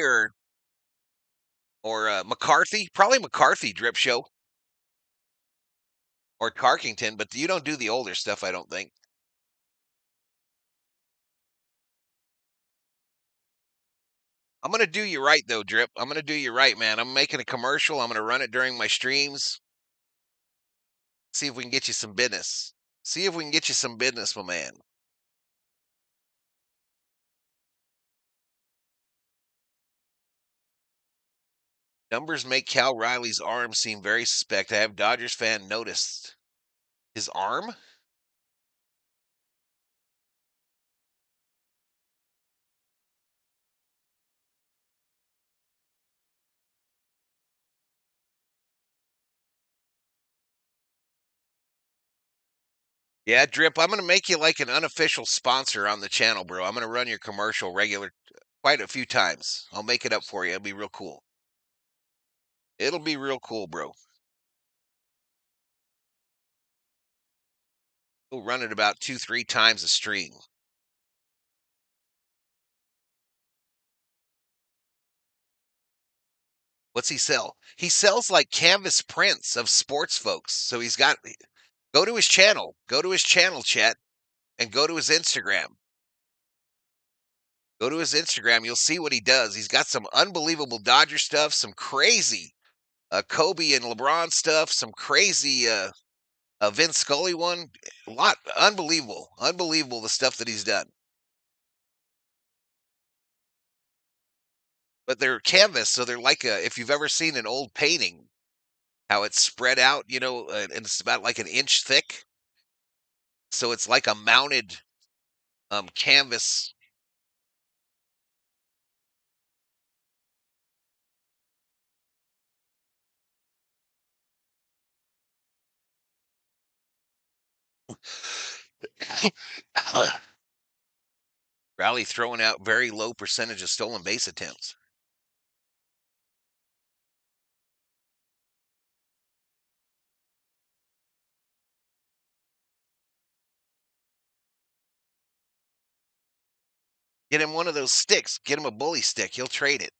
or McCarthy? Probably McCarthy drip show. Or Tarkington, but you don't do the older stuff, I don't think. I'm going to do you right, though, Drip. I'm going to do you right, man. I'm making a commercial. I'm going to run it during my streams. See if we can get you some business. See if we can get you some business, my man. Numbers make Cal Riley's arm seem very suspect. I have Dodgers fan noticed. His arm? Yeah, Drip, I'm going to make you like an unofficial sponsor on the channel, bro. I'm going to run your commercial regular quite a few times. I'll make it up for you. It'll be real cool. It'll be real cool, bro. We'll run it about 2-3 times a stream. What's he sell? He sells like canvas prints of sports folks. So he's got, go to his channel, chat, and go to his Instagram. Go to his Instagram. You'll see what he does. He's got some unbelievable Dodger stuff, some crazy Kobe and LeBron stuff, some crazy Vince Scully one. A lot unbelievable, unbelievable the stuff that he's done. But they're canvas, so they're like if you've ever seen an old painting, how it's spread out, and it's about like an inch thick. So it's like a mounted canvas. Rally throwing out very low percentage of stolen base attempts. Get him one of those sticks. Get him a bully stick. He'll trade it.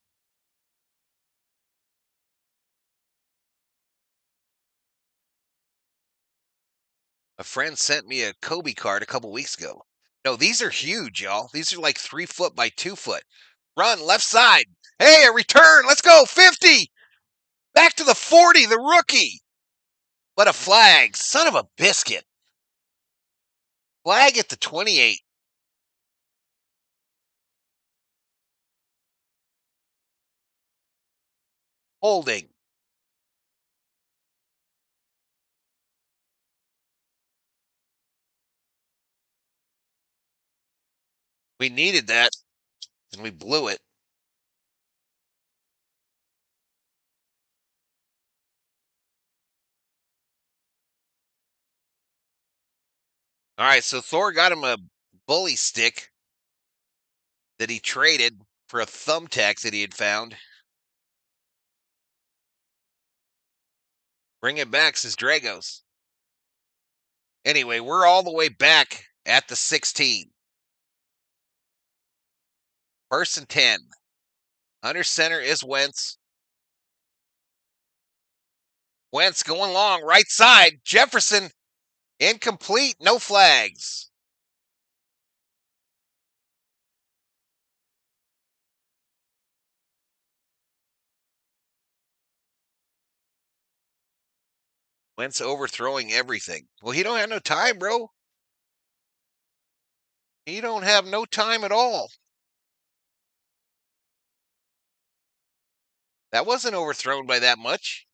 A friend sent me a Kobe card a couple weeks ago. No, these are huge, y'all. These are like 3 foot by 2 foot. Run left side. Hey, a return. Let's go. 50. Back to the 40. The rookie. But a flag. Son of a biscuit. Flag at the 28. Holding. We needed that, and we blew it. All right, so Thor got him a bully stick that he traded for a thumbtack that he had found. Bring it back, says Dragos. Anyway, we're all the way back at the 16. First and 10. Under center is Wentz. Wentz going long, right side. Jefferson, incomplete, no flags. Wentz overthrowing everything. Well, he don't have no time, bro. He don't have no time at all. That wasn't overthrown by that much.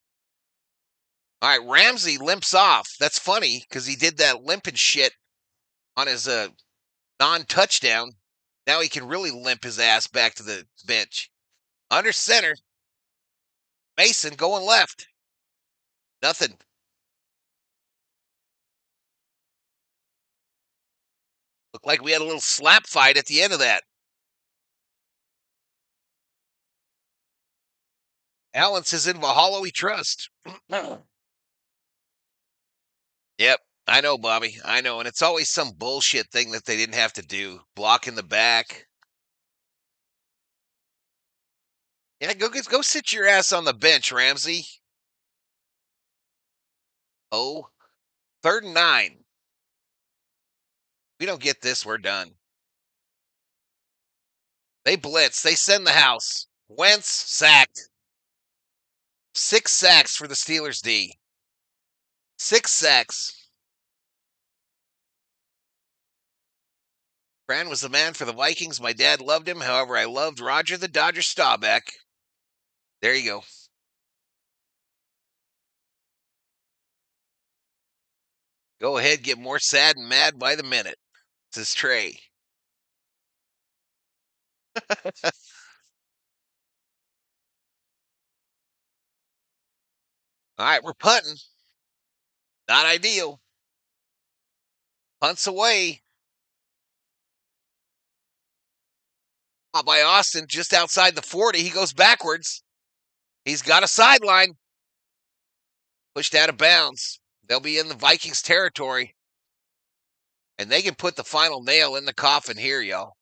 All right, Ramsey limps off. That's funny because he did that limping shit on his non-touchdown. Now he can really limp his ass back to the bench. Under center, Mason going left. Nothing. Looked like we had a little slap fight at the end of that. Allen says in Valhalla we trust. Yep, I know, Bobby. I know, and it's always some bullshit thing that they didn't have to do. Block in the back. Yeah, go sit your ass on the bench, Ramsey. Oh, 3rd and 9. We don't get this, we're done. They blitz. They send the house. Wentz sacked. 6 sacks for the Steelers D. 6 sacks. Fran was the man for the Vikings. My dad loved him. However, I loved Roger the Dodger Staubach. There you go. Go ahead, get more sad and mad by the minute, says Trey. All right, we're punting. Not ideal. Punts away. Caught by Austin just outside the 40. He goes backwards. He's got a sideline. Pushed out of bounds. They'll be in the Vikings territory. And they can put the final nail in the coffin here, y'all.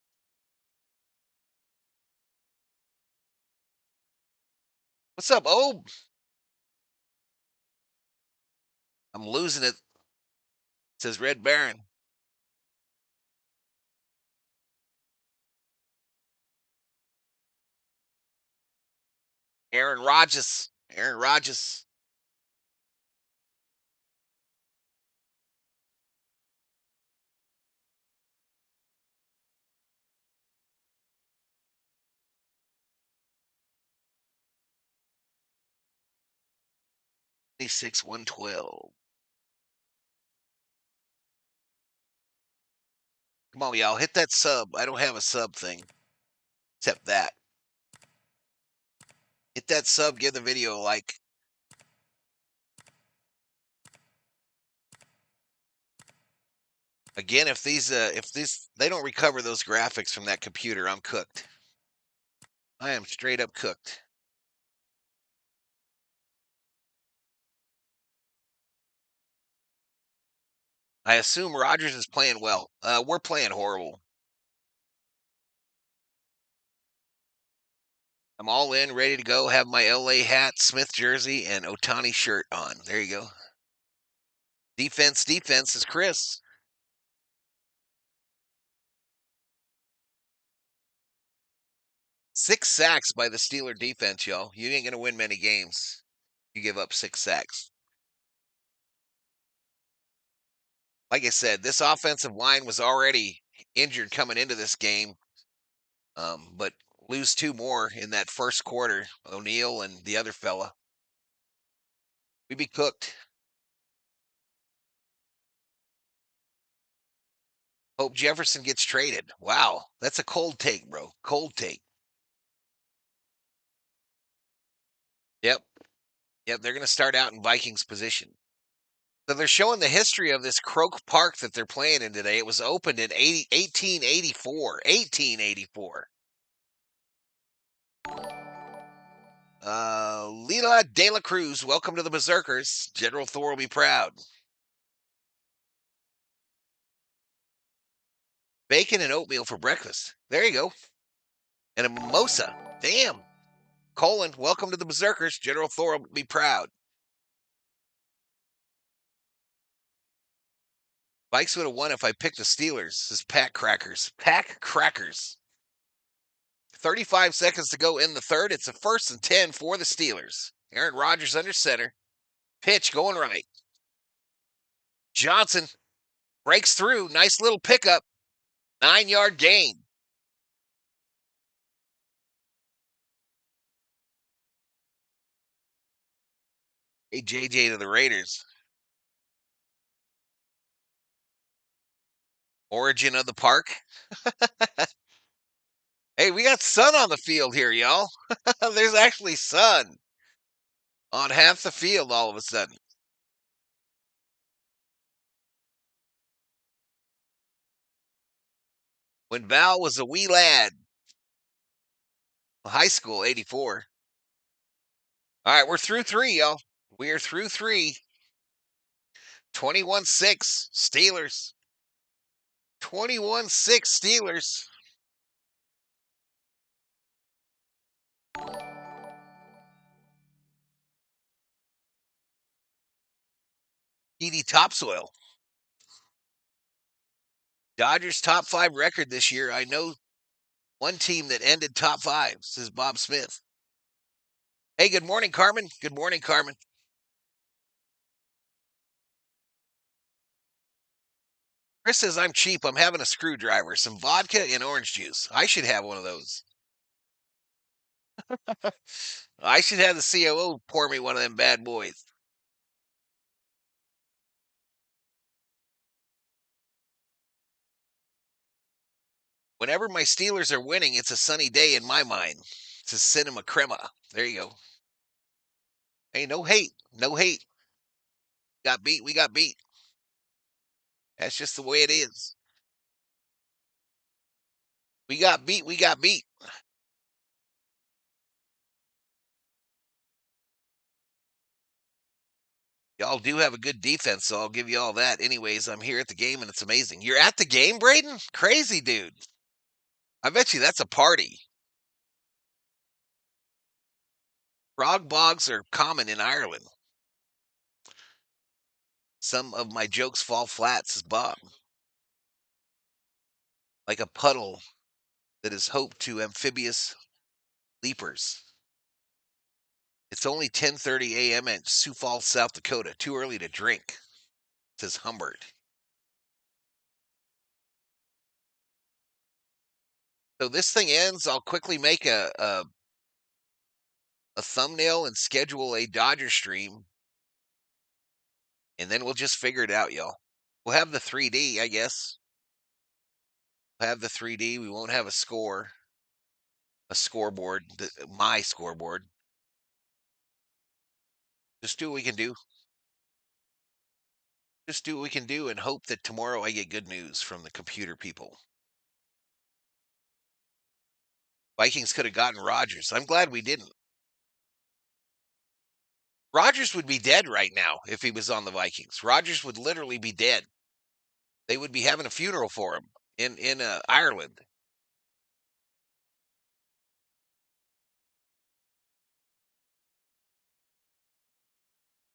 What's up, Oh? I'm losing it, says Red Baron. Aaron Rodgers. Aaron Rodgers. Six 112. Come on, y'all. Hit that sub. I don't have a sub thing. Except that. Hit that sub, give the video a like. Again, if these they don't recover those graphics from that computer, I'm cooked. I am straight up cooked. I assume Rodgers is playing well. We're playing horrible. I'm all in, ready to go. Have my LA hat, Smith jersey, and Otani shirt on. There you go. Defense is Chris. 6 sacks by the Steeler defense, y'all. You ain't gonna win many games. You give up 6 sacks. Like I said, this offensive line was already injured coming into this game, but lose 2 more in that first quarter. O'Neal and the other fella. We'd be cooked. Hope Jefferson gets traded. Wow, that's a cold take, bro. Cold take. Yep. Yep, they're going to start out in Vikings position. So they're showing the history of this Croke Park that they're playing in today. It was opened in 1884. 1884. Lila De La Cruz, welcome to the Berserkers. General Thor will be proud. Bacon and oatmeal for breakfast. There you go. And a mimosa. Damn. Colin, welcome to the Berserkers. General Thor will be proud. Vikes would have won if I picked the Steelers. This is Pack Crackers. Pack Crackers. 35 seconds to go in the third. It's a 1st and 10 for the Steelers. Aaron Rodgers under center. Pitch going right. Johnson breaks through. Nice little pickup. 9-yard gain. Hey, JJ to the Raiders. Origin of the park. Hey, we got sun on the field here, y'all. There's actually sun on half the field all of a sudden. When Val was a wee lad. High school, 84. All right, we're through 3, y'all. We're through 3. 21-6 Steelers. 21-6 Steelers. TD topsoil. Dodgers top 5 record this year. I know one team that ended top 5, says Bob Smith. Hey, good morning, Carmen. Good morning, Carmen. Chris says I'm cheap. I'm having a screwdriver, some vodka, and orange juice. I should have one of those. I should have the COO pour me one of them bad boys. Whenever my Steelers are winning, it's a sunny day in my mind. It's a cinema crema. There you go. Hey, no hate. No hate. Got beat. We got beat. That's just the way it is. We got beat. We got beat. Y'all do have a good defense, so I'll give you all that. Anyways, I'm here at the game, and it's amazing. You're at the game, Braden? Crazy, dude. I bet you that's a party. Frog bogs are common in Ireland. Some of my jokes fall flat, says Bob. Like a puddle that is hope to amphibious leapers. It's only 10:30 a.m. in Sioux Falls, South Dakota. Too early to drink, says Humbert. So this thing ends. I'll quickly make a thumbnail and schedule a Dodger stream, and then we'll just figure it out, y'all. We'll have the 3D, I guess. We'll have the 3D. We won't have a scoreboard, my scoreboard. Just do what we can do. Just do what we can do and hope that tomorrow I get good news from the computer people. Vikings could have gotten Rodgers. I'm glad we didn't. Rodgers would be dead right now if he was on the Vikings. Rodgers would literally be dead. They would be having a funeral for him in Ireland.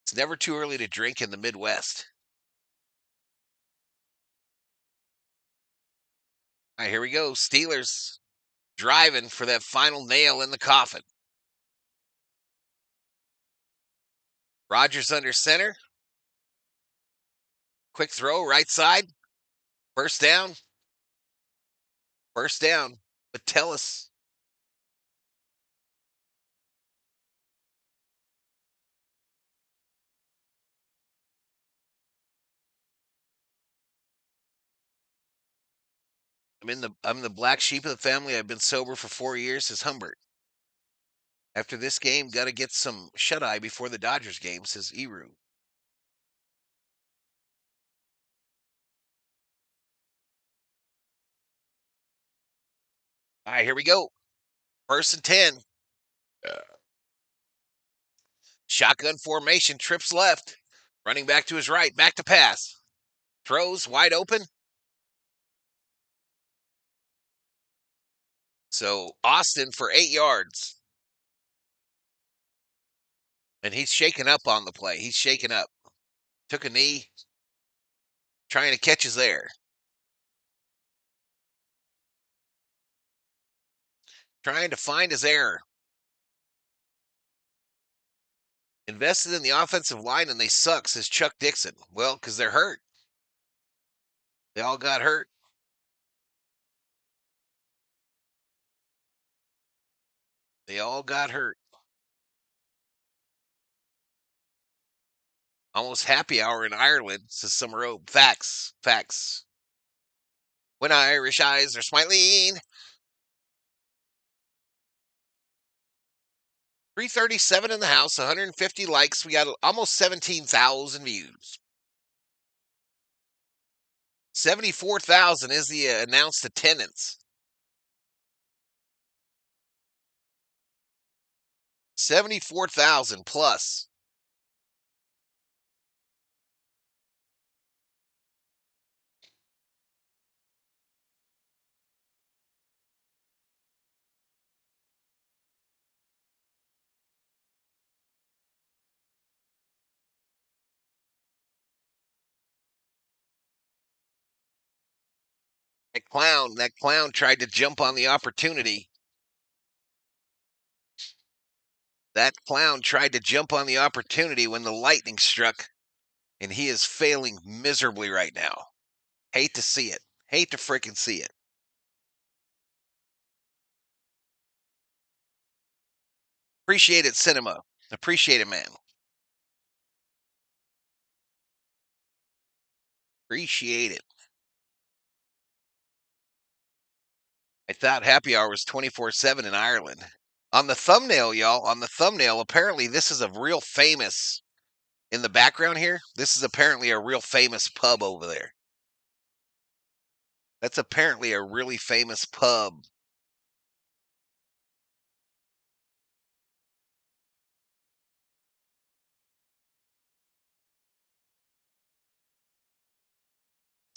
It's never too early to drink in the Midwest. All right, here we go. Steelers driving for that final nail in the coffin. Rodgers under center. Quick throw, right side. First down. First down. But tell us. I'm the black sheep of the family. I've been sober for 4 years, says Humbert. After this game, got to get some shut eye before the Dodgers game, says Eru. All right, here we go. First and 10. Shotgun formation, trips left. Running back to his right, back to pass. Throws wide open. So Austin for 8 yards. And he's shaken up on the play. He's shaken up. Took a knee. Trying to catch his air. Trying to find his air. Invested in the offensive line and they suck, says Chuck Dixon. Well, because they're hurt. They all got hurt. They all got hurt. Almost happy hour in Ireland, says Summer Facts. Facts. When Irish eyes are smiling. 337 in the house, 150 likes. We got almost 17,000 views. 74,000 is the announced attendance. 74,000 plus. That clown tried to jump on the opportunity. That clown tried to jump on the opportunity when the lightning struck, and he is failing miserably right now. Hate to see it. Hate to freaking see it. Appreciate it, cinema. Appreciate it, man. Appreciate it. I thought happy hour was 24/7 in Ireland. On the thumbnail, y'all, on the thumbnail, apparently this is a real famous, in the background here, this is apparently a real famous pub over there. That's apparently a really famous pub.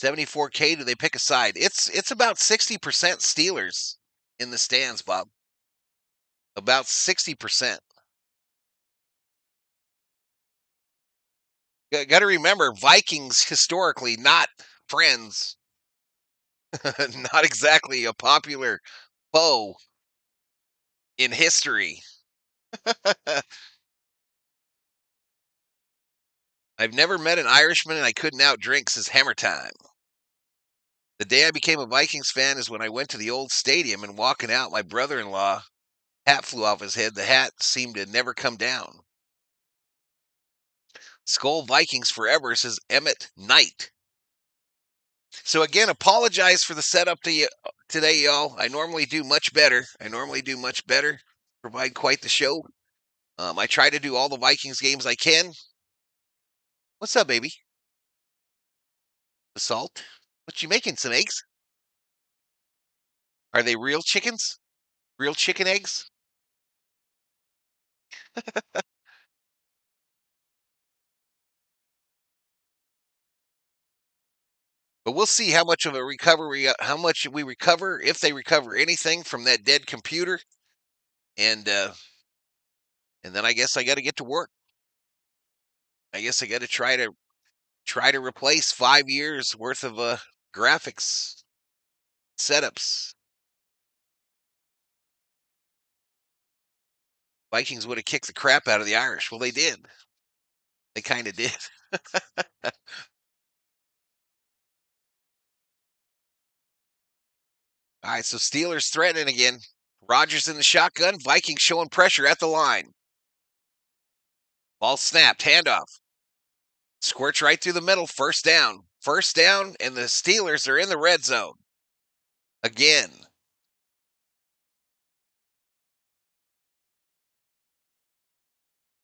$74K, do they pick a side? It's about 60% Steelers in the stands, Bob. About 60%. Got to remember, Vikings historically not friends. Not exactly a popular foe in history. I've never met an Irishman and I couldn't outdrink, says Hammer Time. The day I became a Vikings fan is when I went to the old stadium and walking out, my brother-in-law hat flew off his head. The hat seemed to never come down. Skull Vikings forever, says Emmett Knight. So again, apologize for the setup today, y'all. I normally do much better. Provide quite the show. I try to do all the Vikings games I can. What's up, baby? The salt? What you making? Some eggs? Are they real chickens? Real chicken eggs? But we'll see how much of a recovery, how much we recover, if they recover anything from that dead computer, and then I guess I got to get to work. I guess I got to try to replace 5 years worth of graphics setups. Vikings would have kicked the crap out of the Irish. Well, they did. They kind of did. All right, so Steelers threatening again. Rodgers in the shotgun. Vikings showing pressure at the line. Ball snapped. Handoff. Squirts right through the middle. First down. First down, and the Steelers are in the red zone. Again.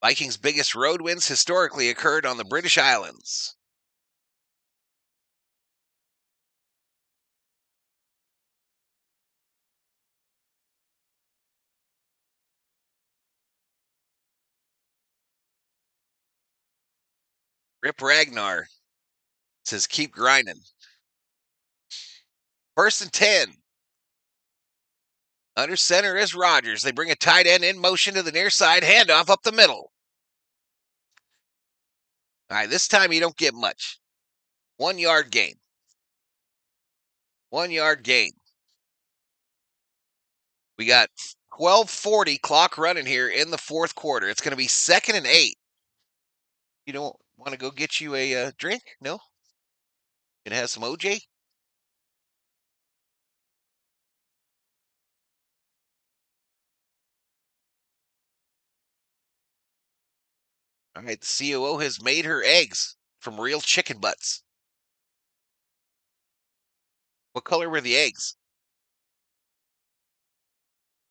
Vikings' biggest road wins historically occurred on the British Islands. Rip Ragnar says, keep grinding. First and 10. Under center is Rodgers. They bring a tight end in motion to the near side. Handoff up the middle. All right, this time you don't get much. 1 yard gain. 1 yard gain. We got 12:40 clock running here in the fourth quarter. It's going to be 2nd and 8. You don't want to go get you a drink? No? Gonna have some OJ? All right, the COO has made her eggs from real chicken butts. What color were the eggs?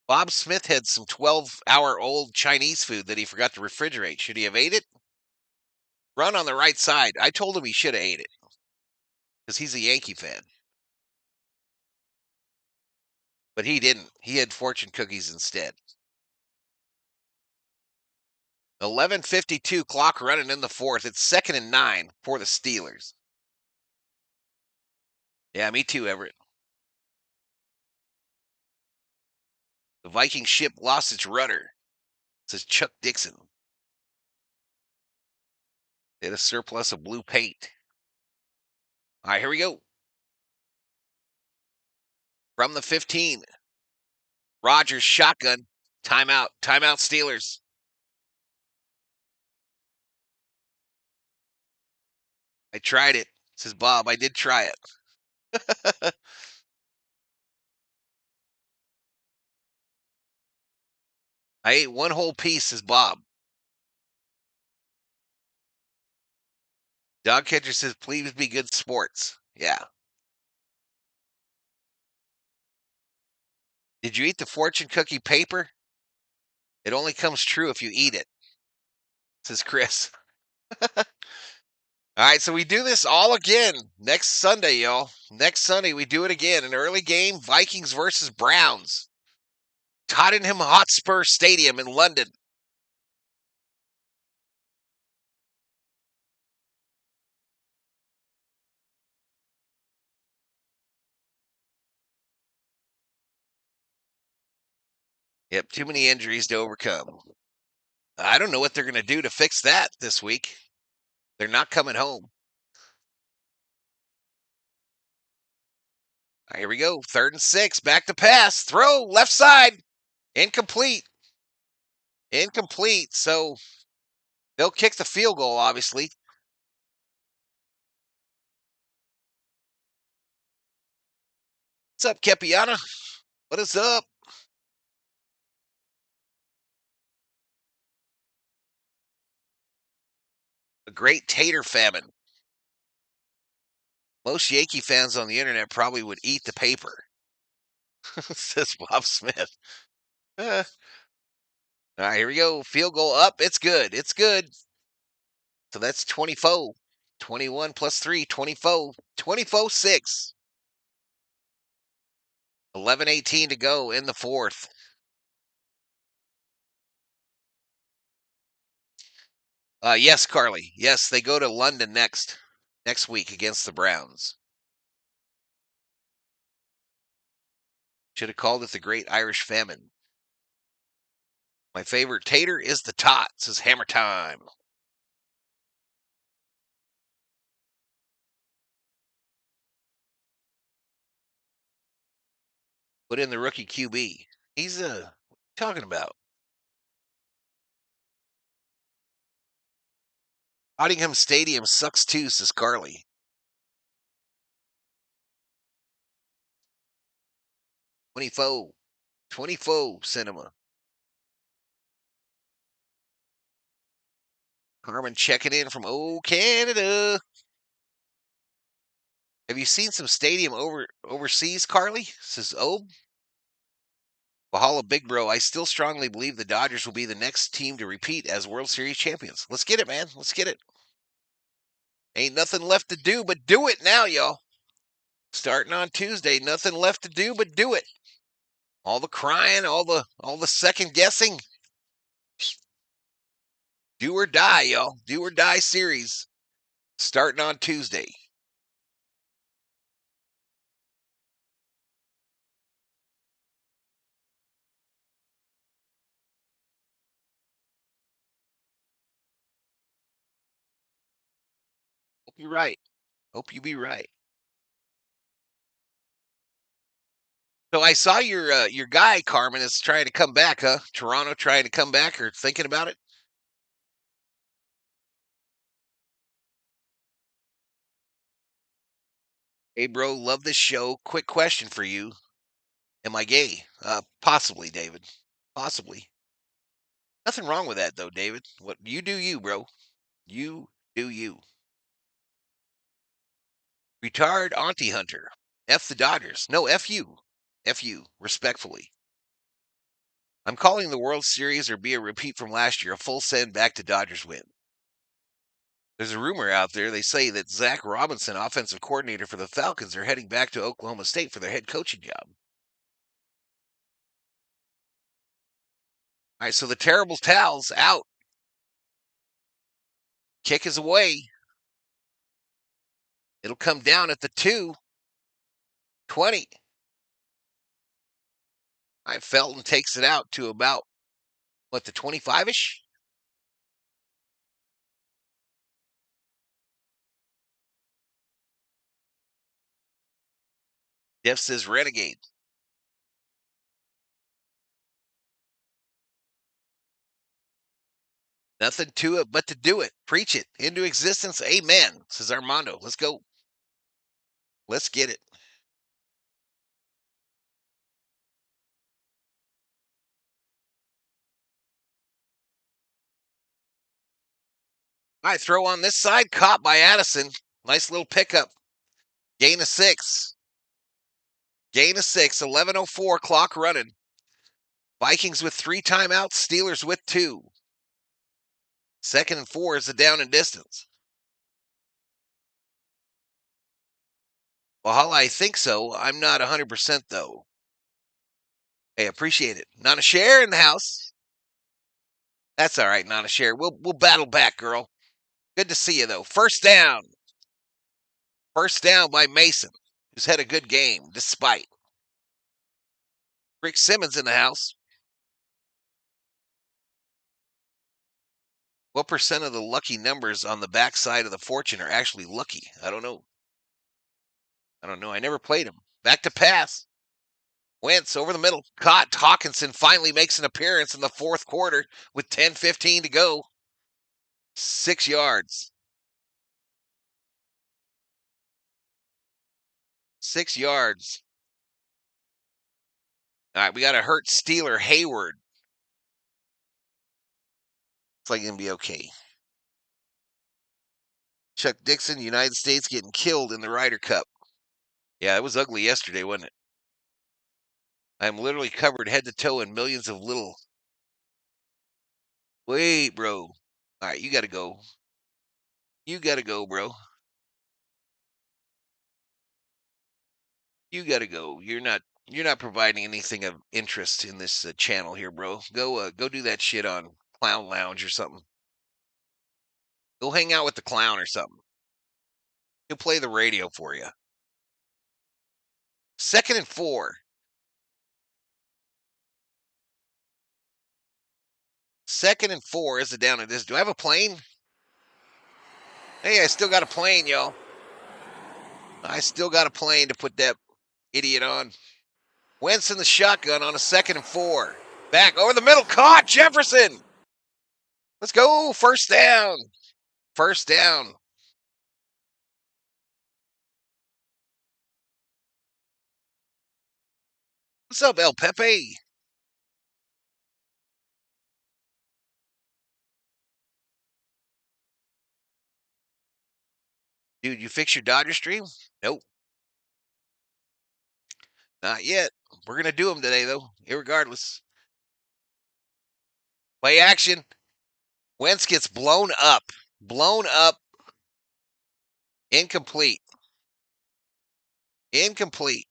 Bob Smith had some 12-hour-old Chinese food that he forgot to refrigerate. Should he have ate it? Run on the right side. I told him he should have ate it because he's a Yankee fan. But he didn't. He had fortune cookies instead. 11:52 clock running in the fourth. It's 2nd and 9 for the Steelers. Yeah, me too, Everett. The Viking ship lost its rudder, says Chuck Dixon. They had a surplus of blue paint. All right, here we go. From the 15. Rodgers shotgun. Timeout. Timeout Steelers. I tried it, says Bob. I did try it. I ate one whole piece, says Bob. Dog catcher says, please be good sports. Yeah. Did you eat the fortune cookie paper? It only comes true if you eat it, says Chris. All right, so we do this all again next Sunday, y'all. Next Sunday, we do it again. An early game, Vikings versus Browns. Tottenham Hotspur Stadium in London. Yep, too many injuries to overcome. I don't know what they're going to do to fix that this week. They're not coming home. Right, here we go. 3rd and 6. Back to pass. Throw. Left side. Incomplete. Incomplete. So they'll kick the field goal, obviously. What's up, Kepiana? What is up? A great tater famine. Most Yankee fans on the internet probably would eat the paper, says Bob Smith. All right, here we go. Field goal up. It's good. It's good. So that's 24. 21 plus 3, 24. 24 6. 11:18 to go in the fourth. Yes, Carly. Yes, they go to London next week against the Browns. Should have called it the Great Irish Famine. My favorite tater is the tot, says Hammer Time. Put in the rookie QB. He's what are you talking about? Nottingham Stadium sucks too, says Carly. 24. 24 cinema. Carmen checking in from old Canada. Have you seen some stadium overseas, Carly? Says Obe. Valhalla Big Bro, I still strongly believe the Dodgers will be the next team to repeat as World Series champions. Let's get it, man. Let's get it. Ain't nothing left to do but do it now, y'all. Starting on Tuesday, nothing left to do but do it. All the crying, all the second guessing. Do or die, y'all. Do or die series. Starting on Tuesday. Hope you're right. Hope you be right. So I saw your guy Carmen is trying to come back, huh? Toronto trying to come back or thinking about it. Hey, bro, love this show. Quick question for you: am I gay? Possibly, David. Possibly. Nothing wrong with that, though, David. What you do, you, bro. You do you. Retired auntie hunter. F the Dodgers. No, F you. F you. Respectfully. I'm calling the World Series or be a repeat from last year a full send back to Dodgers win. There's a rumor out there. They say that Zach Robinson, offensive coordinator for the Falcons, are heading back to Oklahoma State for their head coaching job. All right, so the terrible towels out. Kick is away. It'll come down at the 2:20. All right, Felton takes it out to about, what, the 25-ish? Jeff says renegade. Nothing to it but to do it. Preach it into existence. Amen, says Armando. Let's go. Let's get it. All right, throw on this side. Caught by Addison. Nice little pickup. Gain of 6. Gain of 6. 11:04. Clock running. Vikings with 3 timeouts. Steelers with 2. 2nd and 4 is the down and distance. Valhalla, I think so. I'm not 100% though. Hey, appreciate it. Not a share in the house. That's all right, not a share. We'll battle back, girl. Good to see you though. First down. First down by Mason, who's had a good game despite. Rick Simmons in the house. What percent of the lucky numbers on the backside of the fortune are actually lucky? I don't know. I don't know. I never played them. Back to pass. Wentz over the middle. Caught. Hawkinson finally makes an appearance in the fourth quarter with 10:15 to go. 6 yards. 6 yards. All right, we got a hurt Steeler, Hayward. It's like going to be okay. Chuck Dixon, United States getting killed in the Ryder Cup. Yeah, it was ugly yesterday, wasn't it? I'm literally covered head to toe in millions of little. Wait, bro. All right, you got to go. You got to go, bro. You got to go. You're not providing anything of interest in this channel here, bro. Go do that shit on Clown Lounge or something. Go hang out with the clown or something. He'll play the radio for you. 2nd and 4. 2nd and 4 is the down at this. Do I have a plane? Hey, I still got a plane, yo. I still got a plane to put that idiot on. Wentz in the shotgun on a 2nd and 4. Back over the middle. Caught Jefferson. Let's go. First down. First down. What's up, El Pepe? Dude, you fix your Dodger stream? Nope. Not yet. We're going to do them today, though, irregardless. Play action. Wentz gets blown up. Blown up. Incomplete. Incomplete.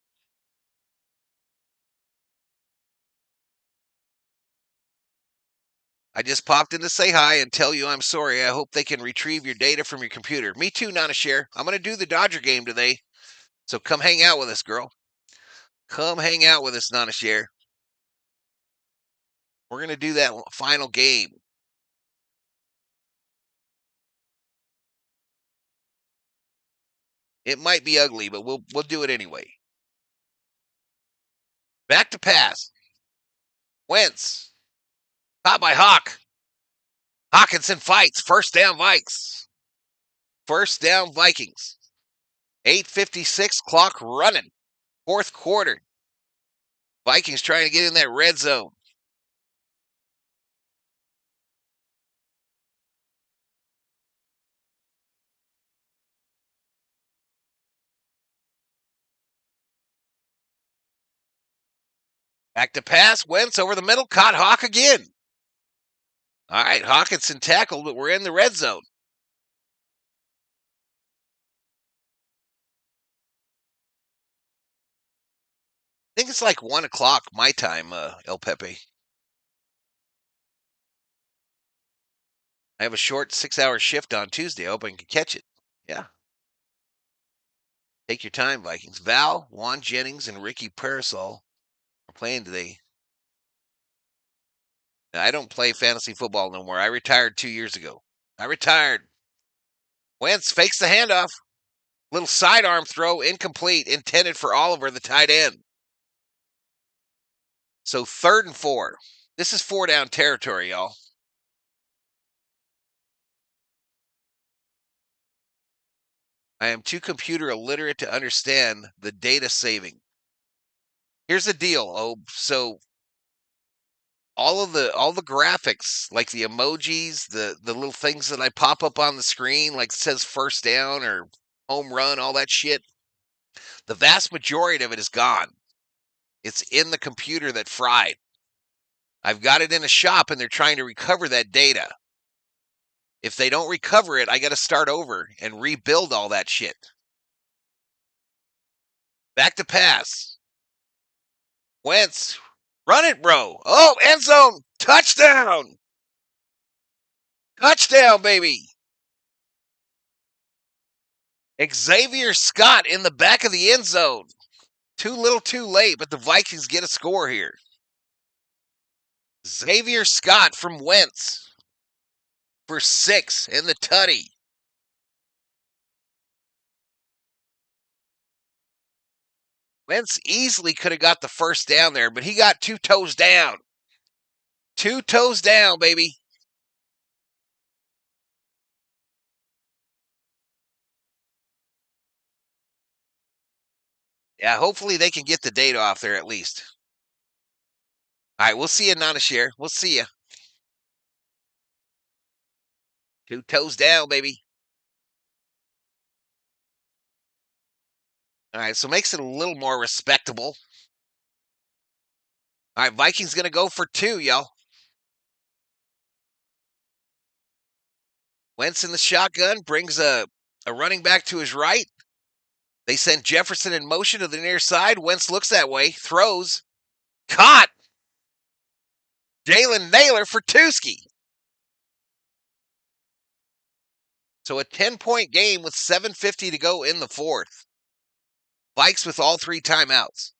I just popped in to say hi and tell you I'm sorry. I hope they can retrieve your data from your computer. Me too, Nana Share. I'm going to do the Dodger game today. So come hang out with us, girl. Come hang out with us, Nana Share. We're going to do that final game. It might be ugly, but we'll do it anyway. Back to pass. Wentz. Caught by Hawk. Hawkinson fights. First down, Vikes. First down, Vikings. 8:56 clock running. Fourth quarter. Vikings trying to get in that red zone. Back to pass. Wentz over the middle. Caught Hawk again. All right, Hawkinson tackled, but we're in the red zone. I think it's like 1 o'clock my time, El Pepe. I have a short 6-hour shift on Tuesday. I hope I can catch it. Yeah. Take your time, Vikings. Val, Juan Jennings, and Ricky Parasol are playing today. Now, I don't play fantasy football no more. I retired 2 years ago. I retired. Wentz fakes the handoff. Little sidearm throw, incomplete, intended for Oliver, the tight end. So 3rd and 4. This is 4-down territory, y'all. I am too computer illiterate to understand the data saving. Here's the deal. Oh, so all the graphics, like the emojis, the little things that I pop up on the screen, like it says first down or home run, all that shit, the vast majority of it is gone. It's in the computer that fried. I've got it in a shop and they're trying to recover that data. If they don't recover it, I got to start over and rebuild all that shit. Back to pass. Wentz, run it, bro. Oh, end zone. Touchdown. Touchdown, baby. Xavier Scott in the back of the end zone. Too little too late, but the Vikings get a score here. Xavier Scott from Wentz for 6 in the tutty. Wentz easily could have got the first down there, but he got 2 toes down. 2 toes down, baby. Yeah, hopefully they can get the data off there at least. All right, we'll see you, Nana Share. We'll see you. 2 toes down, baby. All right, so makes it a little more respectable. All right, Vikings going to go for 2, y'all. Wentz in the shotgun, brings a running back to his right. They send Jefferson in motion to the near side. Wentz looks that way, throws. Caught! Jalen Naylor for Tuski. So a 10-point game with 7:50 to go in the fourth. Vikes with all 3 timeouts.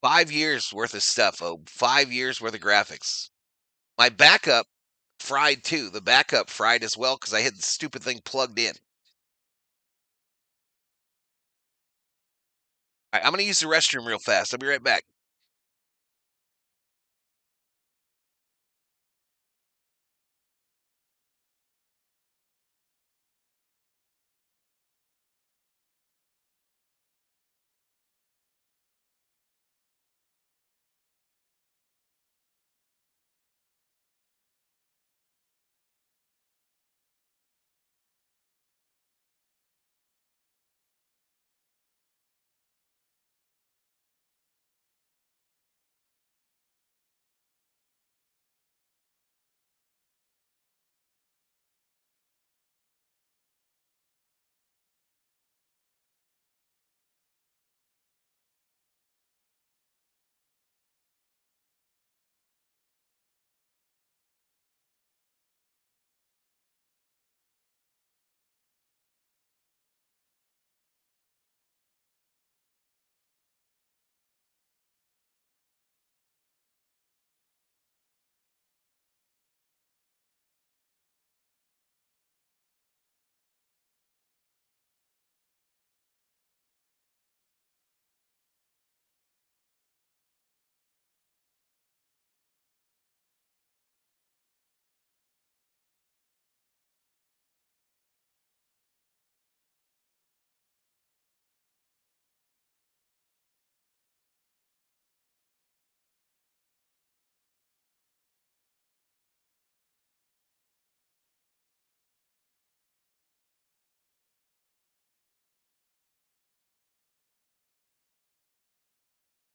$5 worth of stuff. 5 years worth of graphics. My backup fried too. The backup fried as well because I had the stupid thing plugged in. All right, I'm going to use the restroom real fast. I'll be right back.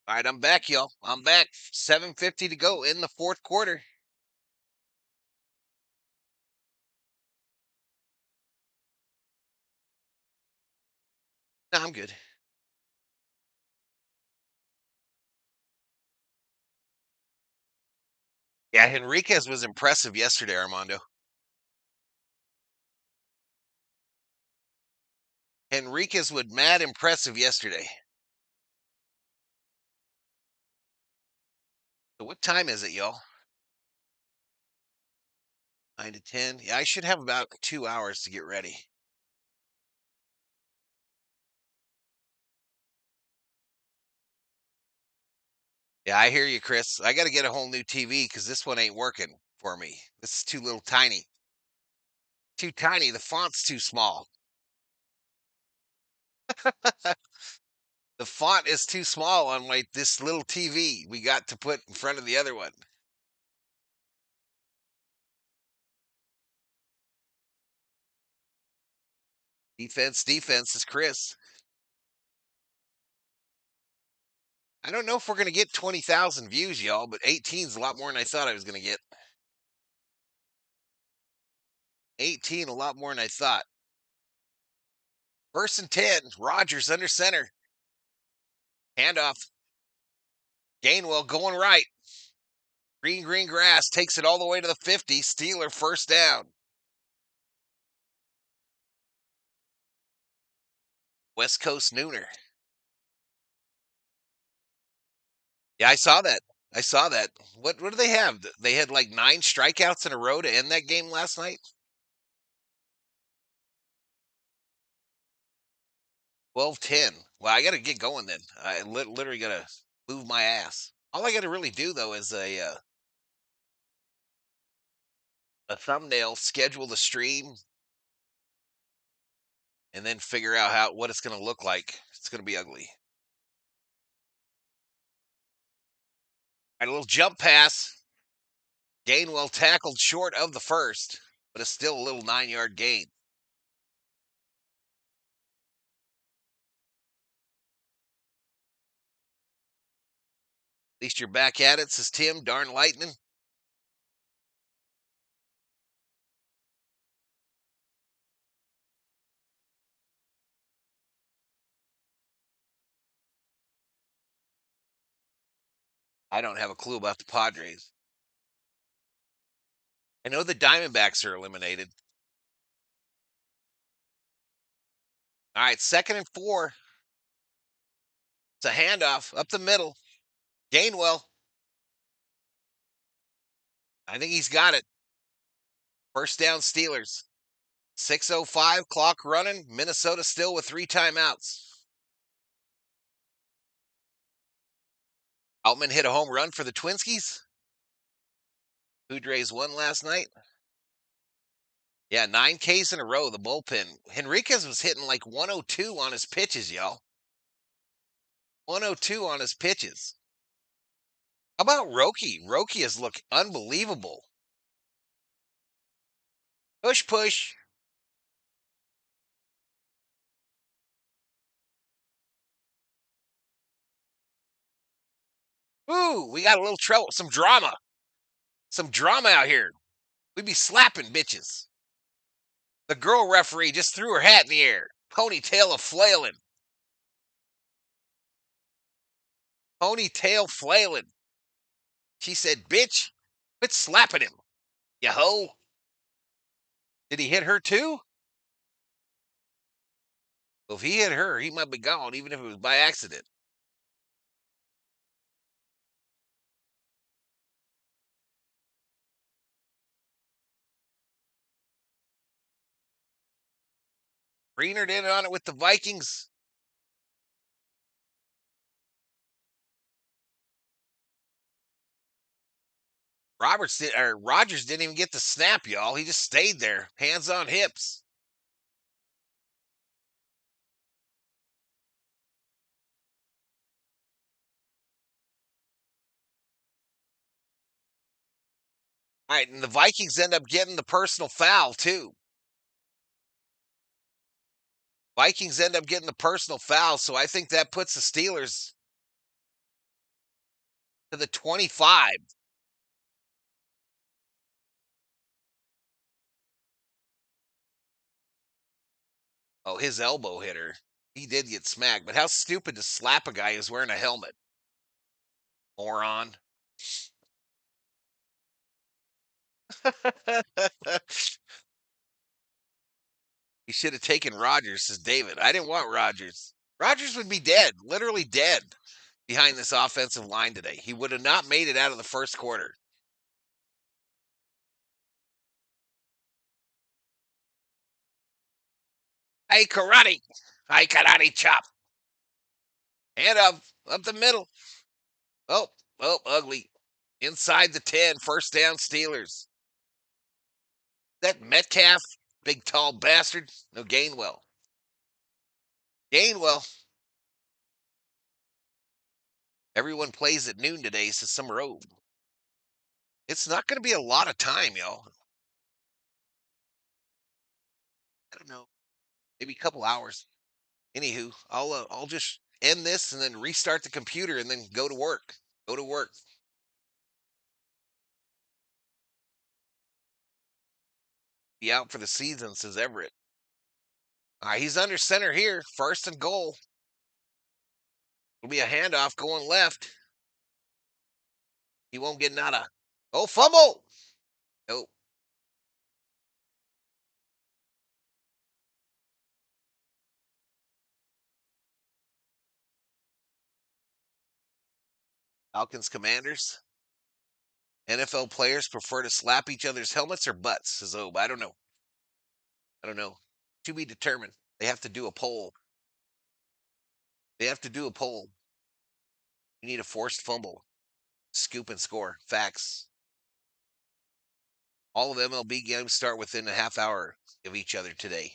All right, I'm back, y'all. I'm back. 7:50 to go in the fourth quarter. No, I'm good. Yeah, Henriquez was impressive yesterday, Armando. Henriquez was mad impressive yesterday. So what time is it, y'all? 9 to 10. Yeah, I should have about 2 hours to get ready. Yeah, I hear you, Chris. I got to get a whole new TV because this one ain't working for me. This is too little tiny. Too tiny. The font's too small. The font is too small on like this little TV we got to put in front of the other one. Defense is Chris. I don't know if we're gonna get 20,000 views, y'all, but 18 is a lot more than I thought I was gonna get. 18, a lot more than I thought. First and 10, Rogers under center. Handoff. Gainwell going right. Green grass takes it all the way to the 50. Steeler first down. West Coast Nooner. Yeah, I saw that. I saw that. What do they have? They had like 9 strikeouts in a row to end that game last night. 12-10. Well, I got to get going then. I literally got to move my ass. All I got to really do though is a thumbnail, schedule the stream, and then figure out what it's going to look like. It's going to be ugly. All right, a little jump pass. Gainwell tackled short of the first, but it's still a little 9-yard gain. At least you're back at it, says Tim. Darn lightning. I don't have a clue about the Padres. I know the Diamondbacks are eliminated. All right, 2nd and 4. It's a handoff up the middle. Gainwell. I think he's got it. First down, Steelers. 6:05, clock running. Minnesota still with 3 timeouts. Altman hit a home run for the Twinskies. Padres won last night. Yeah, 9 Ks in a row, the bullpen. Henriquez was hitting like 102 on his pitches, y'all. 102 on his pitches. How about Roki? Roki has looked unbelievable. Push, push. Ooh, we got a little trouble. Some drama. Some drama out here. We be slapping bitches. The girl referee just threw her hat in the air. Ponytail a flailing. Ponytail flailing. She said, bitch, quit slapping him. Ya hoe. Did he hit her too? Well, if he hit her, he might be gone, even if it was by accident. Greenard in on it with the Vikings. Rogers didn't even get the snap, y'all. He just stayed there, hands on hips. All right, and the Vikings end up getting the personal foul too. Vikings end up getting the personal foul, so I think that puts the Steelers to the 25. Oh, his elbow hit her. He did get smacked, but how stupid to slap a guy who's wearing a helmet. Moron. He should have taken Rodgers, says David. I didn't want Rodgers. Rodgers would be dead, literally dead, behind this offensive line today. He would have not made it out of the first quarter. Hey, karate. Hey, karate chop. And up the middle. Oh, ugly. Inside the 10, first down Steelers. That Metcalf, big tall bastard. No, Gainwell. Gainwell. Everyone plays at noon today, says Summer Road. It's not going to be a lot of time, y'all. I don't know. Maybe a couple hours. Anywho, I'll just end this and then restart the computer and then go to work. Go to work. Be out for the season, says Everett. He's under center here. First and goal. It'll be a handoff going left. He won't get nada. Oh, fumble. Nope. Falcons Commanders. NFL players prefer to slap each other's helmets or butts, says Obe. I don't know. I don't know. To be determined. They have to do a poll. They have to do a poll. You need a forced fumble. Scoop and score. Facts. All of MLB games start within a half hour of each other today.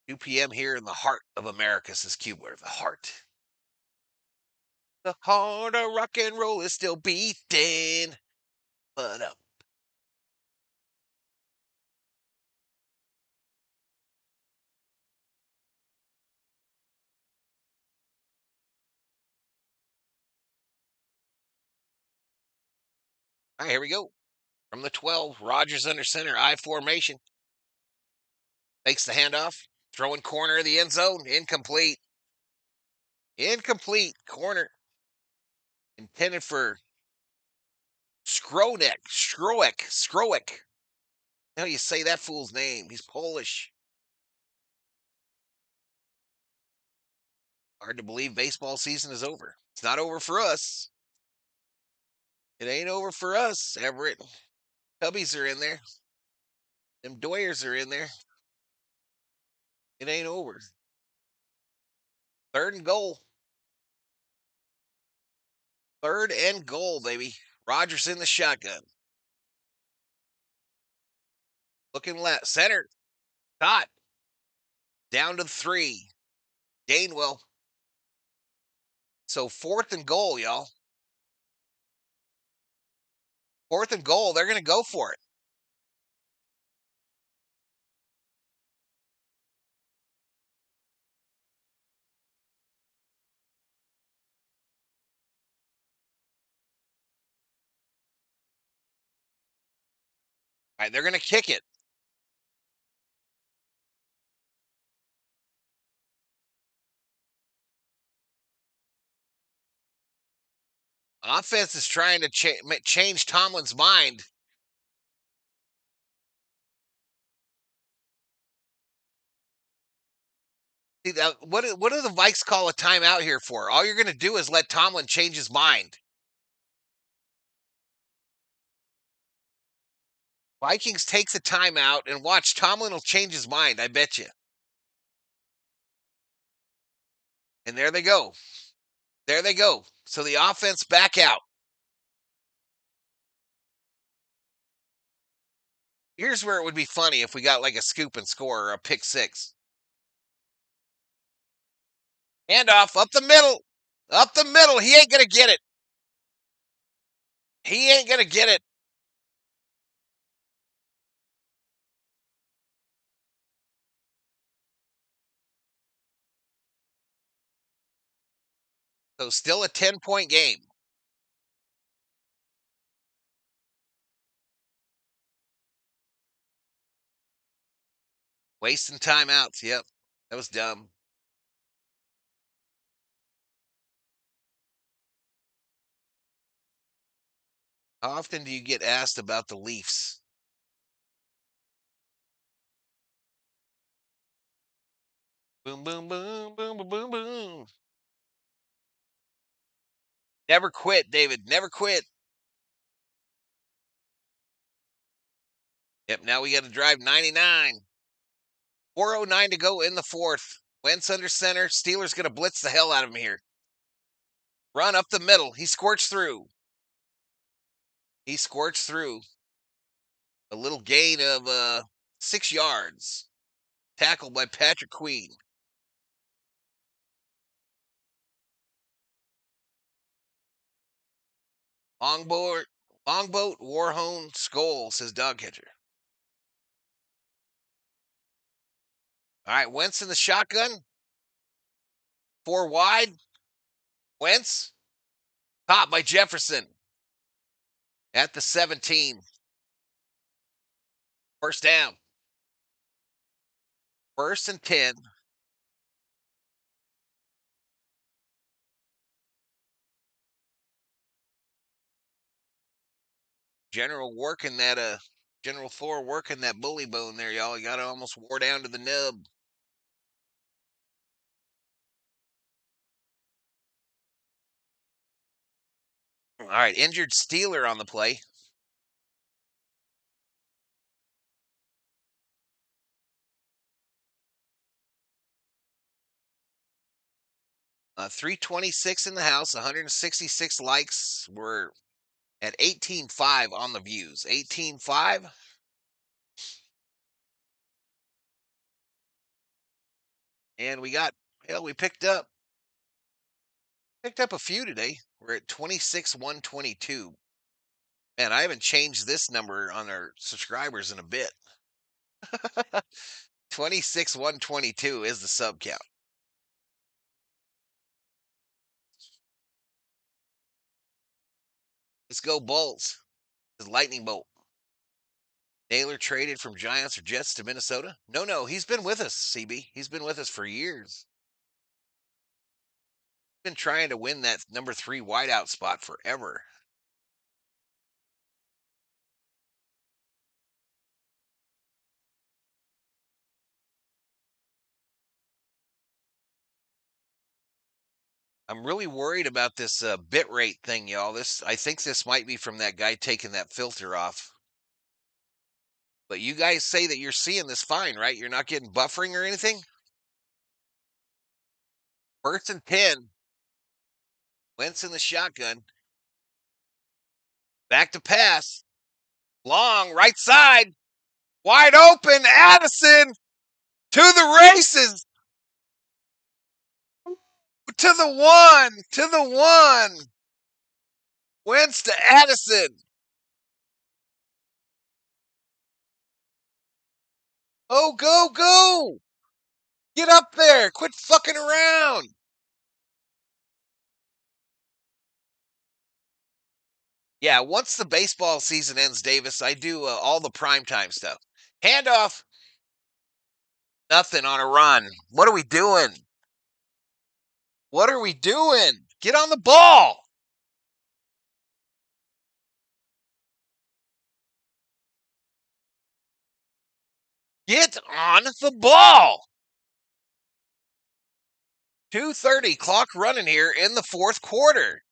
2 p.m. here in the heart of America, says Cubler. The heart. The heart of rock and roll is still beating. But up. All right, here we go. From the 12, Rogers under center, I formation. Takes the handoff. Throwing corner of the end zone. Incomplete. Incomplete. Corner. Intended for Skroek. How do you say that fool's name? He's Polish. Hard to believe baseball season is over. It's not over for us. It ain't over for us, Everett. Cubbies are in there. Them Doyers are in there. It ain't over. 3rd and goal. 3rd and goal, baby. Rogers in the shotgun. Looking left. Center. Caught. Down to 3. Gainwell. So 4th and goal, y'all. 4th and goal. They're going to go for it. All right, they're going to kick it. Offense is trying to change Tomlin's mind. See, what do the Vikes call a timeout here for? All you're going to do is let Tomlin change his mind. Vikings takes a timeout and watch Tomlin will change his mind. I bet you. And there they go. There they go. So the offense back out. Here's where it would be funny if we got like a scoop and score or a pick 6. Handoff up the middle. Up the middle. He ain't going to get it. He ain't going to get it. So still a 10-point game. Wasting timeouts. Yep. That was dumb. How often do you get asked about the Leafs? Boom, boom, boom, boom, boom, boom, boom. Never quit, David. Never quit. Yep, now we got to drive 99. 4:09 to go in the 4th. Wentz under center. Steelers going to blitz the hell out of him here. Run up the middle. He squirts through. He squirts through. A little gain of 6 yards. Tackled by Patrick Queen. Longboat, Warhone, Skull, says Dog Catcher. All right, Wentz in the shotgun. 4 wide. Wentz. Caught by Jefferson. At the 17. First down. 1st and 10. General Thor working that bully bone there, y'all. He got it almost wore down to the nub. All right, injured Steeler on the play. 326 in the house, 166 likes. We're at 18.5 on the views. 18.5. And we picked up a few today. We're at 26,122. Man, I haven't changed this number on our subscribers in a bit. 26,122 is the sub count. Let's go Bolts. It's lightning bolt. Naylor traded from Giants or Jets to Minnesota? No, he's been with us, CB. He's been with us for years. Been trying to win that number 3 wideout spot forever. I'm really worried about this bit rate thing, y'all. I think this might be from that guy taking that filter off. But you guys say that you're seeing this fine, right? You're not getting buffering or anything? First and 10. Wentz in the shotgun. Back to pass. Long, right side. Wide open. Addison to the races. To the one. To the one. Wentz to Addison. Oh, go. Get up there. Quit fucking around. Yeah, once the baseball season ends, Davis, I do all the primetime stuff. Handoff. Nothing on a run. What are we doing? What are we doing? Get on the ball. Get on the ball. 2:30 clock running here in the fourth quarter.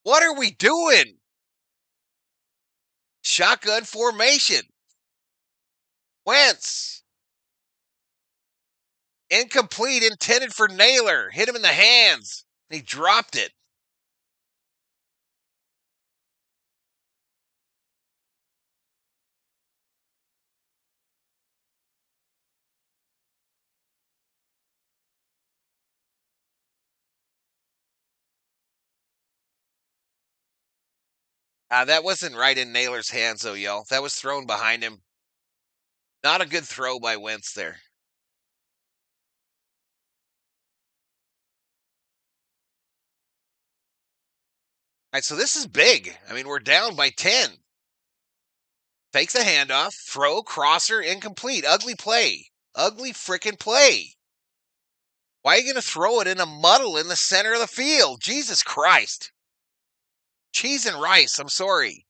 What are we doing? Shotgun formation. Wentz. Incomplete, intended for Naylor. Hit him in the hands. He dropped it. That wasn't right in Naylor's hands, though, y'all. That was thrown behind him. Not a good throw by Wentz there. All right, so this is big. I mean, we're down by 10. Fake the handoff, throw, crosser, incomplete. Ugly play. Ugly freaking play. Why are you going to throw it in a muddle in the center of the field? Jesus Christ. Cheese and rice, I'm sorry.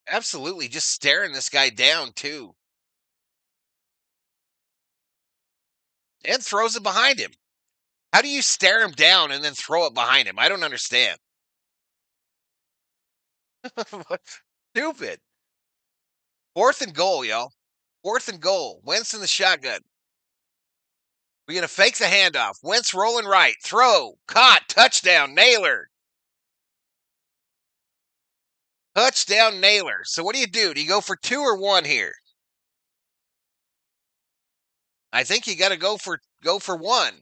Absolutely, just staring this guy down, too. And throws it behind him. How do you stare him down and then throw it behind him? I don't understand. Stupid. Fourth and goal, y'all. Fourth and goal. Wentz in the shotgun. We're going to fake the handoff. Wentz rolling right. Throw. Caught. Touchdown. Naylor. Touchdown. Naylor. So what do? Do you go for 2 or 1 here? I think you got to go for 1.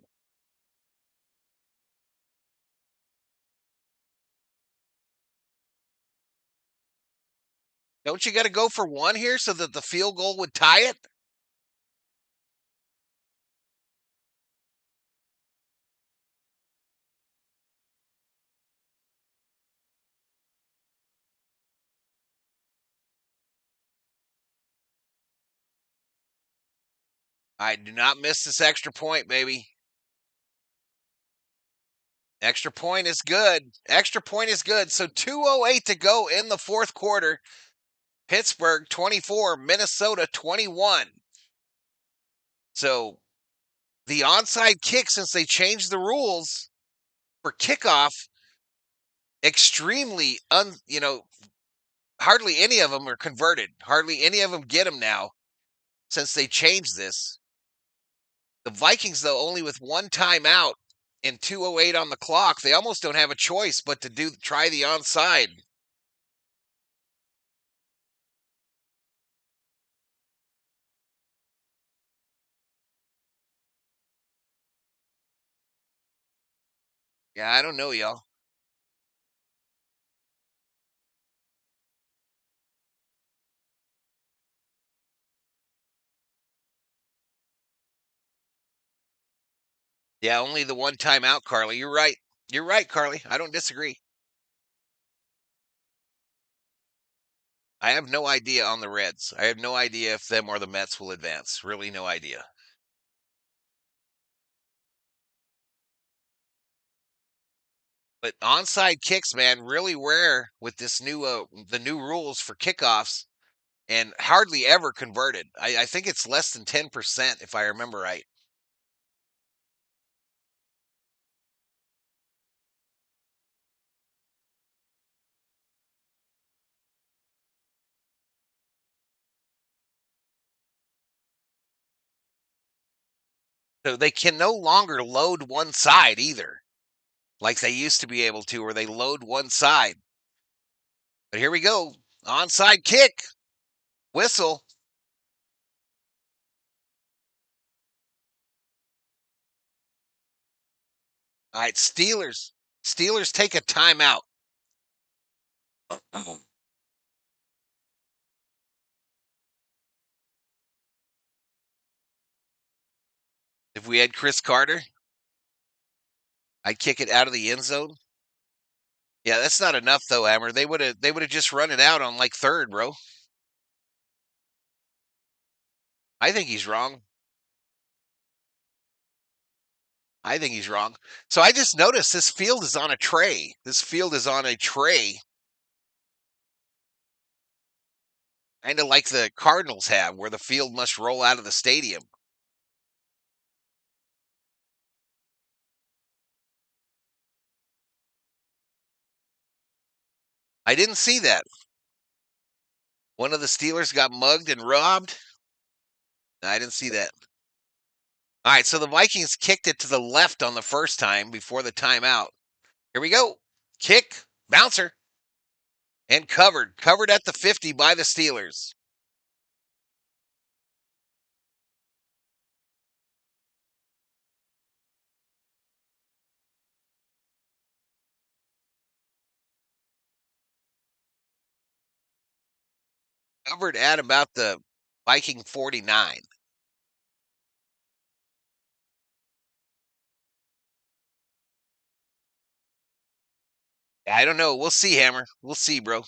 Don't you got to go for 1 here so that the field goal would tie it? I do not miss this extra point, baby. Extra point is good. Extra point is good. So 2:08 to go in the fourth quarter. Pittsburgh 24, Minnesota 21. So the onside kick, since they changed the rules for kickoff, extremely hardly any of them are converted. Hardly any of them get them now since they changed this. The Vikings, though, only with 1 timeout and 2:08 on the clock. They almost don't have a choice but to try the onside. Yeah, I don't know, y'all. Yeah, only the one timeout, Carly. You're right. You're right, Carly. I don't disagree. I have no idea on the Reds. I have no idea if them or the Mets will advance. Really, no idea. But onside kicks, man, really rare with this the new rules for kickoffs, and hardly ever converted. I think it's less than 10% if I remember right. So they can no longer load one side either, like they used to be able to, where they load one side. But here we go. Onside kick. Whistle. All right, Steelers. Steelers take a timeout. If we had Chris Carter, I'd kick it out of the end zone. Yeah, that's not enough though, Amber. They would have just run it out on like third, bro. I think he's wrong. I think he's wrong. So I just noticed this field is on a tray. This field is on a tray, kind of like the Cardinals have, where the field must roll out of the stadium. I didn't see that. One of the Steelers got mugged and robbed. I didn't see that. All right, so the Vikings kicked it to the left on the first time before the timeout. Here we go. Kick, bouncer, and covered. Covered at the 50 by the Steelers. Covered at about the Viking 49. I don't know. We'll see, Hammer. We'll see, bro.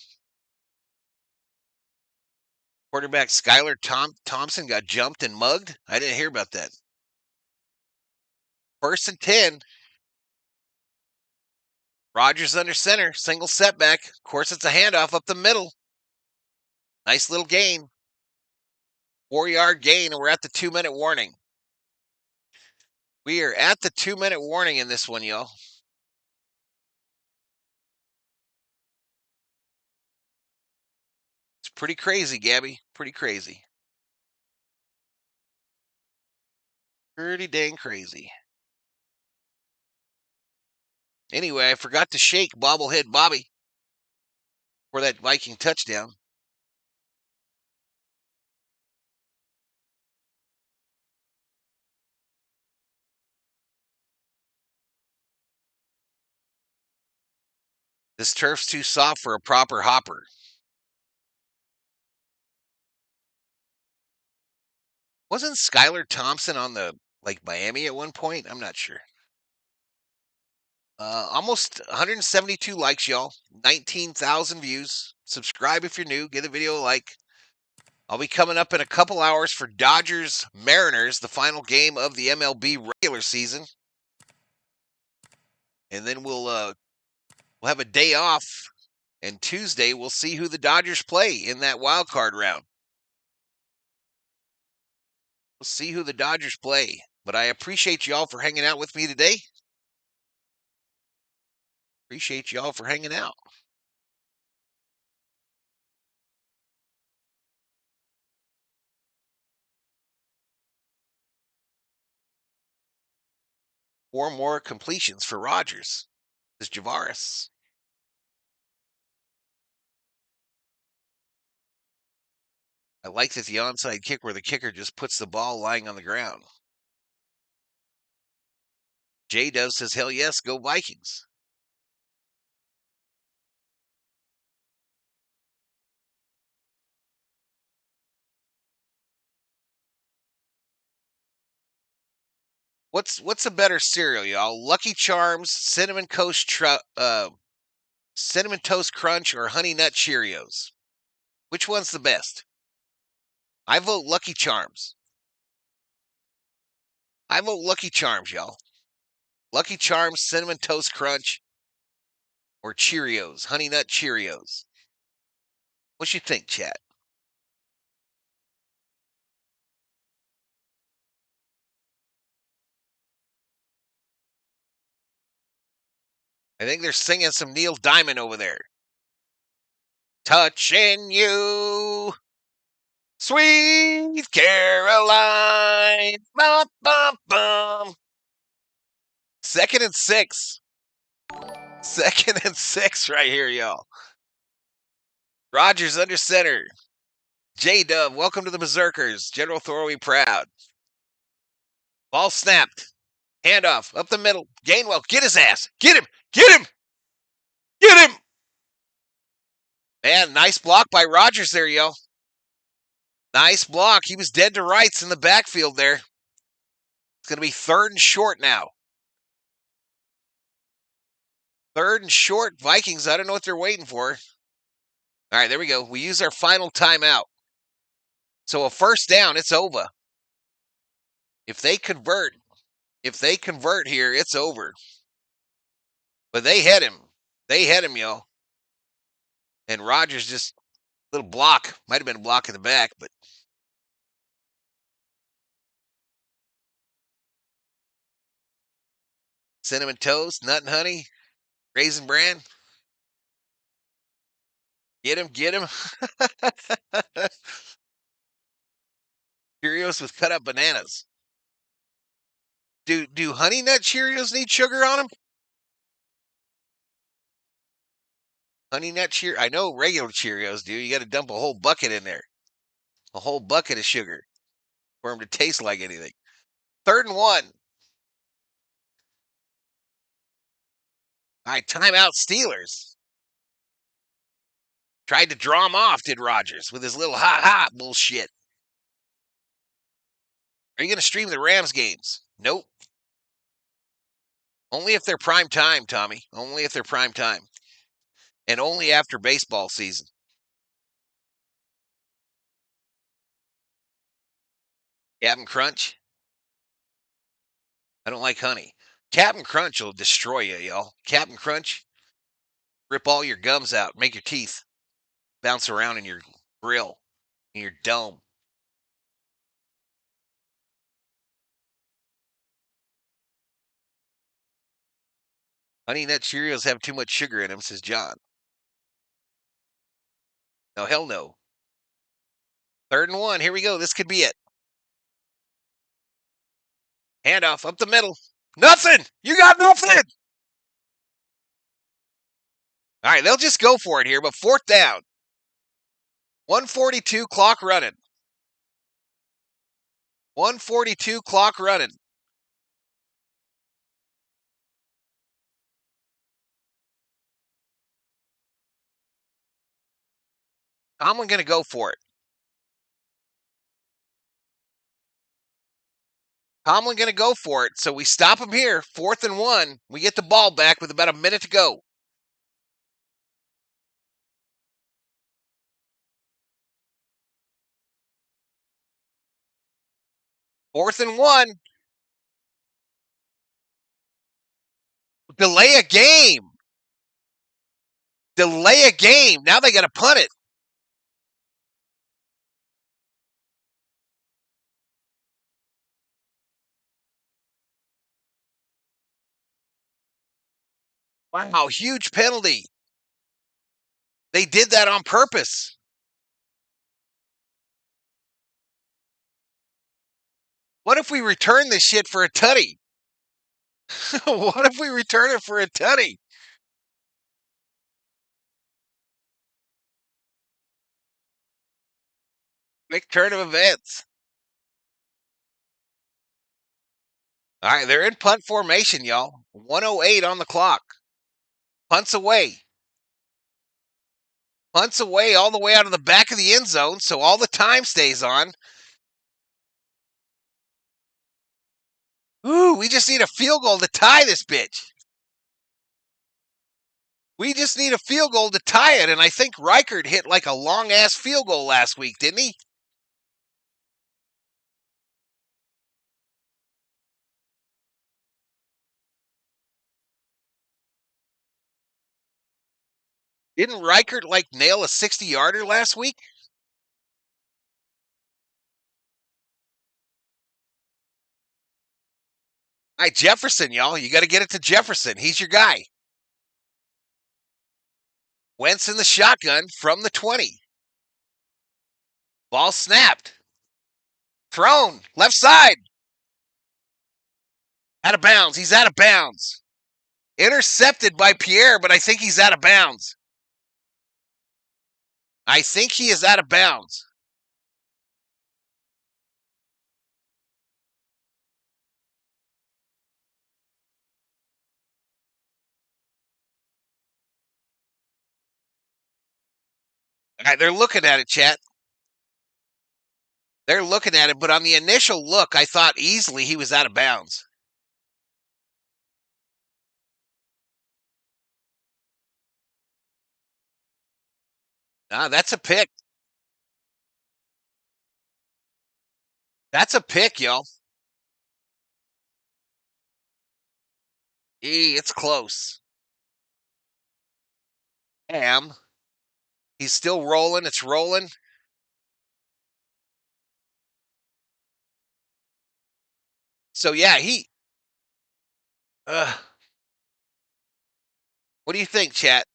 Quarterback Skylar Thompson got jumped and mugged. I didn't hear about that. First and 10. Rogers under center. Single setback. Of course, it's a handoff up the middle. Nice little gain. 4-yard gain, and we're at the 2-minute warning. We are at the 2-minute warning in this one, y'all. It's pretty crazy, Gabby. Pretty crazy. Pretty dang crazy. Anyway, I forgot to shake bobblehead Bobby for that Viking touchdown. This turf's too soft for a proper hopper. Wasn't Skylar Thompson on the like Miami at one point? I'm not sure. Almost 172 likes, y'all. 19,000 views. Subscribe if you're new. Give the video a like. I'll be coming up in a couple hours for Dodgers Mariners, the final game of the MLB regular season, and then we'll have a day off. And Tuesday we'll see who the Dodgers play in that wild card round. We'll see who the Dodgers play. But I appreciate y'all for hanging out with me today. Appreciate y'all for hanging out. 4 more completions for Rodgers. This is Javaris. I like that the onside kick where the kicker just puts the ball lying on the ground. J-Dove says, hell yes, go Vikings. What's a better cereal, y'all? Lucky Charms, Cinnamon Toast Crunch, or Honey Nut Cheerios? Which one's the best? I vote Lucky Charms. I vote Lucky Charms, y'all. Lucky Charms, Cinnamon Toast Crunch, or Cheerios, Honey Nut Cheerios. What you think, chat? I think they're singing some Neil Diamond over there. Touching you, sweet Caroline. Bum, bum, bum. 2nd and 6. 2nd and 6 right here, y'all. Rodgers under center. J-Dub, welcome to the Berserkers. General Thoroway proud. Ball snapped. Handoff up the middle. Gainwell, get his ass. Get him. Get him. Get him. Man, nice block by Rodgers there, yo. Nice block. He was dead to rights in the backfield there. It's going to be 3rd and short now. 3rd and short. Vikings, I don't know what they're waiting for. All right, there we go. We use our final timeout. So a first down, it's over. If they convert here, it's over. But they had him. They had him, yo. And Rodgers just little block. Might have been a block in the back, but cinnamon toast, nut and honey, raisin bran. Get him, get him. Cheerios with cut up bananas. Do honey nut Cheerios need sugar on them? Honey nut Cheerios. I know regular Cheerios do. You got to dump a whole bucket in there. A whole bucket of sugar for them to taste like anything. 3rd and 1. All right, timeout Steelers. Tried to draw him off, did Rodgers, with his little ha-ha bullshit. Are you going to stream the Rams games? Nope. Only if they're prime time, Tommy. Only if they're prime time. And only after baseball season. Captain Crunch? I don't like honey. Captain Crunch will destroy you, y'all. Captain Crunch, rip all your gums out, make your teeth bounce around in your grill, in your dome. Honey Nut Cheerios have too much sugar in them, says John. No, hell no. 3rd and 1. Here we go. This could be it. Handoff up the middle. Nothing. You got nothing. All right, they'll just go for it here, but 4th down. 1:42 clock running. 1:42 clock running. Tomlin going to go for it. Tomlin going to go for it. So we stop him here. 4th and 1. We get the ball back with about a minute to go. Fourth and 1. Delay a game. Delay a game. Now they got to punt it. Wow, huge penalty. They did that on purpose. What if we return this shit for a tutty? What if we return it for a tutty? Big turn of events. All right, they're in punt formation, y'all. 108 on the clock. Punts away. Punts away all the way out of the back of the end zone, so all the time stays on. Ooh, we just need a field goal to tie this bitch. We just need a field goal to tie it, and I think Reichert hit like a long-ass field goal last week, didn't he? Didn't Reichert like nail a 60-yarder last week? All right, Jefferson, y'all. You got to get it to Jefferson. He's your guy. Wentz in the shotgun from the 20. Ball snapped. Thrown. Left side. Out of bounds. He's out of bounds. Intercepted by Pierre, but I think he's out of bounds. I think he is out of bounds. All right, they're looking at it, chat. They're looking at it, but on the initial look, I thought easily he was out of bounds. That's a pick. That's a pick, y'all. It's close. Damn. He's still rolling. It's rolling. So, yeah, what do you think, chat?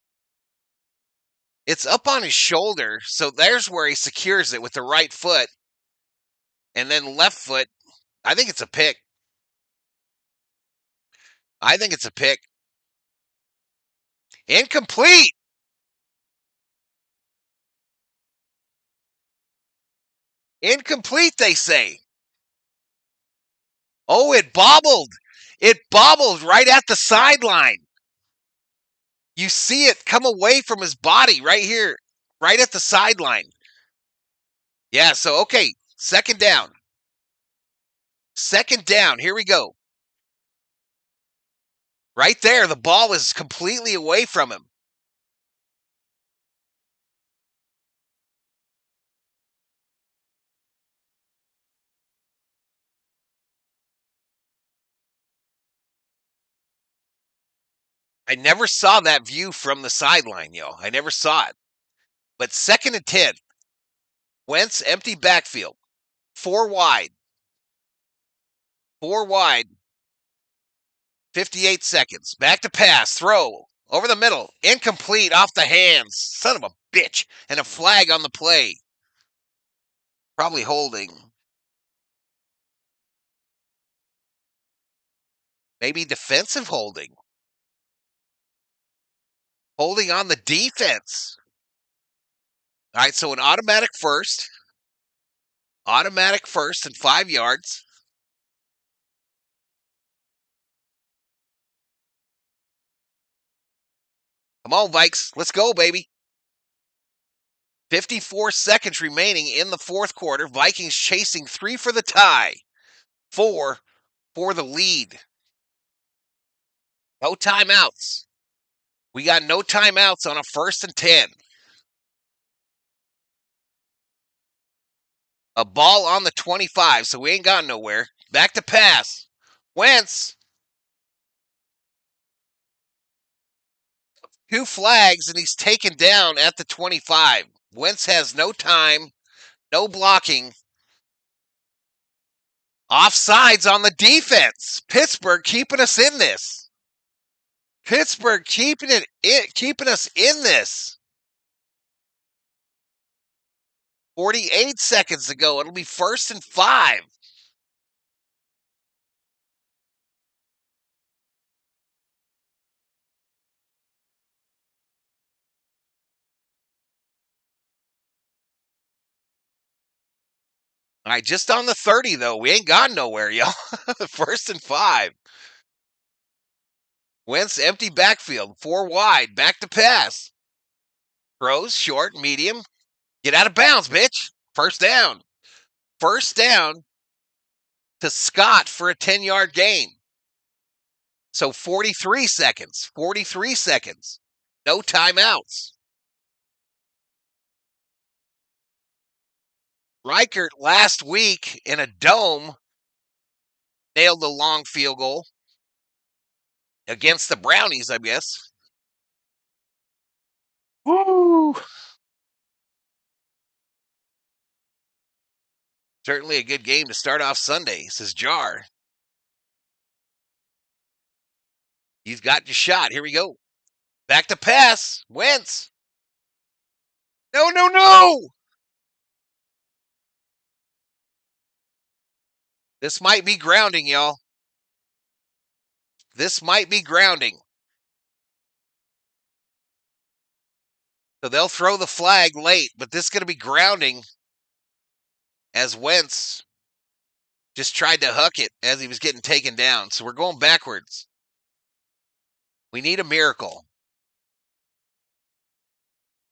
It's up on his shoulder, so there's where he secures it with the right foot. And then left foot. I think it's a pick. I think it's a pick. Incomplete. Incomplete, they say. Oh, it bobbled. It bobbled right at the sideline. You see it come away from his body right here, right at the sideline. Yeah, so, okay, second down. Second down. Here we go. Right there, the ball is completely away from him. I never saw that view from the sideline, yo. I never saw it. But second and 10. Wentz, empty backfield. 4 wide. 4 wide. 58 seconds. Back to pass. Throw. Over the middle. Incomplete. Off the hands. Son of a bitch. And a flag on the play. Probably holding. Maybe defensive holding. Holding on the defense. All right, so an automatic first. Automatic first and 5 yards. Come on, Vikes. Let's go, baby. 54 seconds remaining in the fourth quarter. Vikings chasing 3 for the tie. 4 for the lead. No timeouts. We got no timeouts on a first and 10. A ball on the 25, so we ain't got nowhere. Back to pass. Wentz. 2 flags, and he's taken down at the 25. Wentz has no time, no blocking. Offsides on the defense. Pittsburgh keeping us in this. Pittsburgh keeping us in this. 48 seconds to go. It'll be first and 5. All right, just on the 30, though. We ain't gone nowhere, y'all. 1st and 5. Wentz, empty backfield. 4 wide. Back to pass. Throws, short, medium. Get out of bounds, bitch. First down. First down to Scott for a 10-yard gain. So 43 seconds. 43 seconds. No timeouts. Reichert last week in a dome nailed the long field goal against the Brownies, I guess. Woo! Certainly a good game to start off Sunday, says Jar. He's got your shot. Here we go. Back to pass. Wentz. No, no, no! This might be grounding, y'all. This might be grounding. So they'll throw the flag late, but this is going to be grounding as Wentz just tried to huck it as he was getting taken down. So we're going backwards. We need a miracle.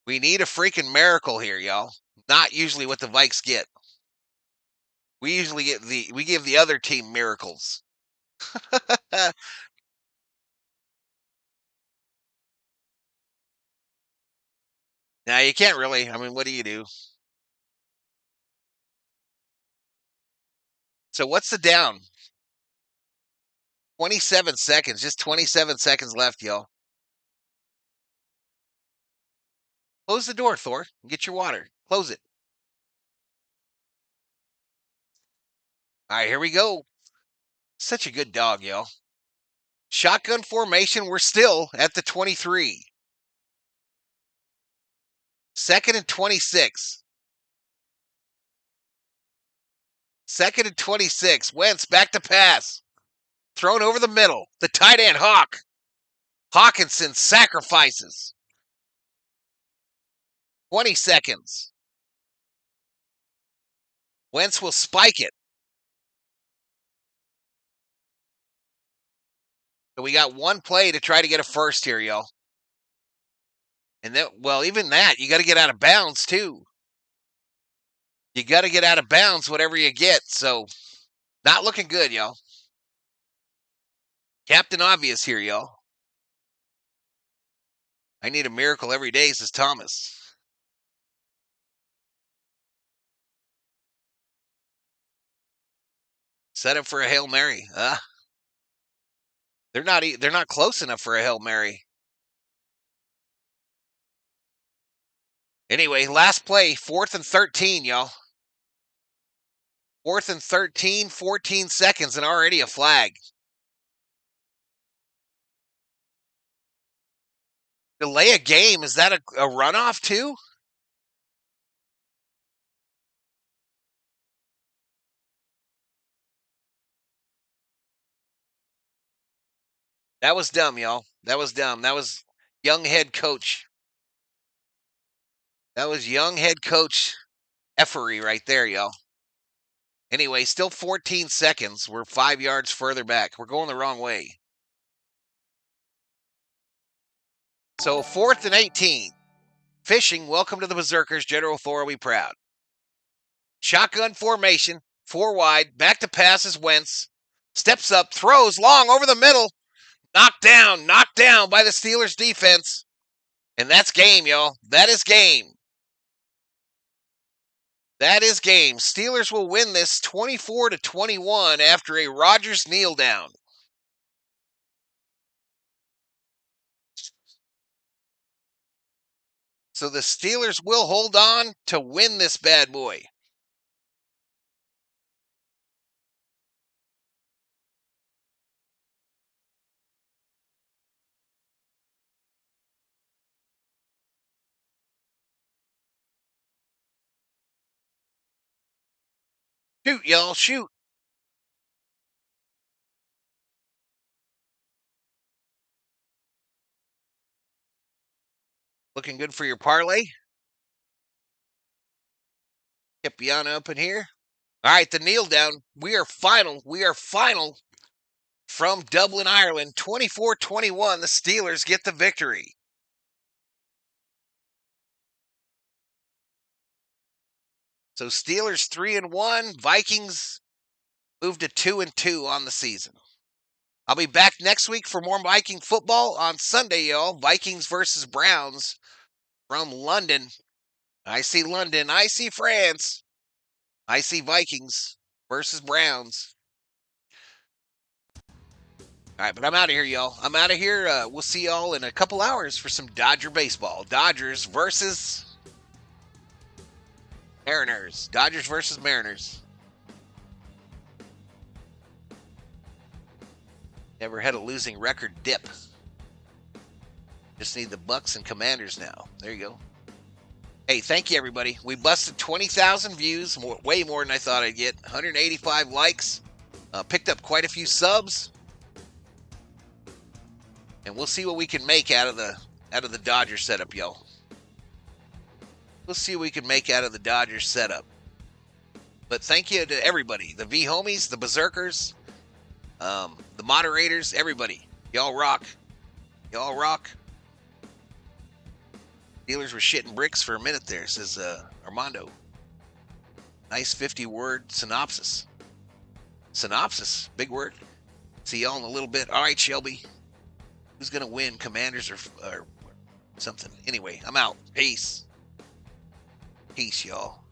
We need a freaking miracle here, y'all. Not usually what the Vikes get. We usually give the other team miracles. Now you can't really. I mean, what do you do? So what's the down? 27 seconds. Just 27 seconds left, y'all. Close the door, Thor. And get your water. Close it. All right, here we go. Such a good dog, y'all. Shotgun formation. We're still at the 23. 2nd and 26. 2nd and 26. Wentz back to pass. Thrown over the middle. The tight end, Hawk. Hawkinson sacrifices. 20 seconds. Wentz will spike it. So we got one play to try to get a first here, y'all. And then, well, even that, you got to get out of bounds, too. You got to get out of bounds whatever you get. So, not looking good, y'all. Captain Obvious here, y'all. I need a miracle every day, says Thomas. Set up for a Hail Mary. They're not close enough for a Hail Mary. Anyway, last play, 4th and 13, y'all. 4th and 13, 14 seconds, and already a flag. Delay a game, is that a runoff too? That was dumb, y'all. That was dumb. That was young head coach. That was young head coach effery right there, y'all. Anyway, still 14 seconds. We're 5 yards further back. We're going the wrong way. So 4th and 18. Fishing, welcome to the Berserkers. General Thor will be proud. Shotgun formation, 4 wide, back to passes Wentz. Steps up, throws long over the middle. Knocked down by the Steelers defense. And that's game, y'all. That is game. That is game. Steelers will win this 24-21 after a Rodgers kneel down. So the Steelers will hold on to win this bad boy. Shoot, y'all, shoot. Looking good for your parlay. Kepiana up in here. All right, the kneel down. We are final. From Dublin, Ireland. 24-21. The Steelers get the victory. So Steelers 3-1. Vikings moved to 2-2 on the season. I'll be back next week for more Viking football on Sunday, y'all. Vikings versus Browns from London. I see London. I see France. I see Vikings versus Browns. All right, but I'm out of here, y'all. I'm out of here. We'll see y'all in a couple hours for some Dodger baseball. Dodgers versus Mariners. Dodgers versus Mariners. Never had a losing record dip. Just need the Bucks and Commanders now. There you go. Hey, thank you, everybody. We busted 20,000 views, way more than I thought I'd get. 185 likes. Picked up quite a few subs. And we'll see what we can make out of the Dodger setup, y'all. We'll see what we can make out of the Dodger setup. But thank you to everybody. The V-Homies, the Berserkers, the moderators, everybody. Y'all rock. Y'all rock. Steelers were shitting bricks for a minute there, says Armando. Nice 50-word synopsis. Synopsis, big word. See y'all in a little bit. All right, Shelby. Who's going to win, Commanders or something? Anyway, I'm out. Peace. Peace, y'all.